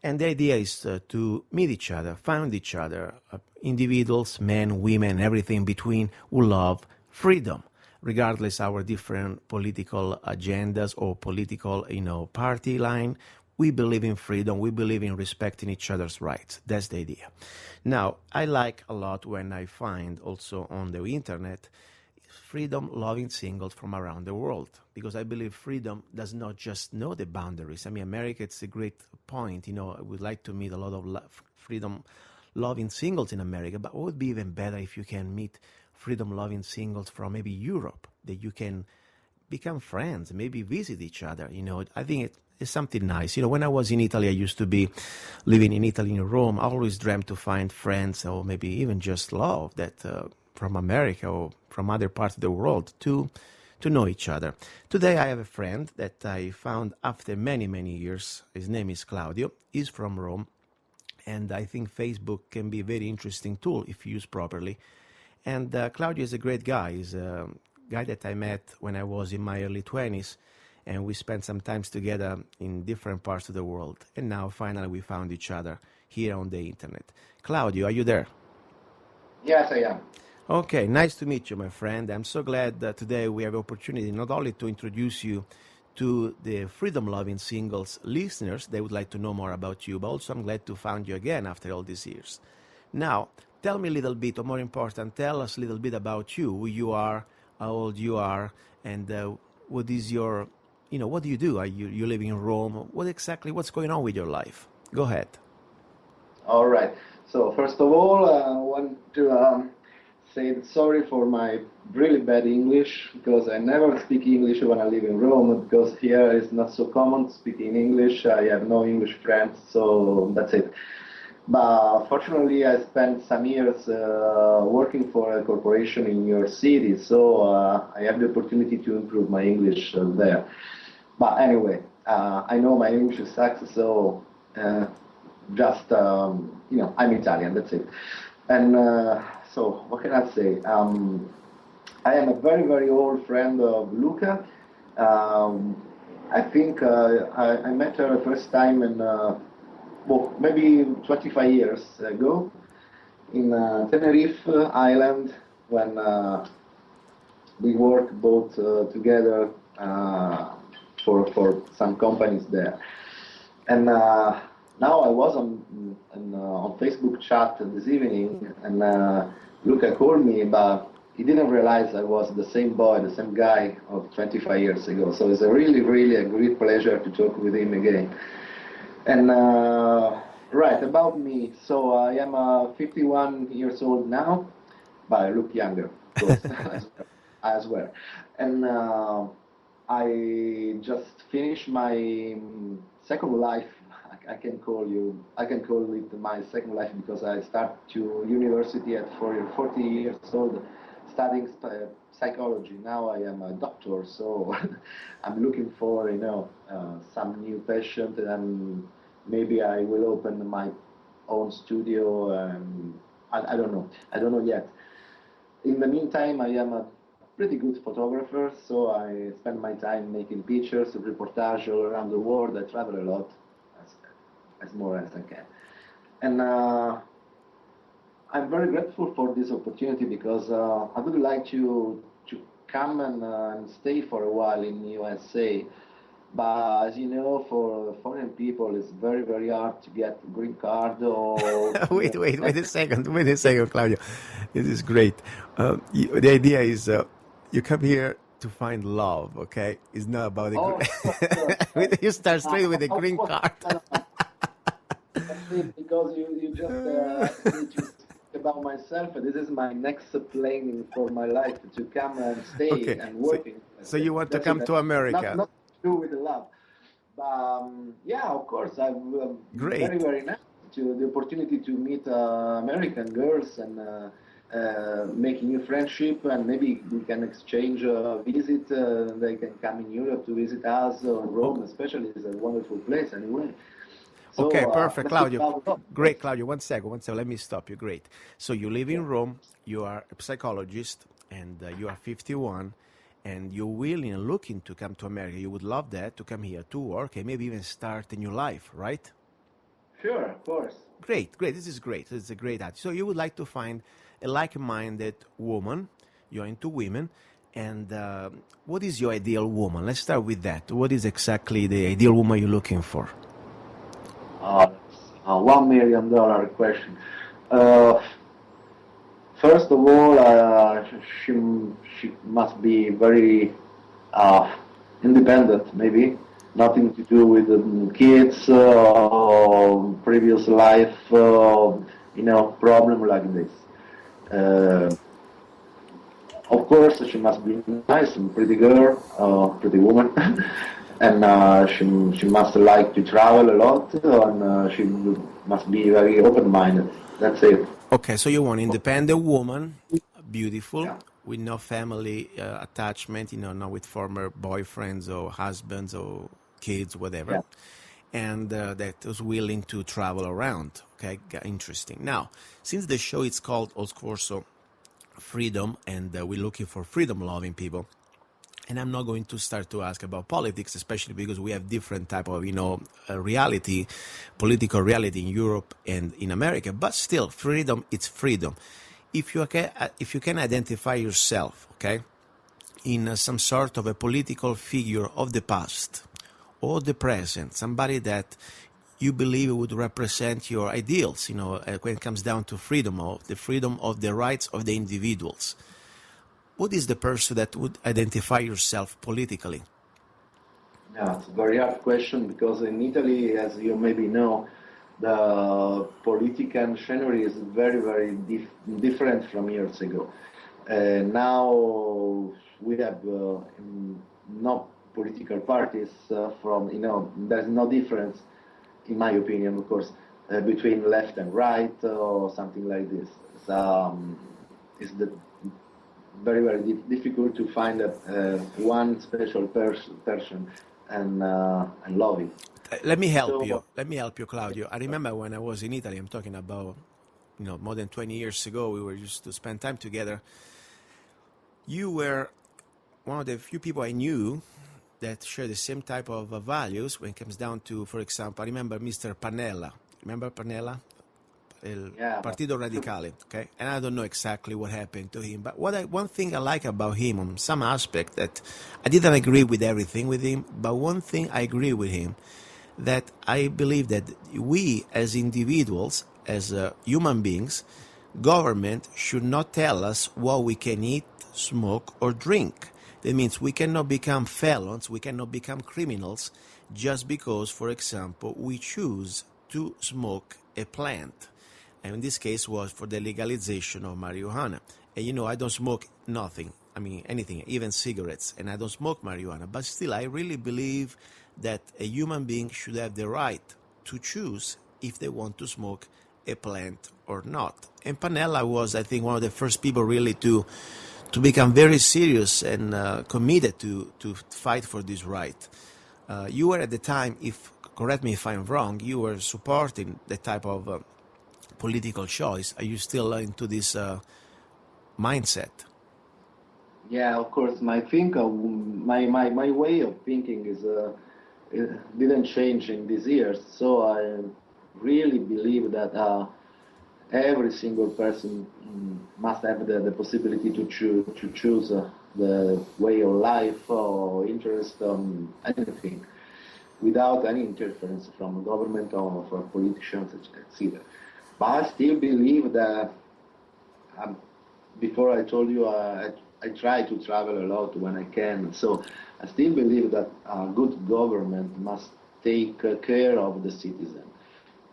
Speaker 6: And the idea is to meet each other, find each other, individuals, men, women, everything between, who love freedom, regardless our different political agendas or political, party line. We believe in freedom. We believe in respecting each other's rights. That's the idea. Now, I like a lot when I find also on the internet freedom-loving singles from around the world, because I believe freedom does not just know the boundaries. I mean, America, it's a great point. I would like to meet a lot of freedom-loving singles in America, but it would be even better if you can meet freedom-loving singles from maybe Europe, that you can become friends, maybe visit each other. I think it's something nice. When I was in Italy, I used to be living in Italy, in Rome. I always dreamt to find friends, or maybe even just love that from America or from other parts of the world to know each other. Today I have a friend that I found after many, many years. His name is Claudio. He's from Rome, and I think Facebook can be a very interesting tool if used properly. And Claudio is a great guy. He's a guy that I met when I was in my early 20s, and we spent some time together in different parts of the world. And now finally we found each other here on the internet. Claudio, are you there?
Speaker 18: Yes, I am.
Speaker 6: Okay, nice to meet you, my friend. I'm so glad that today we have the opportunity not only to introduce you to the freedom-loving singles listeners, they would like to know more about you, but also I'm glad to find you again after all these years. Now, tell me a little bit, or more important, tell us a little bit about you, who you are, how old you are, and what is your, what do you do? Are you living in Rome? What's going on with your life? Go ahead.
Speaker 18: All right. So first of all, I want to say sorry for my really bad English, because I never speak English when I live in Rome, because here it's not so common speaking English. I have no English friends, so that's it. But fortunately, I spent some years working for a corporation in New York City, so I have the opportunity to improve my English there. But anyway, I know my English sucks, so just, I'm Italian, that's it. And so, what can I say? I am a very, very old friend of Luca. I think I met her the first time in, maybe 25 years ago in Tenerife Island, when we worked both together for some companies there. And now I was on Facebook chat this evening, and Luca called me, but he didn't realize I was the same boy, the same guy of 25 years ago. So it's a really, really a great pleasure to talk with him again. And right, about me. So I am 51 years old now, but I look younger, of course, as well. And I just finished my second life. I can call it my second life, because I started to university at 40 years old, studying psychology. Now I am a doctor, so I'm looking for some new patient, and maybe I will open my own studio. I don't know yet. In the meantime, I am a pretty good photographer, so I spend my time making pictures, reportage all around the world. I travel a lot, as more as I can. And I'm very grateful for this opportunity, because I would like to come and stay for a while in USA. But as you know, for foreign people, it's very, very hard to get a green card. Or
Speaker 6: wait a second, Claudio. This is great. The idea is you come here to find love, okay? It's not about the you start straight with the green card.
Speaker 18: Because you just need to speak about myself. This is my next planning for my life, to come and stay and working.
Speaker 6: So you want to come to America?
Speaker 18: Not to do with love, but yeah, of course, I'm very, very nice to the opportunity to meet American girls and make new friendship, and maybe we can exchange visit. They can come in Europe to visit us, or Rome especially is a wonderful place anyway. So,
Speaker 6: okay, perfect, Claudio. Great, Claudio. One second. Let me stop you. Great. So you live in Rome, you are a psychologist, and you are 51, and you're willing and looking to come to America. You would love that, to come here to work and maybe even start a new life, right?
Speaker 18: Sure, of course.
Speaker 6: Great. This is great. This is a great attitude. So you would like to find a like-minded woman. You're into women. And what is your ideal woman? Let's start with that. What is exactly the ideal woman you're looking for?
Speaker 18: That's a $1 million question. First of all, she must be very independent, maybe. Nothing to do with kids or previous life, problem like this. Of course, she must be nice and pretty girl, pretty woman. And she must like to travel a lot, and she must be very open-minded. That's it.
Speaker 6: Okay, so you want an independent woman, beautiful, with no family attachment, not with former boyfriends or husbands or kids, whatever, and that is willing to travel around. Okay, interesting. Now, since the show is called, of course, Freedom, and we're looking for freedom-loving people, and I'm not going to start to ask about politics, especially because we have different type of, reality, political reality in Europe and in America. But still, freedom, it's freedom. If you can identify yourself, okay, in some sort of a political figure of the past or the present, somebody that you believe would represent your ideals, when it comes down to freedom, or the freedom of the rights of the individuals. What is the person that would identify yourself politically?
Speaker 18: Yeah, it's a very hard question, because in Italy, as you maybe know, the political scenery is very, very different from years ago. Now we have no political parties there's no difference, in my opinion, of course, between left and right or something like this. It's very, very difficult to find one special person and love it.
Speaker 6: Let me help you. Let me help you, Claudio. I remember when I was in Italy, I'm talking about, more than 20 years ago, we were used to spend time together. You were one of the few people I knew that share the same type of values when it comes down to, for example, I remember Mr. Pannella. Remember Pannella? Partito Radicale, okay? And I don't know exactly what happened to him, but one thing I like about him on some aspect, that I didn't agree with everything with him, but one thing I agree with him, that I believe that we as individuals, as human beings, government should not tell us what we can eat, smoke, or drink. That means we cannot become felons, we cannot become criminals just because, for example, we choose to smoke a plant. And in this case was for the legalization of marijuana. And I don't smoke nothing, anything, even cigarettes, and I don't smoke marijuana. But still, I really believe that a human being should have the right to choose if they want to smoke a plant or not. And Panella was, I think, one of the first people really to become very serious and committed to fight for this right. You were at the time, correct me if I'm wrong, you were supporting the type of political choice. Are you still into this mindset?
Speaker 18: Yeah, of course. My way of thinking it didn't change in these years. So I really believe that every single person must have the possibility to choose the way of life or interest on anything, without any interference from government or from politicians, etc. But I still believe that, before I told you, I try to travel a lot when I can. So I still believe that a good government must take care of the citizen.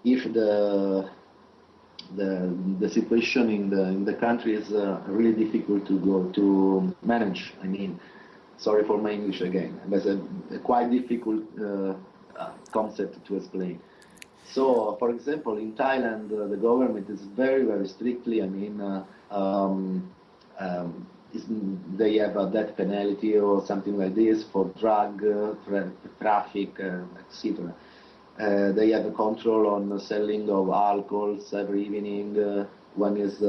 Speaker 18: If the situation in the country is really difficult to manage, sorry for my English again, but a quite difficult concept to explain. So, for example, in Thailand, the government is very, very strictly, they have a death penalty or something like this for drug traffic, etc. They have a control on selling of alcohols every evening. When is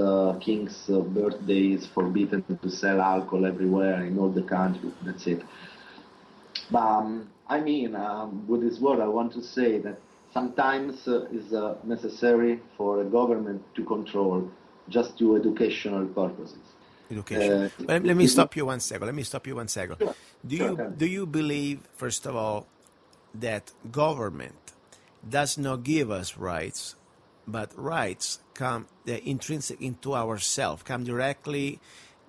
Speaker 18: king's birthday, is forbidden to sell alcohol everywhere in all the country. That's it. But with this word, I want to say that sometimes it's necessary for a government to control just to educational purposes.
Speaker 6: Education. Let me stop you one second. Sure. Do you believe, first of all, that government does not give us rights, but rights come intrinsic into ourselves, come directly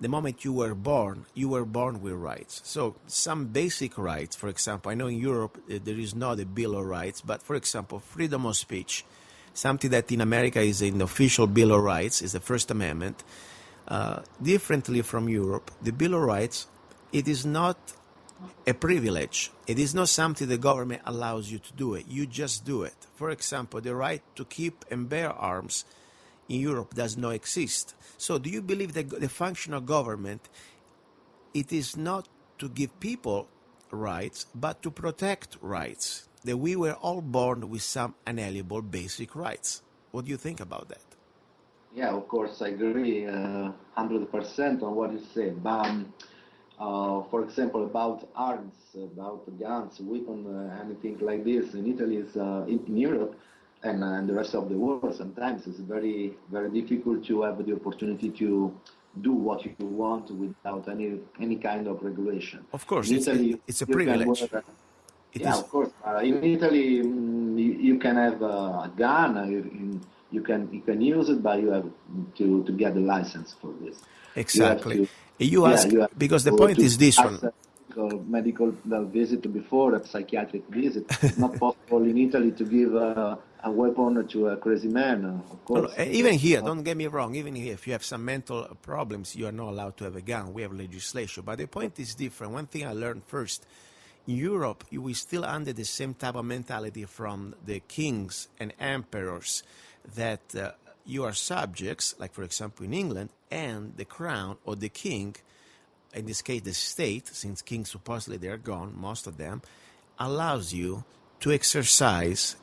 Speaker 6: the moment you were born with rights. So some basic rights, for example, I know in Europe there is not a Bill of Rights, but for example, freedom of speech, something that in America is in the official Bill of Rights, is the First Amendment. Differently from Europe, the Bill of Rights, it is not a privilege. It is not something the government allows you to do it. You just do it. For example, the right to keep and bear arms in Europe does not exist. So do you believe that the function of government, it is not to give people rights, but to protect rights? That we were all born with some inalienable basic rights. What do you think about that?
Speaker 18: Yeah, of course, I agree 100% on what you said. But, for example, about arms, about guns, weapons, anything like this, in Italy, in Europe, and the rest of the world, sometimes it's very, very difficult to have the opportunity to do what you want without any kind of regulation.
Speaker 6: Of course,
Speaker 18: in Italy,
Speaker 6: it's a privilege.
Speaker 18: Of course. In Italy, you can have a gun. You can use it, but you have to get the license for this.
Speaker 6: Exactly. Because the point is this one.
Speaker 18: Medical visit before a psychiatric visit. It's not possible in Italy to give a weapon to a crazy man, of course.
Speaker 6: No, even here, don't get me wrong, even here, if you have some mental problems, you are not allowed to have a gun. We have legislation. But the point is different. One thing I learned first, in Europe, we still under the same type of mentality from the kings and emperors, that you are subjects, like for example in England, and the crown or the king, in this case the state, since kings supposedly they are gone, most of them, allows you to exercise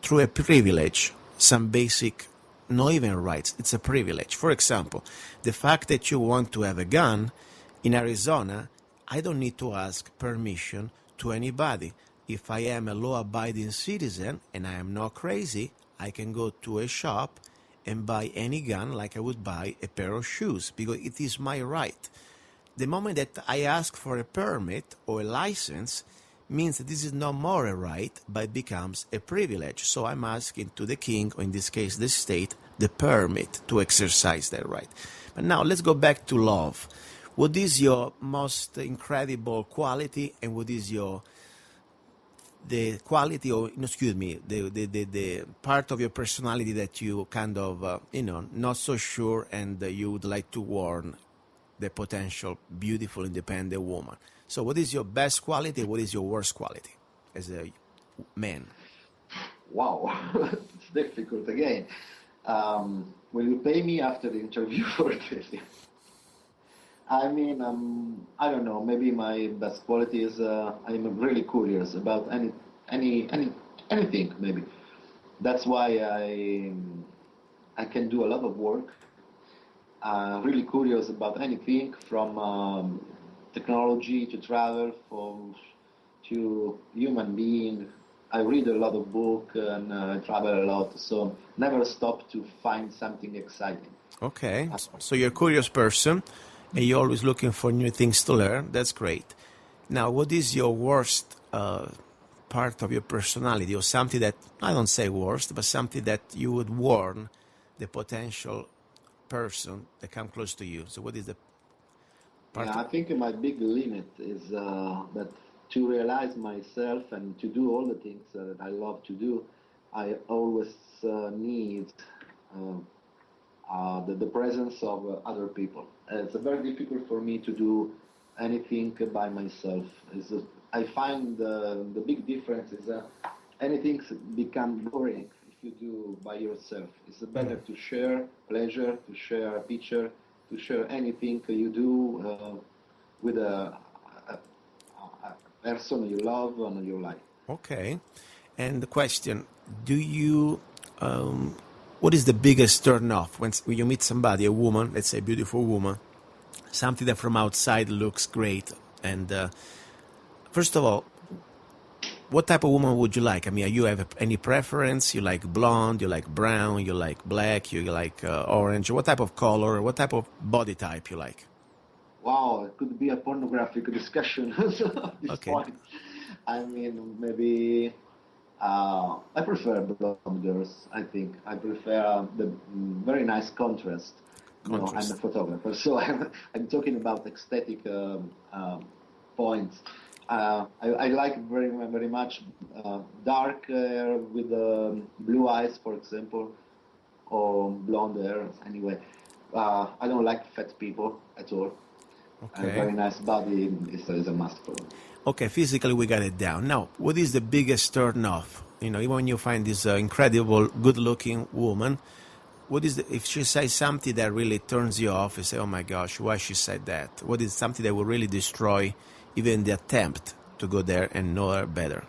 Speaker 6: through a privilege some basic, not even rights, it's a privilege. For example, the fact that you want to have a gun in Arizona, I don't need to ask permission to anybody. If I am a law-abiding citizen and I am not crazy, I can go to a shop and buy any gun like I would buy a pair of shoes, because it is my right. The moment that I ask for a permit or a license means that this is no more a right, but it becomes a privilege. So I'm asking to the king, or in this case the state, the permit to exercise that right. But now let's go back to love. What is your most incredible quality, and what is the quality, or the part of your personality that you kind of not so sure, and you would like to warn the potential beautiful independent woman? So what is your best quality? What is your worst quality as a man?
Speaker 18: Wow, it's difficult again. Will you pay me after the interview for this? I mean, I don't know. Maybe my best quality is I'm really curious about anything. Maybe that's why I can do a lot of work. Really curious about anything from technology to travel, to human being. I read a lot of books and travel a lot, so never stop to find something exciting.
Speaker 6: Okay, so you're a curious person, and you're always looking for new things to learn. That's great. Now, what is your worst part of your personality, or something that, I don't say worst, but something that you would warn the potential person that come close to you? So what is the part?
Speaker 18: I think my big limit is that to realize myself and to do all the things that I love to do, I always need the presence of other people. It's very difficult for me to do anything by myself. I find the big difference is anything become boring if you do by yourself. It's better to share pleasure, to share a picture, to share anything you do with a person you love and you like.
Speaker 6: Okay. And the question, do you, what is the biggest turn off when you meet somebody, a woman, let's say a beautiful woman, something that from outside looks great? And first of all, what type of woman would you like? I mean, you have any preference? You like blonde, you like brown, you like black, you like orange? What type of color, what type of body type you like?
Speaker 18: Wow, it could be a pornographic discussion at this point. I mean, maybe I prefer blonde girls, I think. I prefer the very nice contrast. You know, I'm a photographer, so I'm talking about aesthetic points. I like very much dark hair with blue eyes, for example, or blonde hair, anyway. I don't like fat people at all.
Speaker 6: Okay.
Speaker 18: A very nice body is a must for me.
Speaker 6: Okay, physically we got it down. Now, what is the biggest turn off? You know, even when you find this incredible, good-looking woman, what is if she says something that really turns you off, you say, oh my gosh, why she said that? What is something that will really destroy even the attempt to go there and know her better?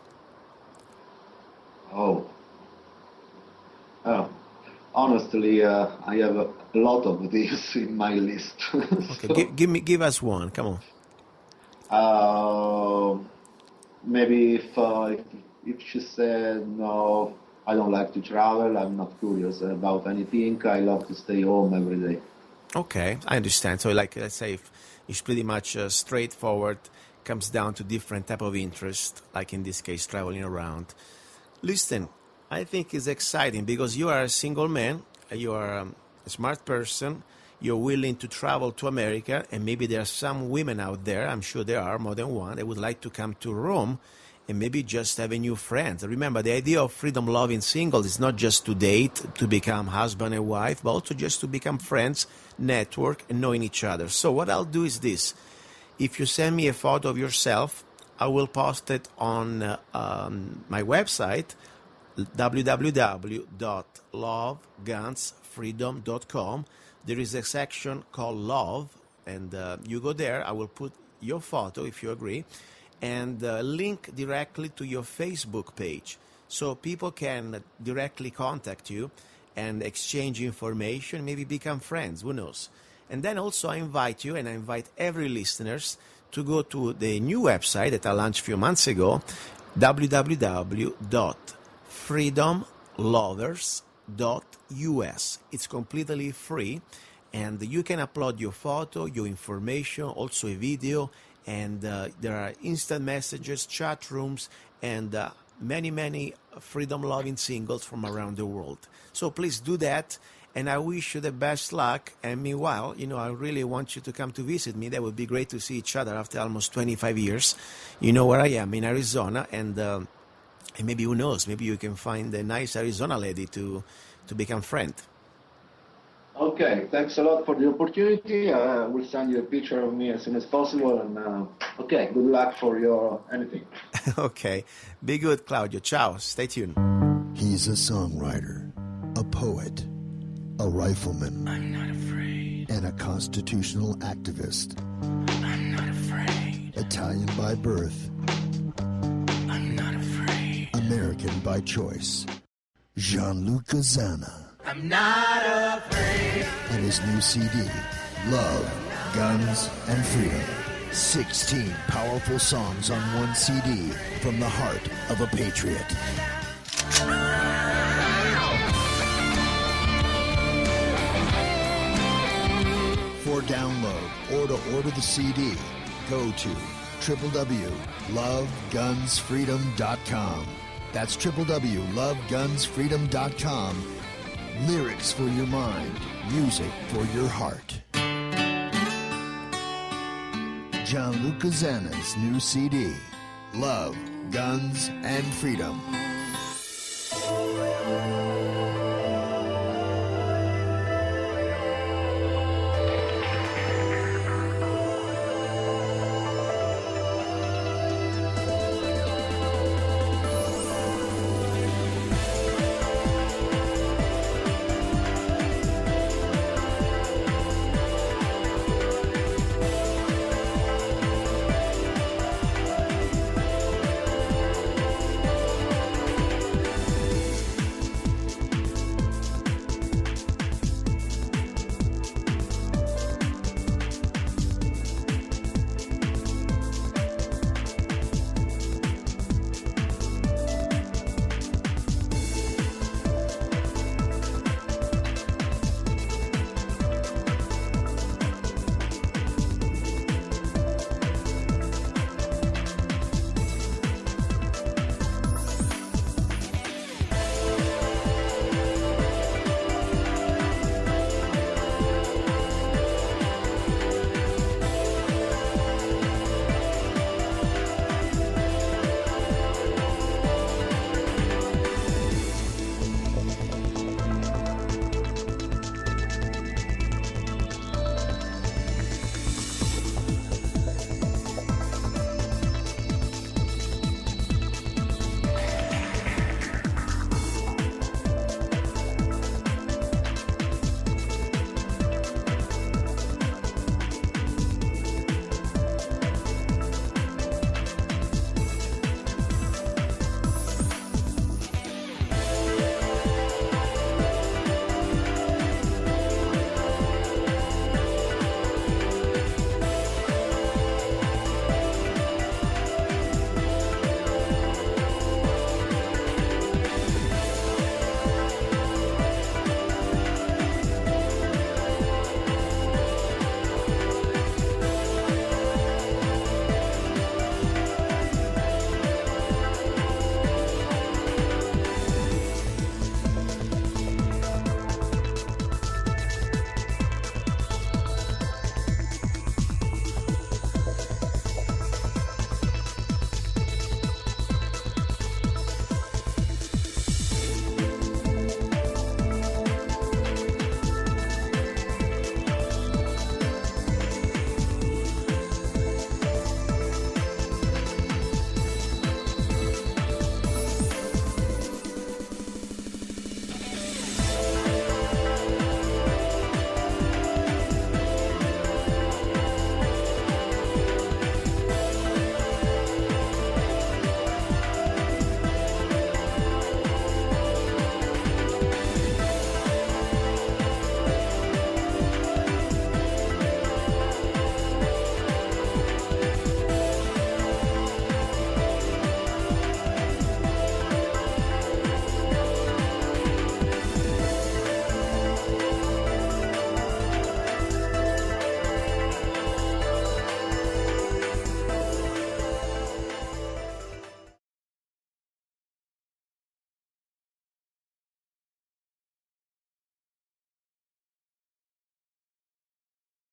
Speaker 18: Honestly, I have a lot of these in my list.
Speaker 6: Okay, give us one. Come on.
Speaker 18: Maybe if she said no, I don't like to travel. I'm not curious about anything. I love to stay home every day.
Speaker 6: Okay, I understand. So, like, let's say if it's pretty much straightforward, comes down to different type of interest, like in this case, traveling around. Listen, I think it's exciting because you are a single man, you are a smart person, you're willing to travel to America, and maybe there are some women out there, I'm sure there are more than one, that would like to come to Rome and maybe just have a new friend. Remember, the idea of freedom loving single is not just to date, to become husband and wife, but also just to become friends, network, and knowing each other. So what I'll do is this. If you send me a photo of yourself, I will post it on my website, www.lovegunsfreedom.com. There is a section called Love, and you go there. I will put your photo, if you agree, and link directly to your Facebook page, so people can directly contact you and exchange information, maybe become friends, who knows. And then also I invite you, and I invite every listeners to go to the new website that I launched a few months ago, www.freedomlovers.us. It's completely free, and you can upload your photo, your information, also a video, and there are instant messages, chat rooms, and many freedom-loving singles from around the world. So please do that, and I wish you the best luck. And meanwhile, I really want you to come to visit me. That would be great to see each other after almost 25 years. You know where I am, in Arizona, and maybe, who knows, maybe you can find a nice Arizona lady to become friend.
Speaker 18: Okay, thanks a lot for the opportunity. I will send you a picture of me as soon as possible, and okay, good luck for your anything.
Speaker 6: Okay, be good, Claudio. Ciao, stay tuned.
Speaker 8: He's a songwriter, a poet, a rifleman.
Speaker 4: I'm not afraid.
Speaker 8: And a constitutional activist.
Speaker 4: I'm not afraid.
Speaker 8: Italian by birth.
Speaker 4: I'm not afraid.
Speaker 8: American by choice. luca-zanna.
Speaker 5: I'm not afraid.
Speaker 8: And his new CD, Love, Guns, and Freedom. 16 powerful songs on one CD from the heart of a patriot. For download or to order the CD, go to www.lovegunsfreedom.com. That's www.lovegunsfreedom.com. Lyrics for your mind, music for your heart. luca-zanna's new CD, Love, Guns, and Freedom.